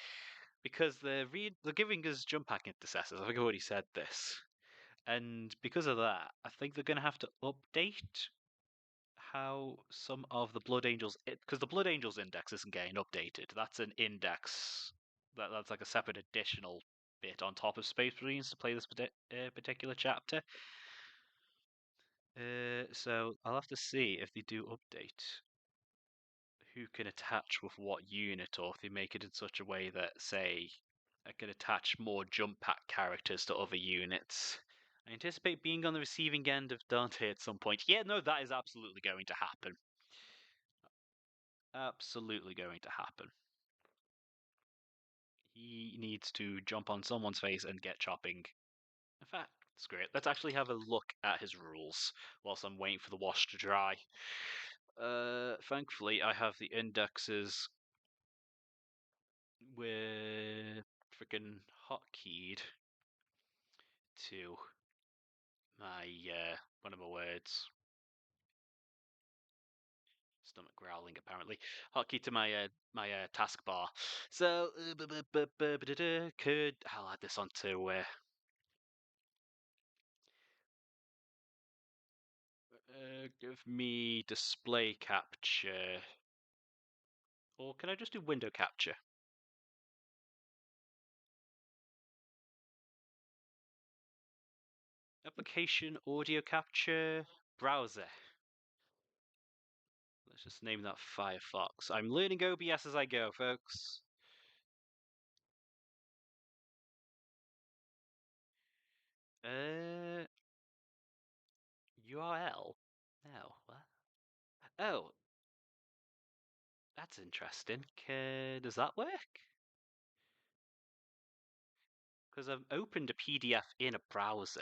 because they're giving us jump pack intercessors. I think I already said this, and because of that, I think they're going to have to update how some of the Blood Angels, because the Blood Angels index isn't getting updated. That's an index that's like a separate additional bit on top of Space Marines to play this particular chapter. So I'll have to see if they do update who can attach with what unit, or if they make it in such a way that, say, I can attach more jump pack characters to other units. I anticipate being on the receiving end of Dante at some point. Yeah, no, that is absolutely going to happen. Absolutely going to happen. He needs to jump on someone's face and get chopping. In fact, that's great. Let's actually have a look at his rules whilst I'm waiting for the wash to dry. Thankfully, I have the indexes with freaking hotkeyed to my one of my words. Stomach growling apparently. Hotkey to my taskbar. So could I'll add this onto give me display capture, or can I just do window capture? Application audio capture browser. Let's just name that Firefox. I'm learning OBS as I go, folks. Uh, URL? No, what? Oh, that's interesting. Does that work? Because I've opened a PDF in a browser.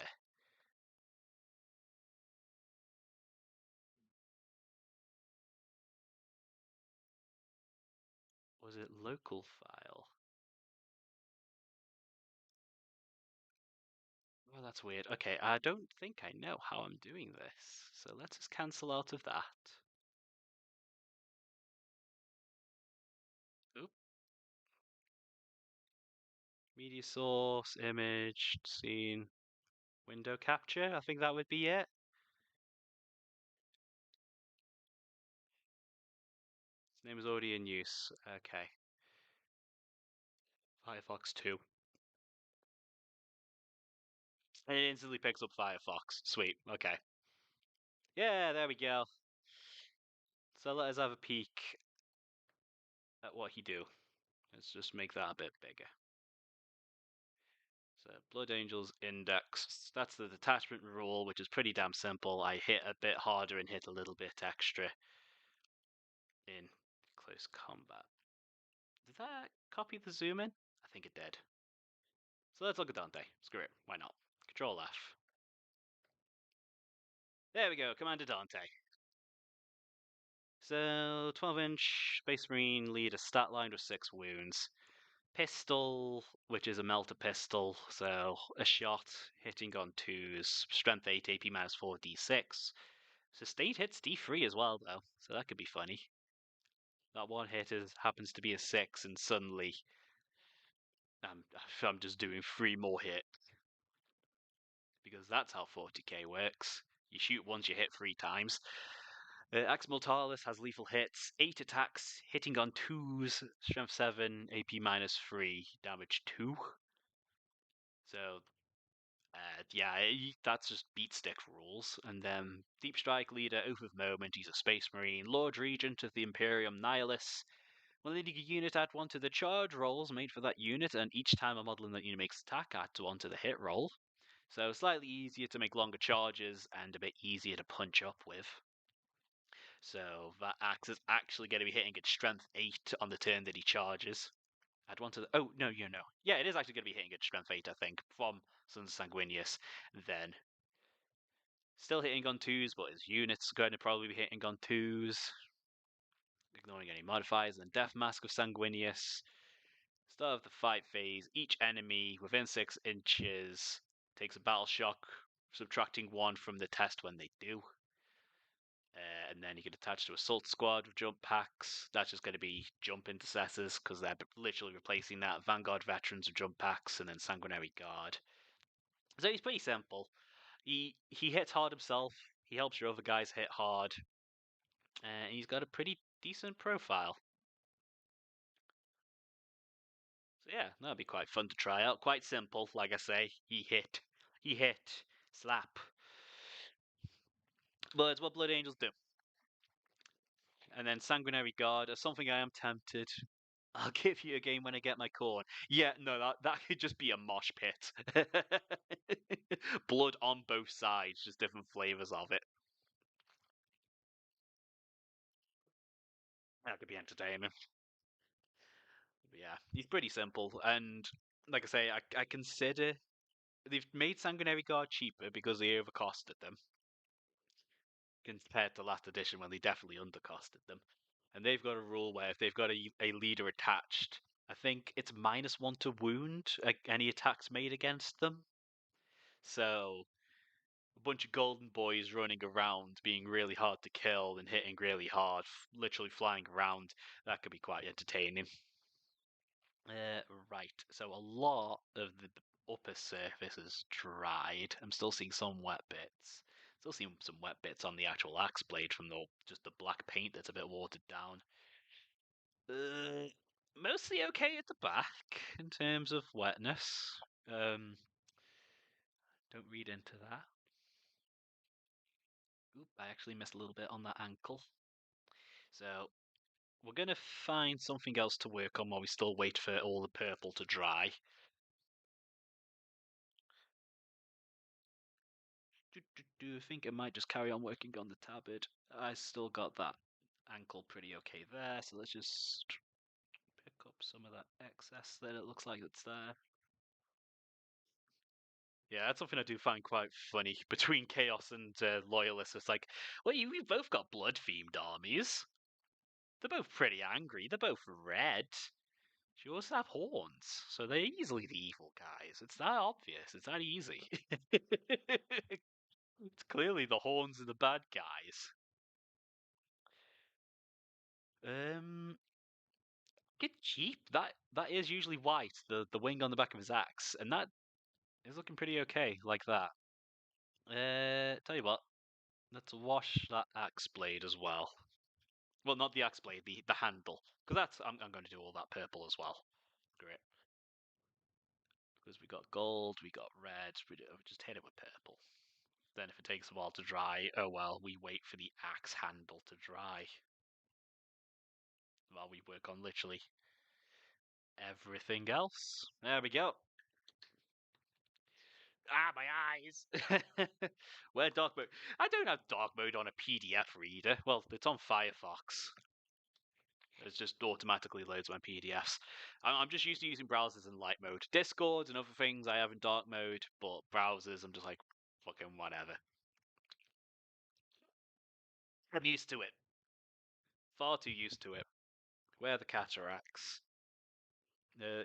Was it local file? Well, that's weird. Okay, I don't think I know how I'm doing this. So let's just cancel out of that. Oop. Media source, image, scene, window capture. I think that would be it. His name is already in use. Okay. Firefox 2. And it instantly picks up Firefox. Sweet. Okay. Yeah, there we go. So let us have a peek at what he do. Let's just make that a bit bigger. So Blood Angel's Index, that's the detachment rule, which is pretty damn simple. I hit a bit harder and hit a little bit extra in close combat. Did that copy the zoom in? I think it did. So let's look at Dante. Screw it, why not? Control F. There we go, Commander Dante. So 12-inch Space Marine leader stat line with 6 wounds. Pistol, which is a melter pistol, so a shot hitting on 2s, strength 8, AP minus 4, D6. Sustained hits D3 as well, though, so that could be funny. That one hit happens to be a 6, and suddenly I'm just doing 3 more hits. Because that's how 40k works. You shoot once, you hit 3 times. Axe Mortalis has lethal hits, 8 attacks, hitting on 2s, strength 7, AP minus 3, damage 2. So yeah, that's just beat stick rules. And then Deep Strike leader, Oath of Moment, he's a Space Marine, Lord Regent of the Imperium Nihilus. When leading a unit, add 1 to the charge rolls made for that unit, and each time a model in that unit makes attack, add 1 to the hit roll. So slightly easier to make longer charges and a bit easier to punch up with. So that axe is actually going to be hitting its strength 8 on the turn that he charges. I'd want to. Oh, no, no. Yeah, it is actually going to be hitting its strength 8, I think, from Sons Sanguinius. Then, still hitting on 2s, but his unit's going to probably be hitting on 2s. Ignoring any modifiers. And Death Mask of Sanguinius. Start of the fight phase. Each enemy within 6 inches takes a battle shock, subtracting 1 from the test when they do. And then you can attach to Assault Squad with jump packs. That's just going to be jump intercessors because they're literally replacing that. Vanguard veterans with jump packs, and then Sanguinary Guard. So he's pretty simple. He hits hard himself. He helps your other guys hit hard. And he's got a pretty decent profile. So yeah, that'd be quite fun to try out. Quite simple, like I say. He hit, slap. But it's what Blood Angels do. And then Sanguinary Guard is something I am tempted. I'll give you a game when I get my corn. Yeah, no, that could just be a mosh pit. Blood on both sides, just different flavors of it. That could be entertaining. But yeah, he's pretty simple, and like I say, I consider they've made Sanguinary Guard cheaper because they overcosted them compared to last edition when they definitely undercosted them. And they've got a rule where if they've got a leader attached, I think it's -1 to wound any attacks made against them. So a bunch of golden boys running around being really hard to kill and hitting really hard, literally flying around, that could be quite entertaining. Right, so a lot of the upper surface is dried. I'm still seeing some wet bits. Still seeing some wet bits on the actual axe blade from just the black paint that's a bit watered down. Uh, Mostly okay at the back in terms of wetness. Don't read into that. Oop, I actually missed a little bit on that ankle. So we're going to find something else to work on while we still wait for all the purple to dry. I think I might just carry on working on the tabard. I still got that ankle pretty okay there, so let's just pick up some of that excess that it looks like it's there. Yeah, that's something I do find quite funny between Chaos and Loyalists. It's like, well, you've both got blood-themed armies. They're both pretty angry. They're both red. She also have horns, so they're easily the evil guys. It's that obvious. It's that easy. It's clearly the horns are the bad guys. Um, get cheap. That is usually white. The wing on the back of his axe, and that is looking pretty okay like that. Tell you what, let's wash that axe blade as well. Well, not the axe blade, the handle, because that's I'm going to do all that purple as well. Great. Because we got gold, we got red, we just hit it with purple. Then if it takes a while to dry, oh well, we wait for the axe handle to dry. While we work on literally everything else. There we go. my eyes. Where dark mode? I don't have dark mode on a PDF reader. Well, it's on Firefox. It just automatically loads my PDFs. I'm just used to using browsers in light mode. Discords and other things I have in dark mode, but browsers, I'm just like, fucking whatever. I'm used to it. Far too used to it. Where are the cataracts?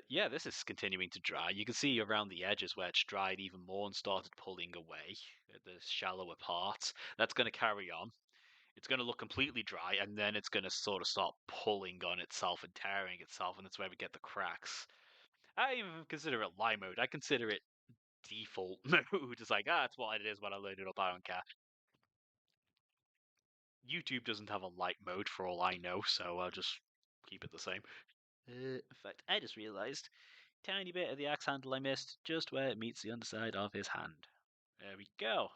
Yeah, this is continuing to dry. You can see around the edges where it's dried even more and started pulling away at the shallower parts. That's going to carry on. It's going to look completely dry, and then it's going to sort of start pulling on itself and tearing itself, and that's where we get the cracks. I don't even consider it light mode. I consider it default mode. It's like, that's what it is when I load it up. I don't care. YouTube doesn't have a light mode for all I know, so I'll just keep it the same. In fact, I just realised tiny bit of the axe handle I missed, just where it meets the underside of his hand. There we go.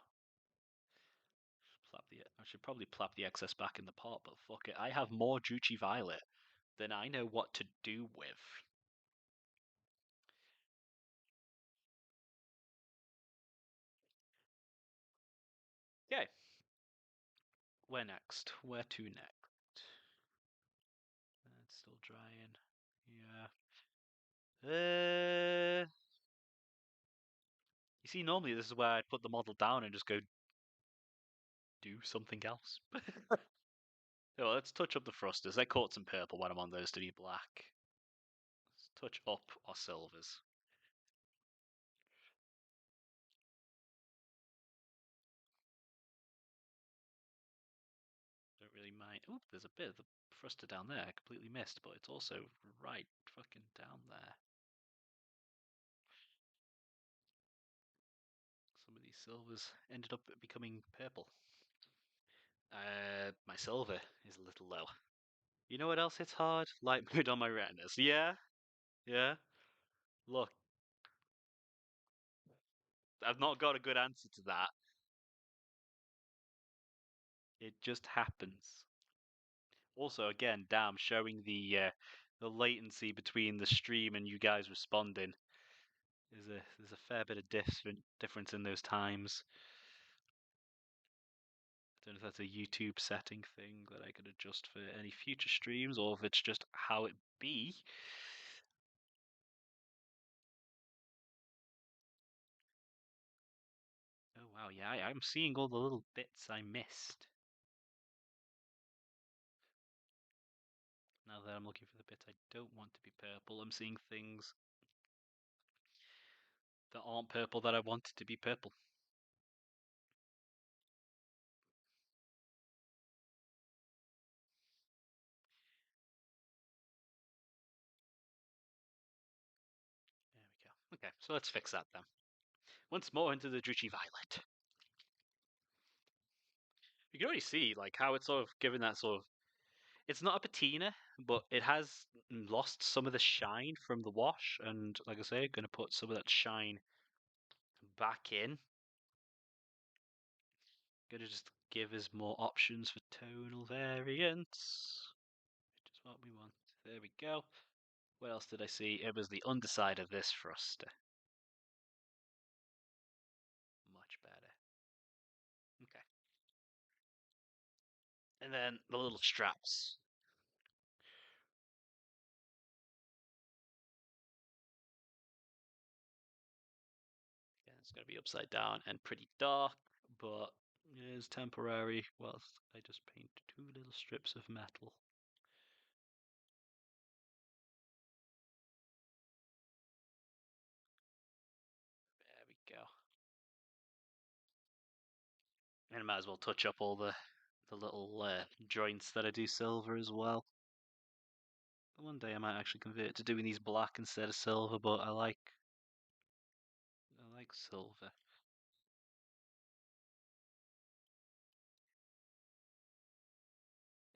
I should probably plap the excess back in the pot, but fuck it. I have more Juchi Violet than I know what to do with. Okay. Where next? Where to next? It's still drying. Yeah. You see, normally this is where I'd put the model down and just go do something else. So let's touch up the thrusters. They caught some purple when I'm on those to be black. Let's touch up our silvers. Don't really mind. Oh, there's a bit of the thruster down there. I completely missed, but it's also right fucking down there. Some of these silvers ended up becoming purple. My silver is a little low. You know what else hits hard? Light mode on my retinas. Yeah, yeah. Look, I've not got a good answer to that. It just happens. Also, again, damn, showing the latency between the stream and you guys responding. There's a fair bit of difference in those times. I don't know if that's a YouTube setting thing that I could adjust for any future streams, or if it's just how it be. Oh wow, yeah, I'm seeing all the little bits I missed. Now that I'm looking for the bits I don't want to be purple, I'm seeing things that aren't purple that I wanted to be purple. There we go. Okay, so let's fix that then. Once more into the Druchii Violet. You can already see like how it's sort of given that sort of. It's not a patina, but it has lost some of the shine from the wash, and like I say, going to put some of that shine back in. Going to just give us more options for tonal variants, which is what we want. There we go. What else did I see? It was the underside of this thruster. Much better. Okay. And then the little straps. Again, it's going to be upside down and pretty dark, but it is temporary whilst I just paint two little strips of metal. There we go. And I might as well touch up all the little joints that I do silver as well. One day I might actually convert to doing these black instead of silver, but I like silver.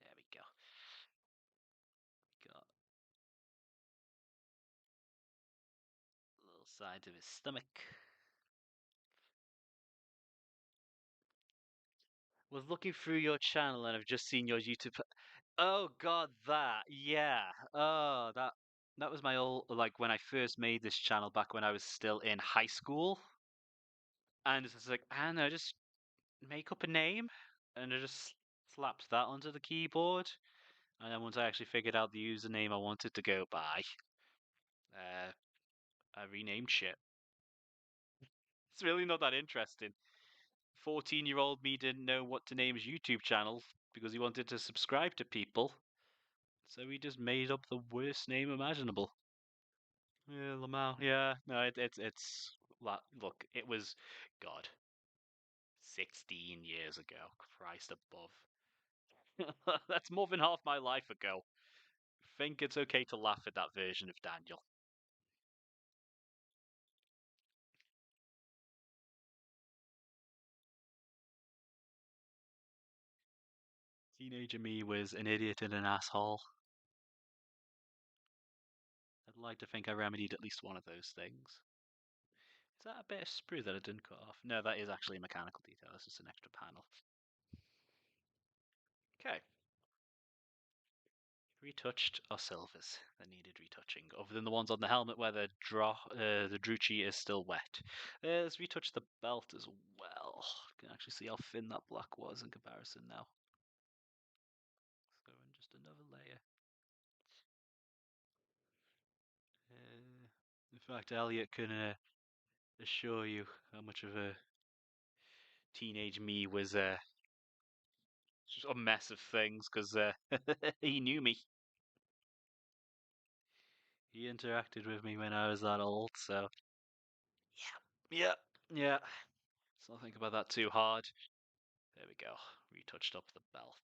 There we go. Got little sides of his stomach. Was looking through your channel and I've just seen your YouTube. Oh god, that yeah. Oh, that was my old like when I first made this channel back when I was still in high school. And it's just like, I don't know, just make up a name, and I just slapped that onto the keyboard. And then once I actually figured out the username I wanted to go by, uh, I renamed shit. It's really not that interesting. 14-year-old me didn't know what to name his YouTube channel because he wanted to subscribe to people. So he just made up the worst name imaginable. Yeah, Lamau. Yeah, no, look, it was, God, 16 years ago. Christ above. That's more than half my life ago. Think it's okay to laugh at that version of Daniel. Teenager me was an idiot and an asshole. I'd like to think I remedied at least one of those things. Is that a bit of sprue that I didn't cut off? No, that is actually a mechanical detail. It's just an extra panel. Okay. Retouched are silvers that needed retouching, other than the ones on the helmet where the druchi is still wet. Let's retouch the belt as well. You can actually see how thin that black was in comparison now. So in just another layer. In fact, Elliot can assure you how much of a teenage me was just a mess of things because he knew me. He interacted with me when I was that old, so yeah, yeah. So I'll think about that too hard. There we go. Retouched up the belt.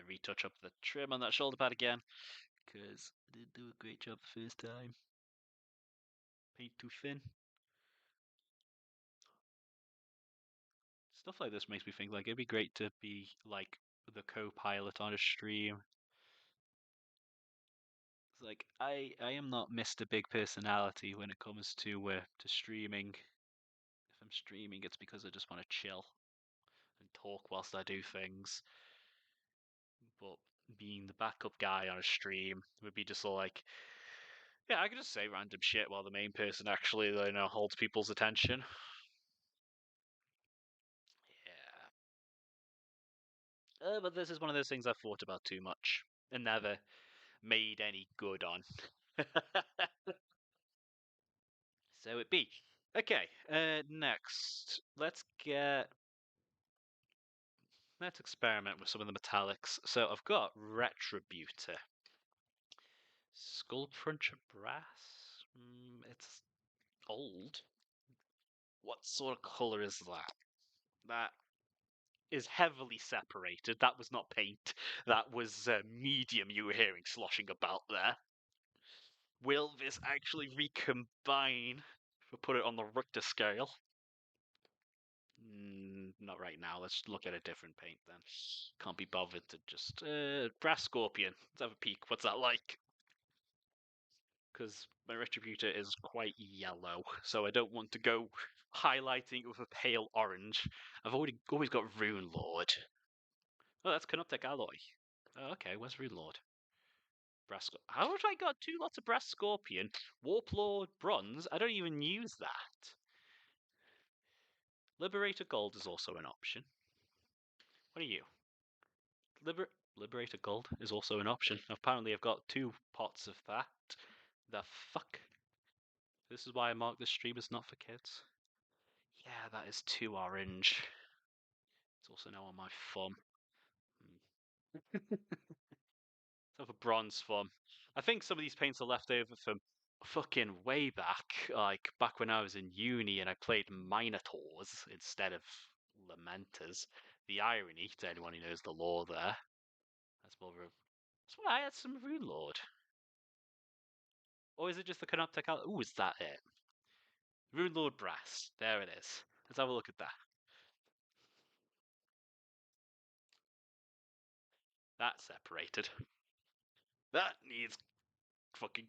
Retouch up the trim on that shoulder pad again because I didn't do a great job the first time. Paint too thin. Stuff like this makes me think like it'd be great to be like the co-pilot on a stream. It's like I am not Mr. Big Personality when it comes to streaming. If I'm streaming, it's because I just want to chill and talk whilst I do things. But being the backup guy on a stream would be just like, yeah, I could just say random shit while the main person actually, holds people's attention. Yeah. But this is one of those things I've thought about too much and never made any good on. So it be. Okay, next. Let's experiment with some of the metallics. So I've got Retributor. Skull Cruncher Brass? It's old. What sort of colour is that? That is heavily separated. That was not paint. That was medium you were hearing sloshing about there. Will this actually recombine if we put it on the Richter scale? Not right now. Let's look at a different paint then. Can't be bothered to just Brass Scorpion. Let's have a peek. What's that like? Because my Retributor is quite yellow, so I don't want to go highlighting it with a pale orange. I've always got Rune Lord. Oh, that's Canoptek Alloy. Oh, okay, where's Rune Lord? How have I got two lots of Brass Scorpion? Warp Lord Bronze? I don't even use that. Liberator Gold is also an option. What are you? Liberator Gold is also an option. Apparently, I've got two pots of that. The fuck? This is why I mark this stream as not for kids. Yeah, that is too orange. It's also now on my thumb. Let's have a bronze thumb. I think some of these paints are left over from fucking way back, like back when I was in uni and I played Minotaurs instead of Lamenters. The irony, to anyone who knows the lore there. That's why I had some Rune Lord. Or is it just the Canoptek? Ooh, is that it? Rune Lord Brass. There it is. Let's have a look at that. That's separated. That needs fucking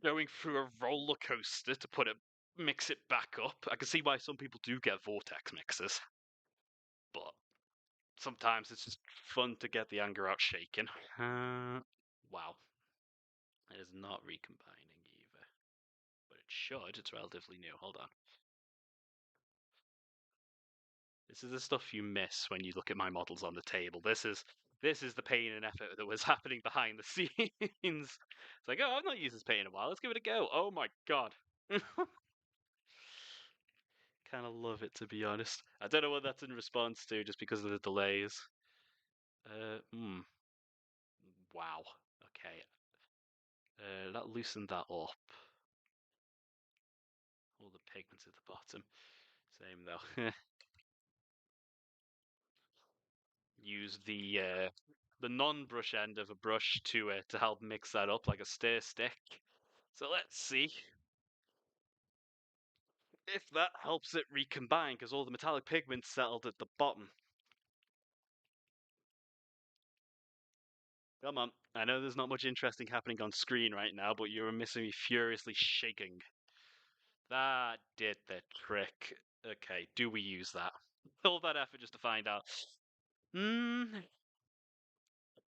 going through a roller coaster to mix it back up. I can see why some people do get vortex mixers, but sometimes it's just fun to get the anger out shaken. Wow. It is not recombining either, but it should. It's relatively new. Hold on. This is the stuff you miss when you look at my models on the table. This is the pain and effort that was happening behind the scenes. It's like, oh, I've not used this paint in a while. Let's give it a go. Oh my god. Kind of love it, to be honest. I don't know what that's in response to, just because of the delays. Uh, hmm. Wow. Okay. That loosened that up. All the pigments at the bottom. Same though. Use the non-brush end of a brush to help mix that up like a stir stick. So let's see if that helps it recombine, because all the metallic pigments settled at the bottom. Come on. I know there's not much interesting happening on screen right now, but you're missing me furiously shaking. That did the trick. Okay, do we use that? All that effort just to find out. Hmm.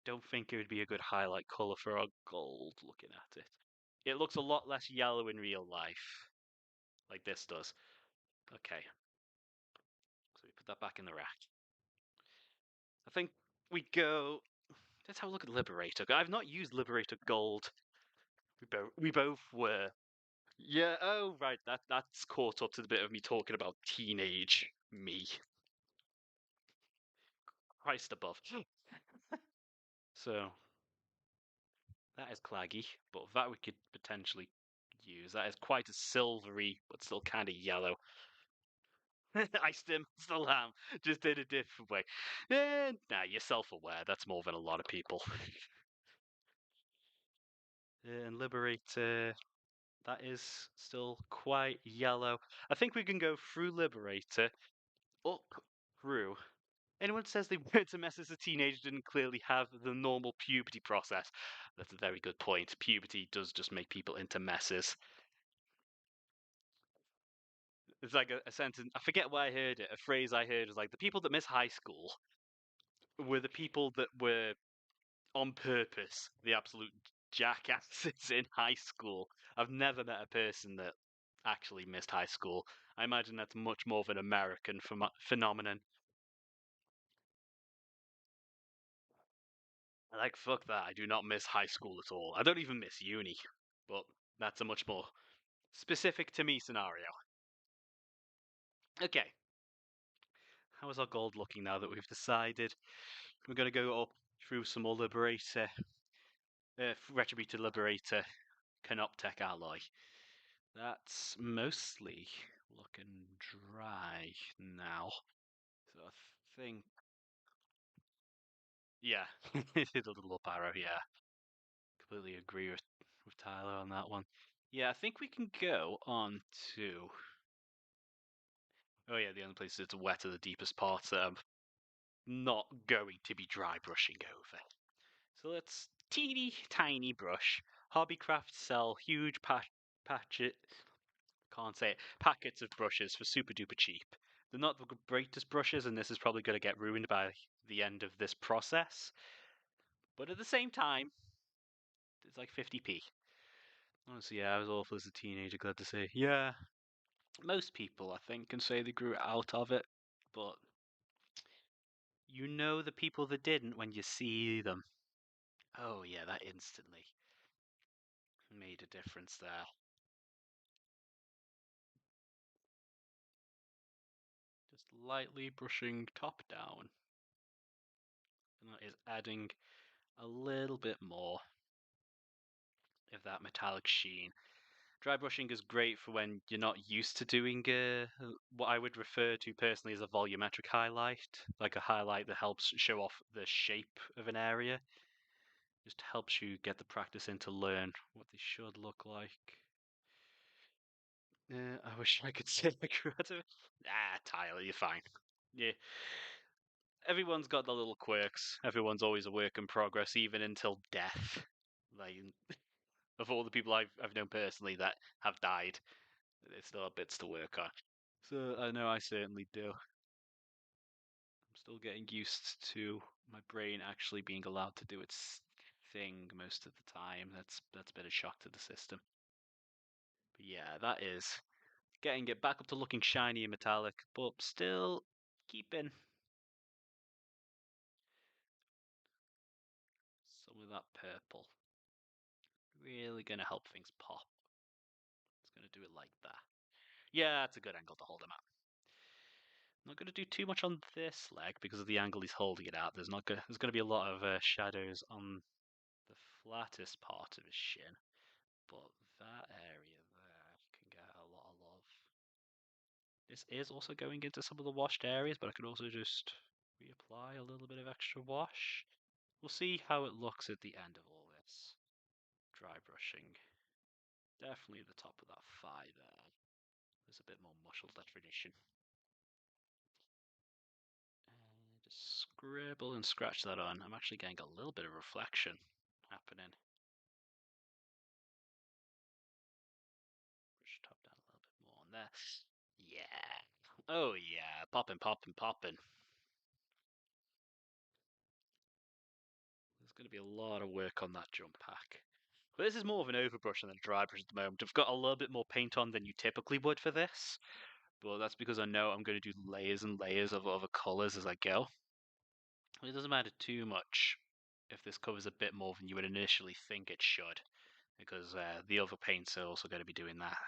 Don't think it would be a good highlight color for our gold looking at it. It looks a lot less yellow in real life, like this does. Okay, so we put that back in the rack. I think we go. Let's have a look at Liberator. I've not used Liberator Gold. We both were. Yeah. Oh, right. That's caught up to the bit of me talking about teenage me. Christ above. So that is claggy, but that we could potentially use. That is quite a silvery, but still kind of yellow. I still am, just in a different way. Nah, you're self-aware. That's more than a lot of people. And Liberator, that is still quite yellow. I think we can go through Liberator, up through. Anyone says they weren't a mess as a teenager didn't clearly have the normal puberty process. That's a very good point. Puberty does just make people into messes. It's like a sentence. I forget where I heard it. A phrase I heard was like, the people that miss high school were the people that were on purpose the absolute jackasses in high school. I've never met a person that actually missed high school. I imagine that's much more of an American phenomenon. Like, fuck that. I do not miss high school at all. I don't even miss uni. But that's a much more specific to me scenario. Okay. How is our gold looking now that we've decided? We're going to go up through some more Liberator, Retributed Liberator, Canoptech Alloy. That's mostly looking dry now. So I think, yeah, it did a little up arrow. Yeah, completely agree with Tyler on that one. Yeah, I think we can go on to. Oh yeah, the only place it's wet are the deepest parts that I'm not going to be dry brushing over. So let's teeny tiny brush. Hobbycraft sell huge patches. Can't say it. Packets of brushes for super duper cheap. They're not the greatest brushes, and this is probably going to get ruined by the end of this process. But at the same time, it's like 50p. Honestly, yeah, I was awful as a teenager, glad to say. Yeah, most people, I think, can say they grew out of it, but you know the people that didn't when you see them. Oh, yeah, that instantly made a difference there. Just lightly brushing top down. And that is adding a little bit more of that metallic sheen. Dry brushing is great for when you're not used to doing what I would refer to personally as a volumetric highlight, like a highlight that helps show off the shape of an area. Just helps you get the practice in to learn what they should look like. I wish I could say I grew out of it. Ah, Tyler, you're fine. Yeah, everyone's got the little quirks. Everyone's always a work in progress, even until death. Like, of all the people I've known personally that have died, there's still bits to work on. So I know I certainly do. I'm still getting used to my brain actually being allowed to do its thing most of the time. That's been a shock to the system. But yeah, that is getting it back up to looking shiny and metallic, but still keeping some of that purple. Really gonna help things pop. It's gonna do it like that. Yeah, that's a good angle to hold him at. Not going to do too much on this leg because of the angle he's holding it at. There's going to be a lot of shadows on the flattest part of his shin, but that area there can get a lot of love. This is also going into some of the washed areas, but I could also just reapply a little bit of extra wash. We'll see how it looks at the end of all this. Dry brushing. Definitely the top of that thigh there. There's a bit more muscle definition. Just scribble and scratch that on. I'm actually getting a little bit of reflection happening. Push top down a little bit more on there. Yeah. Oh yeah. Popping, popping, popping. There's going to be a lot of work on that jump pack. But this is more of an overbrush than a dry brush at the moment. I've got a little bit more paint on than you typically would for this. But that's because I know I'm going to do layers and layers of other colours as I go. It doesn't matter too much if this covers a bit more than you would initially think it should, because the other paints are also going to be doing that.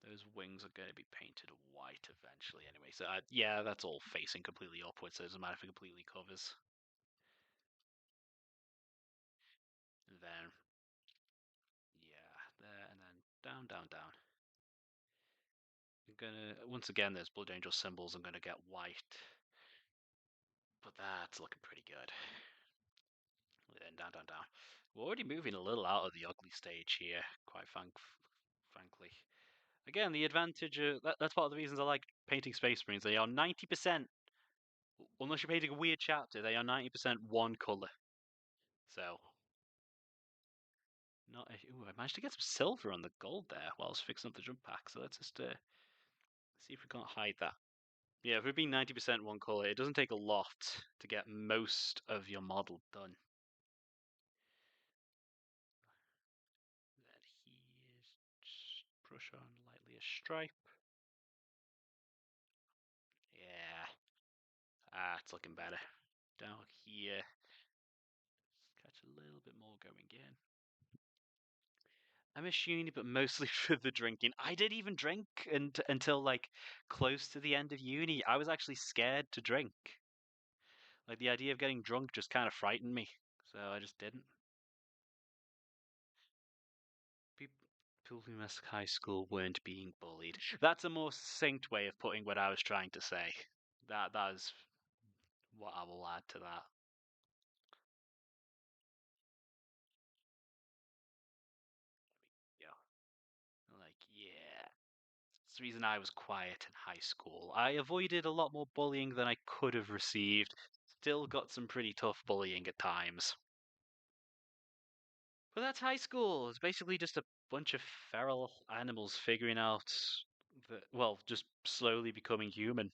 Those wings are going to be painted white eventually anyway, so yeah, that's all facing completely upwards, so it doesn't matter if it completely covers. And then, yeah, there, and then down, down, down. I'm gonna, once again, there's Blood Angel symbols, I'm gonna get white, but that's looking pretty good. Then down, down, down. We're already moving a little out of the ugly stage here, quite frankly. Again, the advantage, that's part of the reasons I like painting Space Marines. They are 90%, unless you're painting a weird chapter, they are 90% one colour. So, not a, ooh, I managed to get some silver on the gold there while I was fixing up the jump pack. So let's just see if we can't hide that. Yeah, if we're being 90% one colour, it doesn't take a lot to get most of your model done. Then here's brush on lightly a stripe. Yeah, it's looking better. Down here, catch a little bit more going in. I miss uni, but mostly for the drinking. I didn't even drink until like close to the end of uni. I was actually scared to drink. Like the idea of getting drunk just kind of frightened me, so I just didn't. People who missed high school weren't being bullied. That's a more succinct way of putting what I was trying to say. That is what I will add to that. Yeah, like yeah. It's the reason I was quiet in high school. I avoided a lot more bullying than I could have received. Still got some pretty tough bullying at times. But that's high school. It's basically just a bunch of feral animals figuring out that, well, just slowly becoming human.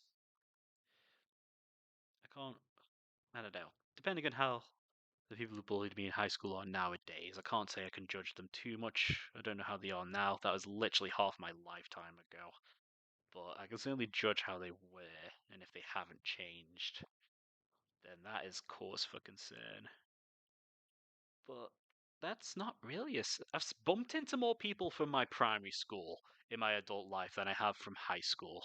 I can't, I don't know. Depending on how the people who bullied me in high school are nowadays, I can't say I can judge them too much. I don't know how they are now. That was literally half my lifetime ago. But I can certainly judge how they were, and if they haven't changed, then that is cause for concern. But that's not really I've bumped into more people from my primary school in my adult life than I have from high school.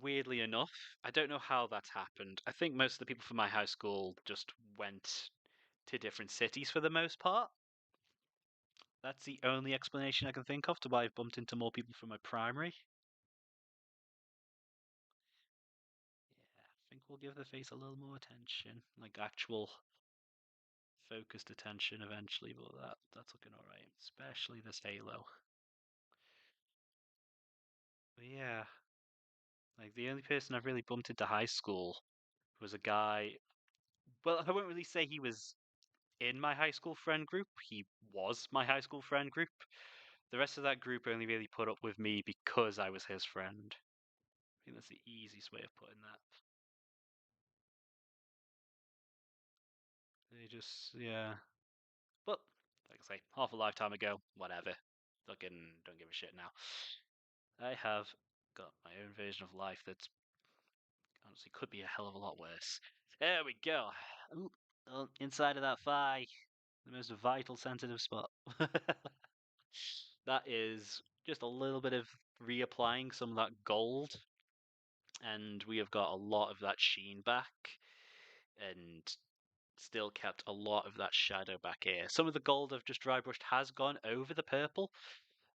Weirdly enough, I don't know how that's happened. I think most of the people from my high school just went to different cities for the most part. That's the only explanation I can think of to why I've bumped into more people from my primary. Yeah, I think we'll give the face a little more attention, like actual focused attention eventually, but that's looking alright. Especially this halo. But yeah, like the only person I've really bumped into high school was a guy. Well, I won't really say he was in my high school friend group. He was my high school friend group. The rest of that group only really put up with me because I was his friend. I think that's the easiest way of putting that. They just, yeah. But like I say, half a lifetime ago, whatever. Fucking don't give a shit now. I have got my own version of life that's honestly could be a hell of a lot worse. There we go. Ooh, oh, inside of that thigh, the most vital, sensitive spot. That is just a little bit of reapplying some of that gold, and we have got a lot of that sheen back, and still kept a lot of that shadow back here. Some of the gold I've just dry brushed has gone over the purple,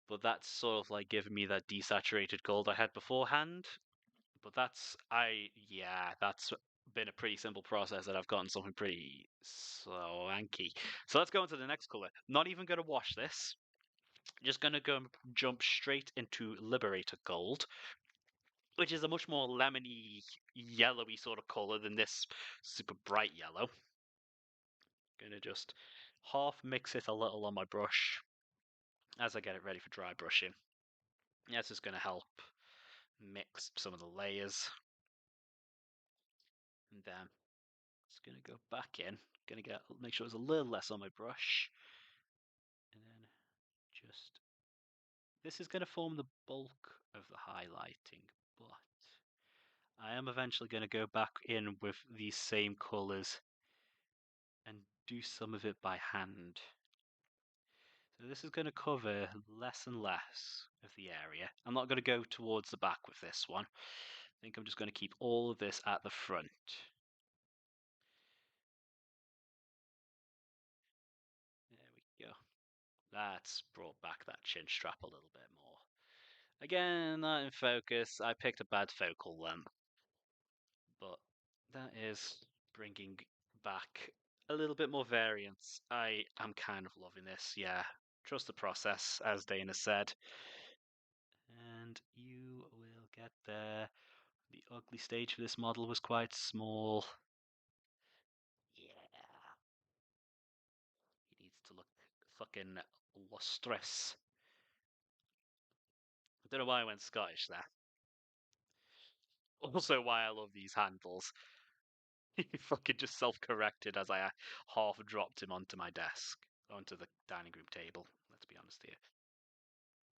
but that's sort of like giving me that desaturated gold I had beforehand. But that's been a pretty simple process that I've gotten something pretty swanky. So let's go into the next color. Not even going to wash this. Just going to go and jump straight into Liberator Gold, which is a much more lemony, yellowy sort of color than this super bright yellow. Gonna just half mix it a little on my brush as I get it ready for dry brushing. That's just gonna help mix some of the layers. And then it's gonna go back in. Gonna make sure there's a little less on my brush. And then just this is gonna form the bulk of the highlighting, but I am eventually gonna go back in with these same colours and do some of it by hand. So this is going to cover less and less of the area. I'm not going to go towards the back with this one. I think I'm just going to keep all of this at the front. There we go. That's brought back that chin strap a little bit more. Again, not in focus. I picked a bad focal length. But that is bringing back a little bit more variance. I am kind of loving this. Yeah, trust the process, as Dana said. And you will get there. The ugly stage for this model was quite small. Yeah. He needs to look fucking lustrous. I don't know why I went Scottish there. Also, why I love these handles. He fucking just self-corrected as I half dropped him onto my desk, onto the dining room table. Let's be honest here.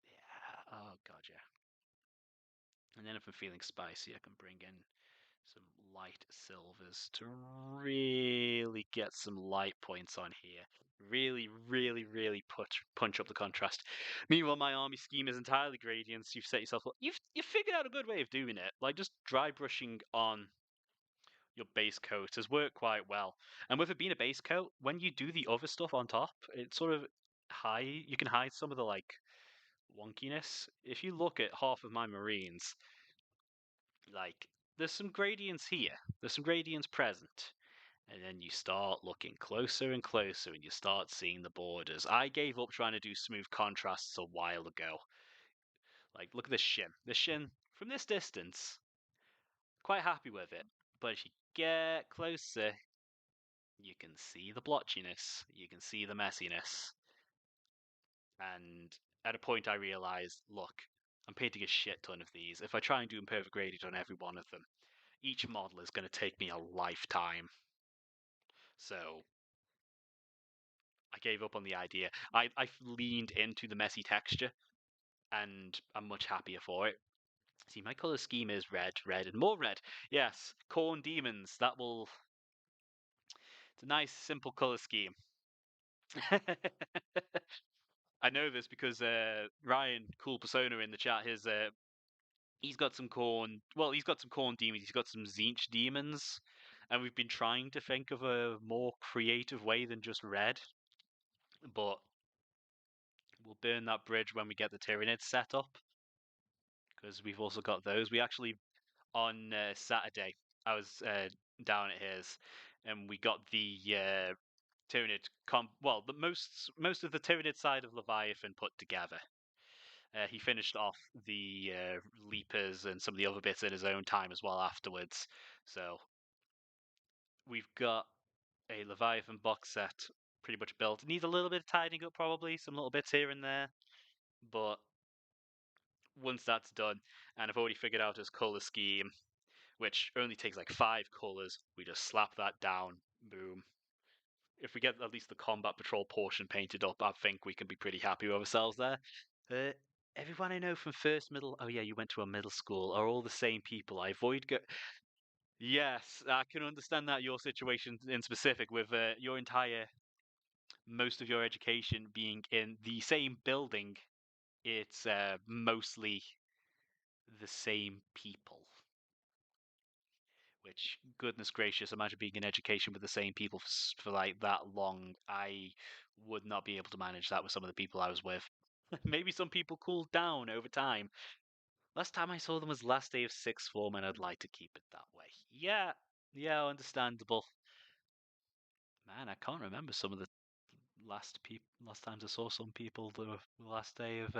Yeah. Oh god, yeah. And then if I'm feeling spicy, I can bring in some light silvers to really get some light points on here. Really, really, really punch up the contrast. Meanwhile, my army scheme is entirely gradients. You've set yourself up. You've figured out a good way of doing it. Like just dry brushing on your base coat has worked quite well. And with it being a base coat, when you do the other stuff on top, it sort of you can hide some of the like wonkiness. If you look at half of my marines, like there's some gradients here. There's some gradients present. And then you start looking closer and closer and you start seeing the borders. I gave up trying to do smooth contrasts a while ago. Like, look at this shin. This shin, from this distance, quite happy with it. But if you get closer, you can see the blotchiness. You can see the messiness. And at a point I realized, look, I'm painting a shit ton of these. If I try and do imperfect gradient on every one of them, each model is going to take me a lifetime. So I gave up on the idea. I leaned into the messy texture, and I'm much happier for it. See, my color scheme is red, red, and more red. Yes, corn demons. That will. It's a nice, simple color scheme. I know this because Ryan, cool persona in the chat, he's got some corn. Well, he's got some corn demons. He's got some Zinch demons, and we've been trying to think of a more creative way than just red. But we'll burn that bridge when we get the Tyranids set up, because we've also got those. We actually on Saturday I was down at his, and we got the Tyranid well, the most of the Tyranid side of Leviathan put together. He finished off the Leapers and some of the other bits in his own time as well afterwards. So we've got a Leviathan box set pretty much built. It needs a little bit of tidying up, probably some little bits here and there, but once that's done, and I've already figured out his color scheme, which only takes like 5 colors, we just slap that down, boom. if we get at least the combat patrol portion painted up, I think we can be pretty happy with ourselves there. Uh, Everyone I know from first, middle, oh yeah, you went to a middle school, are all the same people. I avoid go. Yes, I can understand that your situation in specific with your entire most of your education being in the same building. It's mostly the same people. Which, goodness gracious, imagine being in education with the same people for like that long. I would not be able to manage that with some of the people I was with. Maybe some people cooled down over time. Last time I saw them was last day of sixth form, and I'd like to keep it that way. Yeah, yeah, understandable. Man, I can't remember some of the last times I saw some people the last day of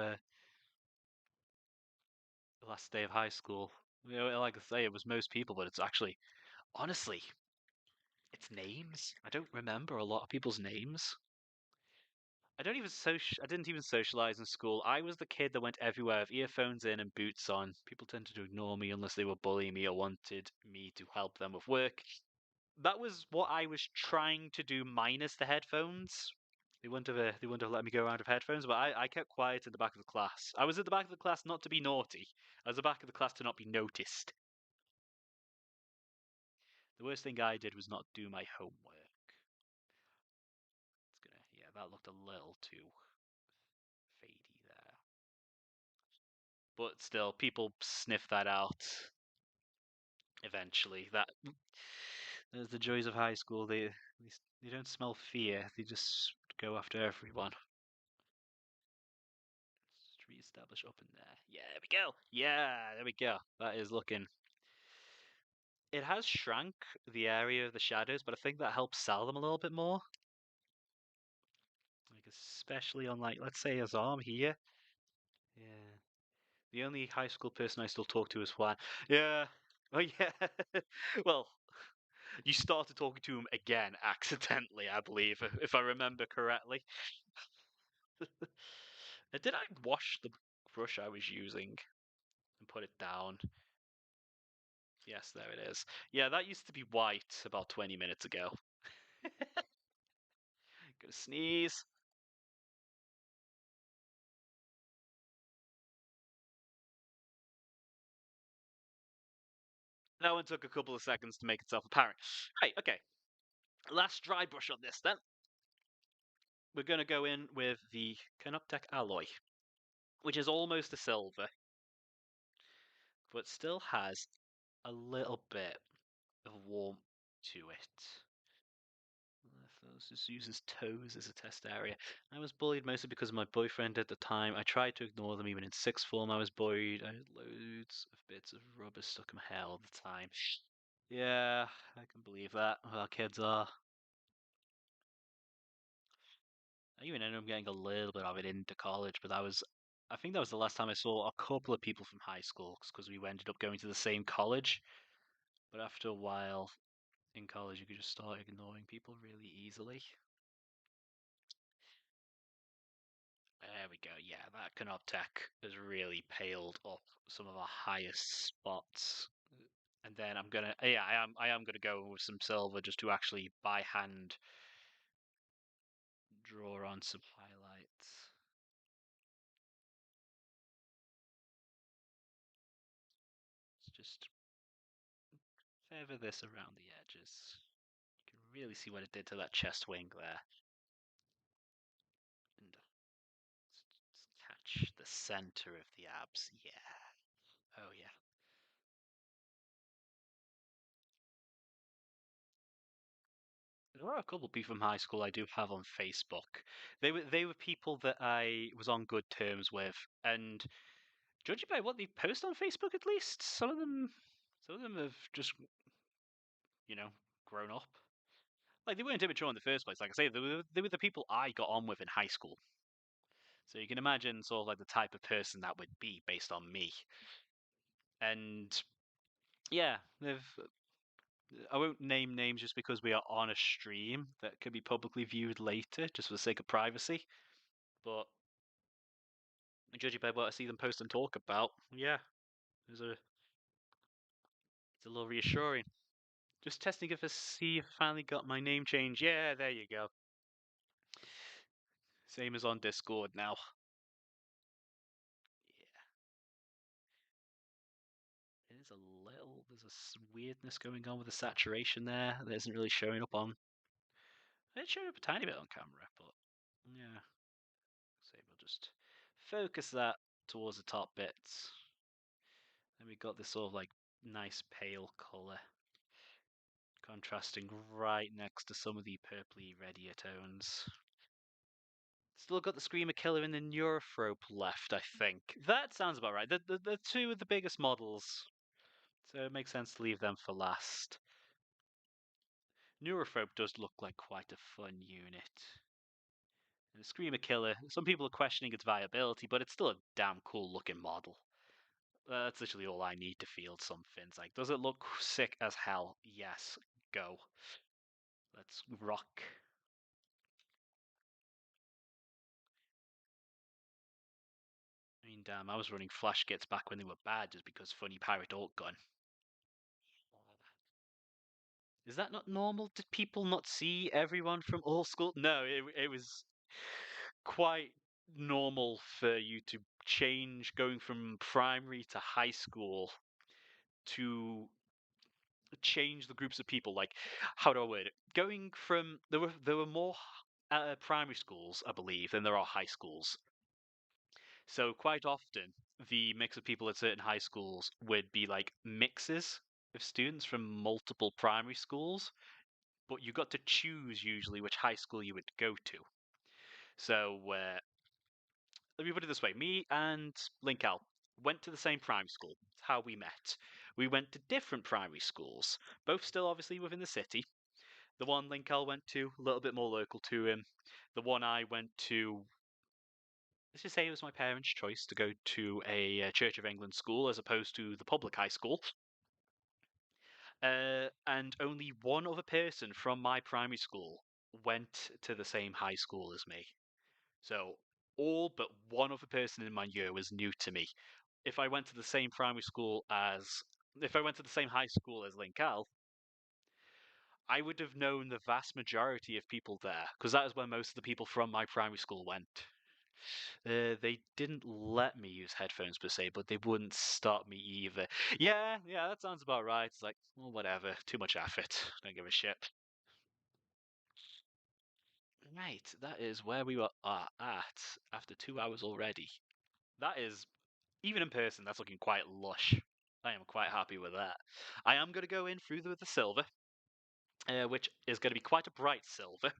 high school. You know, like I say, it was most people, but it's actually honestly, it's names. I don't remember a lot of people's names. I didn't even socialize in school. I was the kid that went everywhere with earphones in and boots on. People tended to ignore me unless they were bullying me or wanted me to help them with work. That was what I was trying to do minus the headphones. They wouldn't have let me go around with headphones, but I kept quiet at the back of the class. I was at the back of the class not to be naughty. I was at the back of the class to not be noticed. The worst thing I did was not do my homework. Yeah, that looked a little too fadey there. But still, people sniff that out eventually. There's the joys of high school. They don't smell fear. They just go after everyone. Let's re-establish up in there. Yeah, there we go. Yeah, there we go. That is looking. It has shrunk the area of the shadows, but I think that helps sell them a little bit more. Like especially on like let's say his arm here. Yeah. The only high school person I still talk to is Juan. Yeah. Oh yeah. Well, you started talking to him again accidentally, I believe, if I remember correctly. Did I wash the brush I was using and put it down? Yes, there it is. Yeah, that used to be white about 20 minutes ago. Gonna sneeze. That one took a couple of seconds to make itself apparent. Right, okay. Last dry brush on this then. We're gonna go in with the Canoptech alloy, which is almost a silver, but still has a little bit of warmth to it. Let's just use his toes as a test area. I was bullied mostly because of my boyfriend at the time. I tried to ignore them even in sixth form. I was bullied. I had loads of bits of rubber stuck in my hair all the time. Yeah, I can believe that. Our kids are. I even ended up getting a little bit of it into college, but I think that was the last time I saw a couple of people from high school because we ended up going to the same college. But after a while in college, you could just start ignoring people really easily. There we go. Yeah, that Canoptech has really paled up some of our highest spots. And then I am gonna go with some silver just to actually by hand draw on some highlights. Let's just feather this around the edges. You can really see what it did to that chest wing there. And let's catch the center of the abs. Yeah. Oh yeah. There are a couple of people from high school I do have on Facebook. They were people that I was on good terms with, and judging by what they post on Facebook, at least some of them have just you know grown up. Like they weren't immature in the first place. Like I say, they were the people I got on with in high school. So you can imagine sort of like the type of person that would be based on me. And yeah, they've. I won't name names just because we are on a stream that can be publicly viewed later, just for the sake of privacy. But judging by what I see them post and talk about, yeah, it's a little reassuring. Just testing if I see if I finally got my name change. Yeah, there you go. Same as on Discord now. Yeah, it is a little. There's a weirdness going on with the saturation there that isn't really showing up on. It showed up a tiny bit on camera, but yeah. So we'll just focus that towards the top bits. Then we got this sort of like nice pale colour contrasting right next to some of the purpley reddier tones. Still got the Screamer Killer and the Neurophrope left, I think. That sounds about right. The two of the biggest models, so it makes sense to leave them for last. Neurophrope does look like quite a fun unit. And the Screamer Killer, some people are questioning its viability, but it's still a damn cool looking model. That's literally all I need to field some fins. Like, does it look sick as hell? Yes. Go. Let's rock. I mean, damn, I was running flash kits back when they were bad just because Funny Pirate Alt Gun. Is that not normal? Did people not see everyone from all school? No, it was quite normal for you to change going from primary to high school to change the groups of people. Like, how do I word it? Going from there were more primary schools, I believe, than there are high schools. So quite often, the mix of people at certain high schools would be like mixes of students from multiple primary schools, but you got to choose usually which high school you would go to. So let me put it this way: me and Linkal went to the same primary school. That's how we met. We went to different primary schools, both still obviously within the city. The one Linkal went to, a little bit more local to him. The one I went to, let's just say it was my parents' choice to go to a Church of England school as opposed to the public high school. And only one other person from my primary school went to the same high school as me. So all but one other person in my year was new to me. If I went to the same primary school as, if I went to the same high school as Linkal, I would have known the vast majority of people there because that is where most of the people from my primary school went. They didn't let me use headphones per se, but they wouldn't stop me either. Yeah, yeah, that sounds about right. It's like, well, whatever. Too much effort. Don't give a shit. Right, that is where we were at after 2 hours already. That is, even in person, that's looking quite lush. I am quite happy with that. I am going to go in through with the silver, which is going to be quite a bright silver.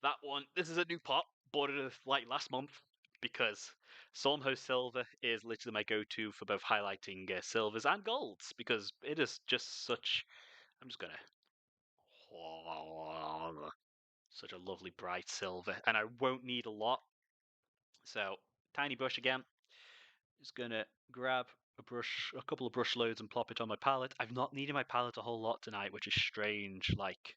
That one, this is a new pot, bought it like last month because Stormhost Silver is literally my go-to for both highlighting silvers and golds because it is just such. I'm just gonna such a lovely bright silver, and I won't need a lot. So tiny brush again. Just gonna grab a brush, a couple of brush loads, and plop it on my palette. I've not needed my palette a whole lot tonight, which is strange. Like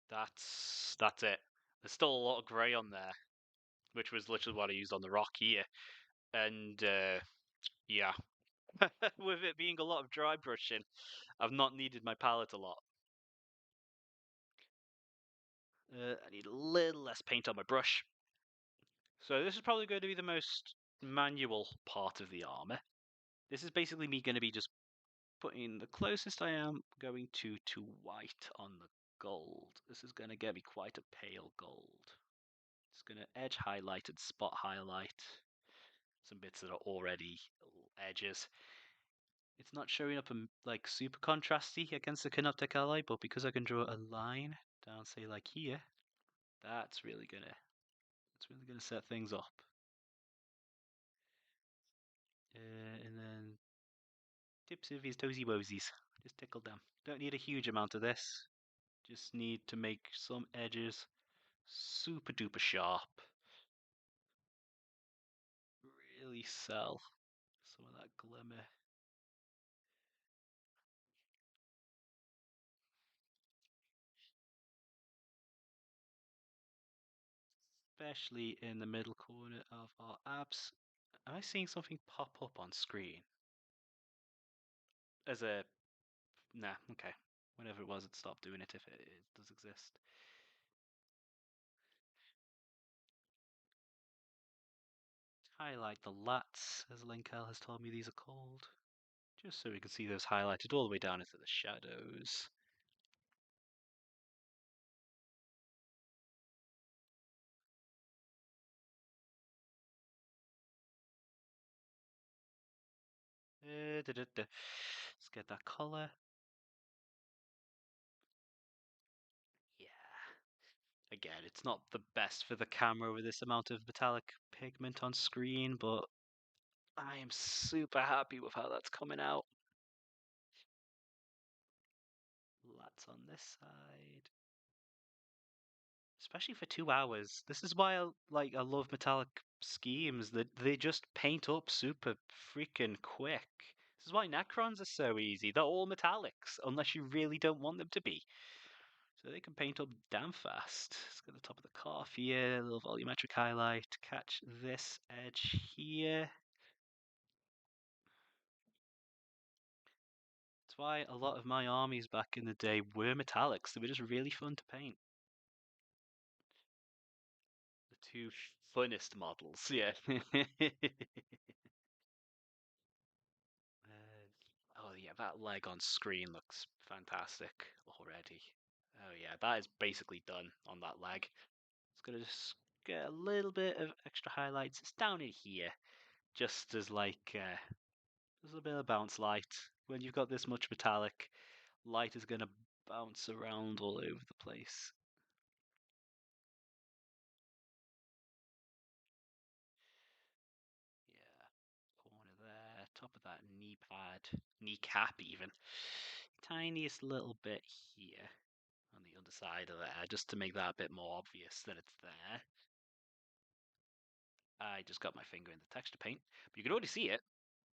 that's it. There's still a lot of grey on there, which was literally what I used on the rock here. And yeah, with it being a lot of dry brushing, I've not needed my palette a lot. I need a little less paint on my brush. So this is probably going to be the most manual part of the armor. This is basically me going to be just putting the closest I am going to white on the gold. This is going to get me quite a pale gold. It's going to edge highlight and spot highlight some bits that are already edges. It's not showing up like super contrasty against the Canoptic Ally, but because I can draw a line down, say like here, that's really gonna set things up. And then tips of his toesy woesies, just tickle them. Don't need a huge amount of this. Just need to make some edges super duper sharp. Really sell some of that glimmer. Especially in the middle corner of our abs. Am I seeing something pop up on screen? as a nah. Okay, whenever it was, it stopped doing it if it does exist. Highlight the lats, as Linkel has told me these are called, just so we can see those highlighted all the way down into the shadows. Let's get that color. Yeah. Again, it's not the best for the camera with this amount of metallic pigment on screen, but I am super happy with how that's coming out. Lats on this side. Especially for 2 hours. This is why I love metallic schemes, that they just paint up super freaking quick. This is why Necrons are so easy. They're all metallics, unless you really don't want them to be. So they can paint up damn fast. Let's get the top of the calf here, a little volumetric highlight. Catch this edge here. That's why a lot of my armies back in the day were metallics. They were just really fun to paint. The two funnest models, yeah. Oh yeah, that leg on screen looks fantastic already. Oh yeah, that is basically done on that leg. It's gonna just get a little bit of extra highlights. It's down in here, just as there's a bit of bounce light. When you've got this much metallic, light is gonna bounce around all over the place. Yeah, corner there, top of that knee pad, kneecap even. Tiniest little bit here on the underside of there, just to make that a bit more obvious that it's there. I just got my finger in the texture paint, but you can already see it.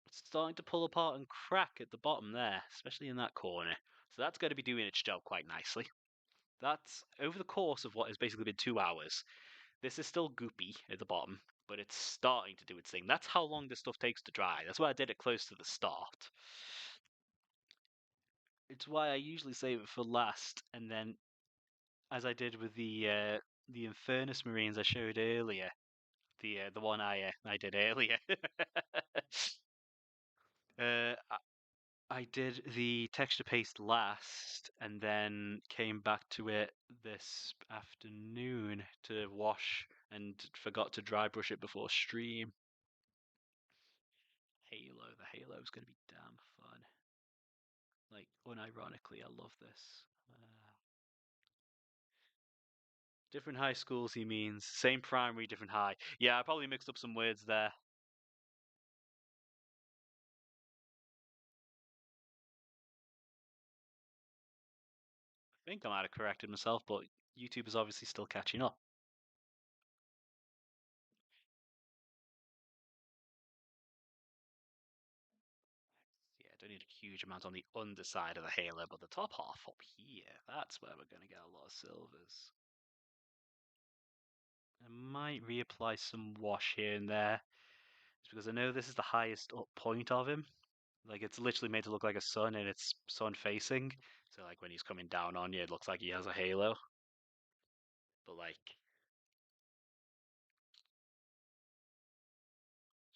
It's starting to pull apart and crack at the bottom there, especially in that corner. So that's going to be doing its job quite nicely. That's over the course of what has basically been 2 hours. This is still goopy at the bottom, but it's starting to do its thing. That's how long this stuff takes to dry. That's why I did it close to the start. It's why I usually save it for last, and then, as I did with the Infernus Marines I showed earlier, the one I did earlier. uh, I did the texture paste last, and then came back to it this afternoon to wash, and forgot to dry brush it before stream. The Halo is going to be damn fun. Like, unironically, I love this. Different high schools, he means. Same primary, different high. Yeah, I probably mixed up some words there. I think I might have corrected myself, but YouTube is obviously still catching up. Yeah, I don't need a huge amount on the underside of the halo, but the top half up here, that's where we're going to get a lot of silvers. I might reapply some wash here and there, just because I know this is the highest up point of him. Like, it's literally made to look like a sun, and it's sun facing. So, like, when he's coming down on you, it looks like he has a halo. But, like,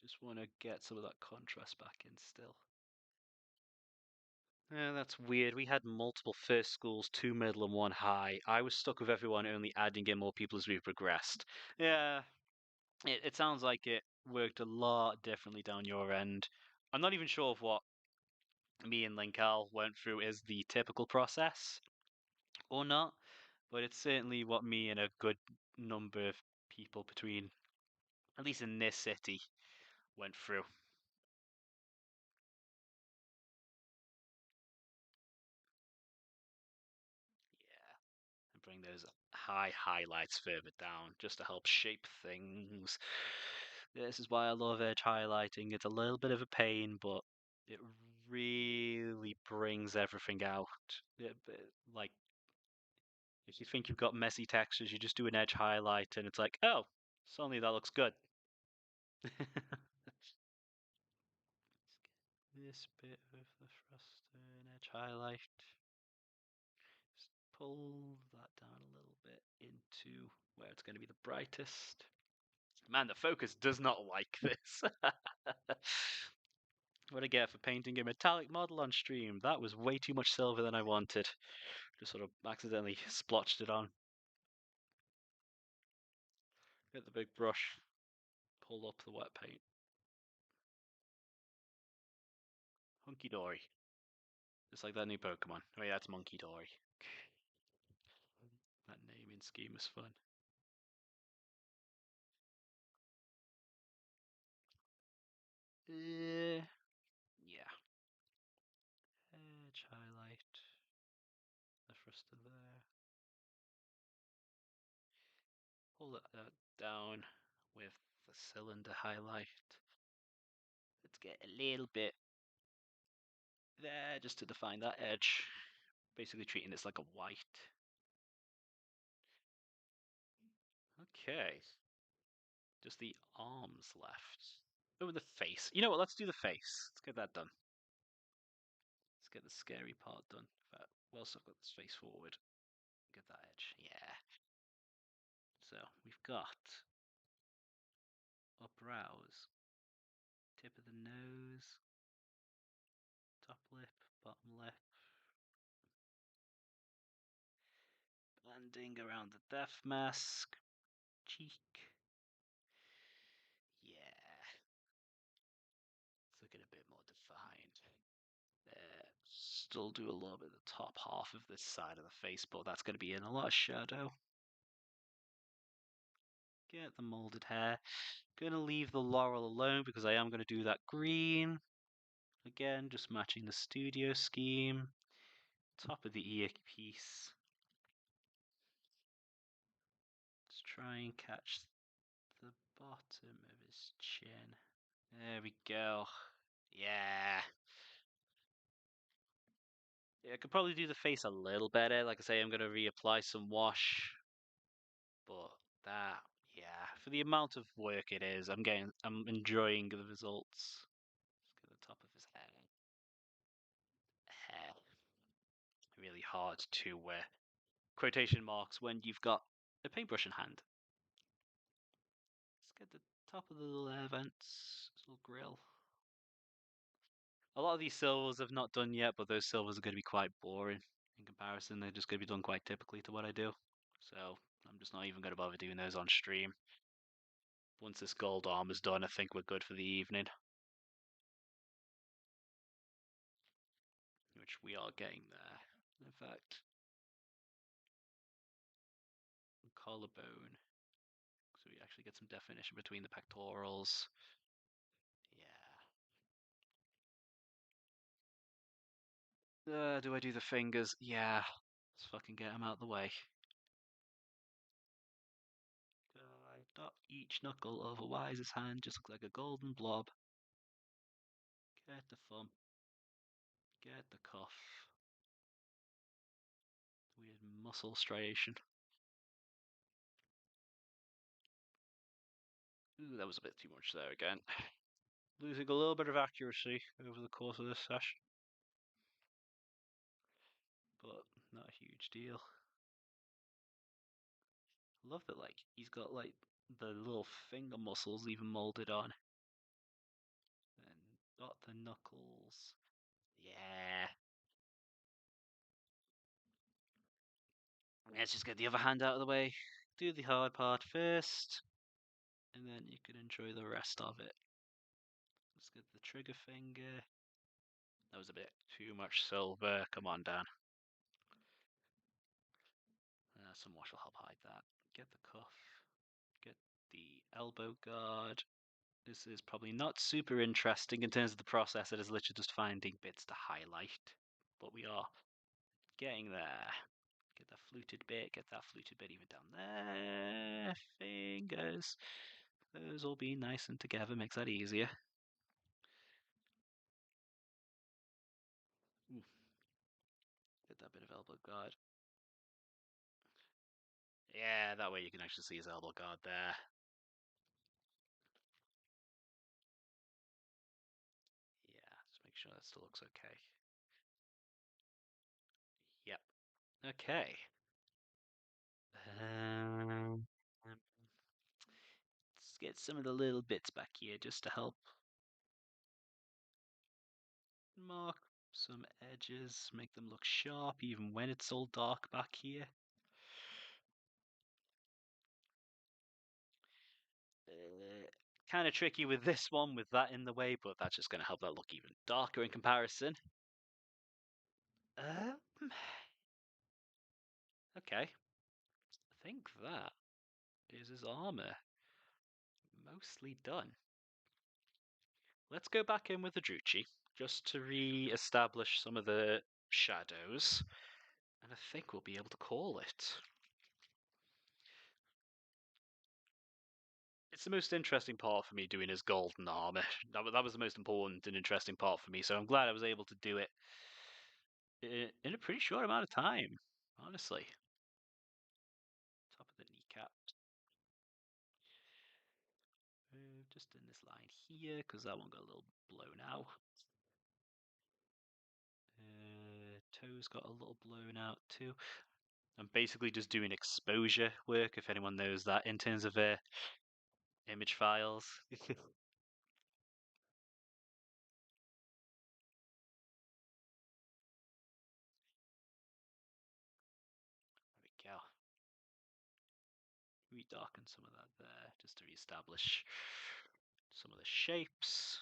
just want to get some of that contrast back in still. Yeah, that's weird. We had multiple first schools, two middle and one high. I was stuck with everyone only adding in more people as we progressed. Yeah, it sounds like it worked a lot differently down your end. I'm not even sure if what me and Linkal went through is the typical process or not, but it's certainly what me and a good number of people between, at least in this city, went through. Yeah, and bring those high highlights further down just to help shape things. This is why I love edge highlighting. It's a little bit of a pain, but it really brings everything out. Like, if you think you've got messy textures, you just do an edge highlight and it's like, oh, suddenly that looks good. Let's get this bit of the frosting. Edge highlight. Just pull that down a little bit into where it's going to be the brightest. Man, the focus does not like this. What I get for painting a metallic model on stream. That was way too much silver than I wanted. Just sort of accidentally splotched it on. Get the big brush. Pull up the wet paint. Hunky dory. Just like that new Pokemon. Oh yeah, that's Monkey Dory. That naming scheme is fun. Yeah. Edge highlight. The first of there. Pull that down with the cylinder highlight. Let's get a little bit there just to define that edge. Basically treating this like a white. Okay. Just the arms left. Oh, the face. You know what? Let's do the face. Let's get that done. Let's get the scary part done. Whilst I've got this face forward, get that edge. Yeah. So we've got our brows, tip of the nose, top lip, bottom lip, blending around the death mask, cheek. Yeah. It's looking a bit more defined. There. Still do a little bit of the top half of this side of the face, but that's going to be in a lot of shadow. Get the molded hair. Gonna leave the laurel alone because I am going to do that green. Again, just matching the studio scheme. Top of the earpiece. Let's try and catch the bottom of his chin. There we go. Yeah. Yeah, I could probably do the face a little better. Like I say, I'm going to reapply some wash. But that, yeah, for the amount of work it is, I'm enjoying the results. Let's get the top of his hair. Really hard to quotation marks when you've got a paintbrush in hand. Let's get the top of the little air vents, little grill. A lot of these silvers I've not done yet, but those silvers are going to be quite boring in comparison. They're just going to be done quite typically to what I do. So I'm just not even going to bother doing those on stream. Once this gold arm is done, I think we're good for the evening. Which we are getting there. In fact, collarbone. So we actually get some definition between the pectorals. Yeah. Do I do the fingers? Yeah. Let's fucking get them out of the way. Dot each knuckle over Wise's hand, just looks like a golden blob. Get the thumb. Get the cuff. Weird muscle striation. Ooh, that was a bit too much there again. Losing a little bit of accuracy over the course of this session. But not a huge deal. Love that, like, he's got, like, the little finger muscles even molded on. And got the knuckles. Yeah. Let's just get the other hand out of the way. Do the hard part first. And then you can enjoy the rest of it. Let's get the trigger finger. That was a bit too much silver. Come on, Dan. Some wash will help hide that. Get the cuff. Get the elbow guard. This is probably not super interesting in terms of the process. It is literally just finding bits to highlight. But we are getting there. Get that fluted bit. Get that fluted bit even down there. Fingers. Those all being nice and together makes that easier. Ooh. Get that bit of elbow guard. Yeah, that way you can actually see his elbow guard there. Yeah, just make sure that still looks okay. Okay. Um, let's get some of the little bits back here just to help mark some edges, make them look sharp even when it's all dark back here. Kind of tricky with this one with that in the way, but that's just going to help that look even darker in comparison. Um, okay. I think that is his armor mostly done. Let's go back in with the Druchii just to re-establish some of the shadows, and I think we'll be able to call it. It's the most interesting part for me doing his golden armor. That was the most important and interesting part for me, so I'm glad I was able to do it in a pretty short amount of time, honestly. Top of the kneecap. Just in this line here, because that one got a little blown out. Toes got a little blown out too. I'm basically just doing exposure work, if anyone knows that, in terms of image files. There we go. Redarken some of that there, just to reestablish some of the shapes.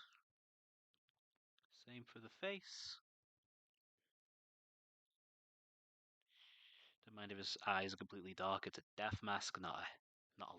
Same for the face. Don't mind if his eyes are completely dark, it's a death mask, not a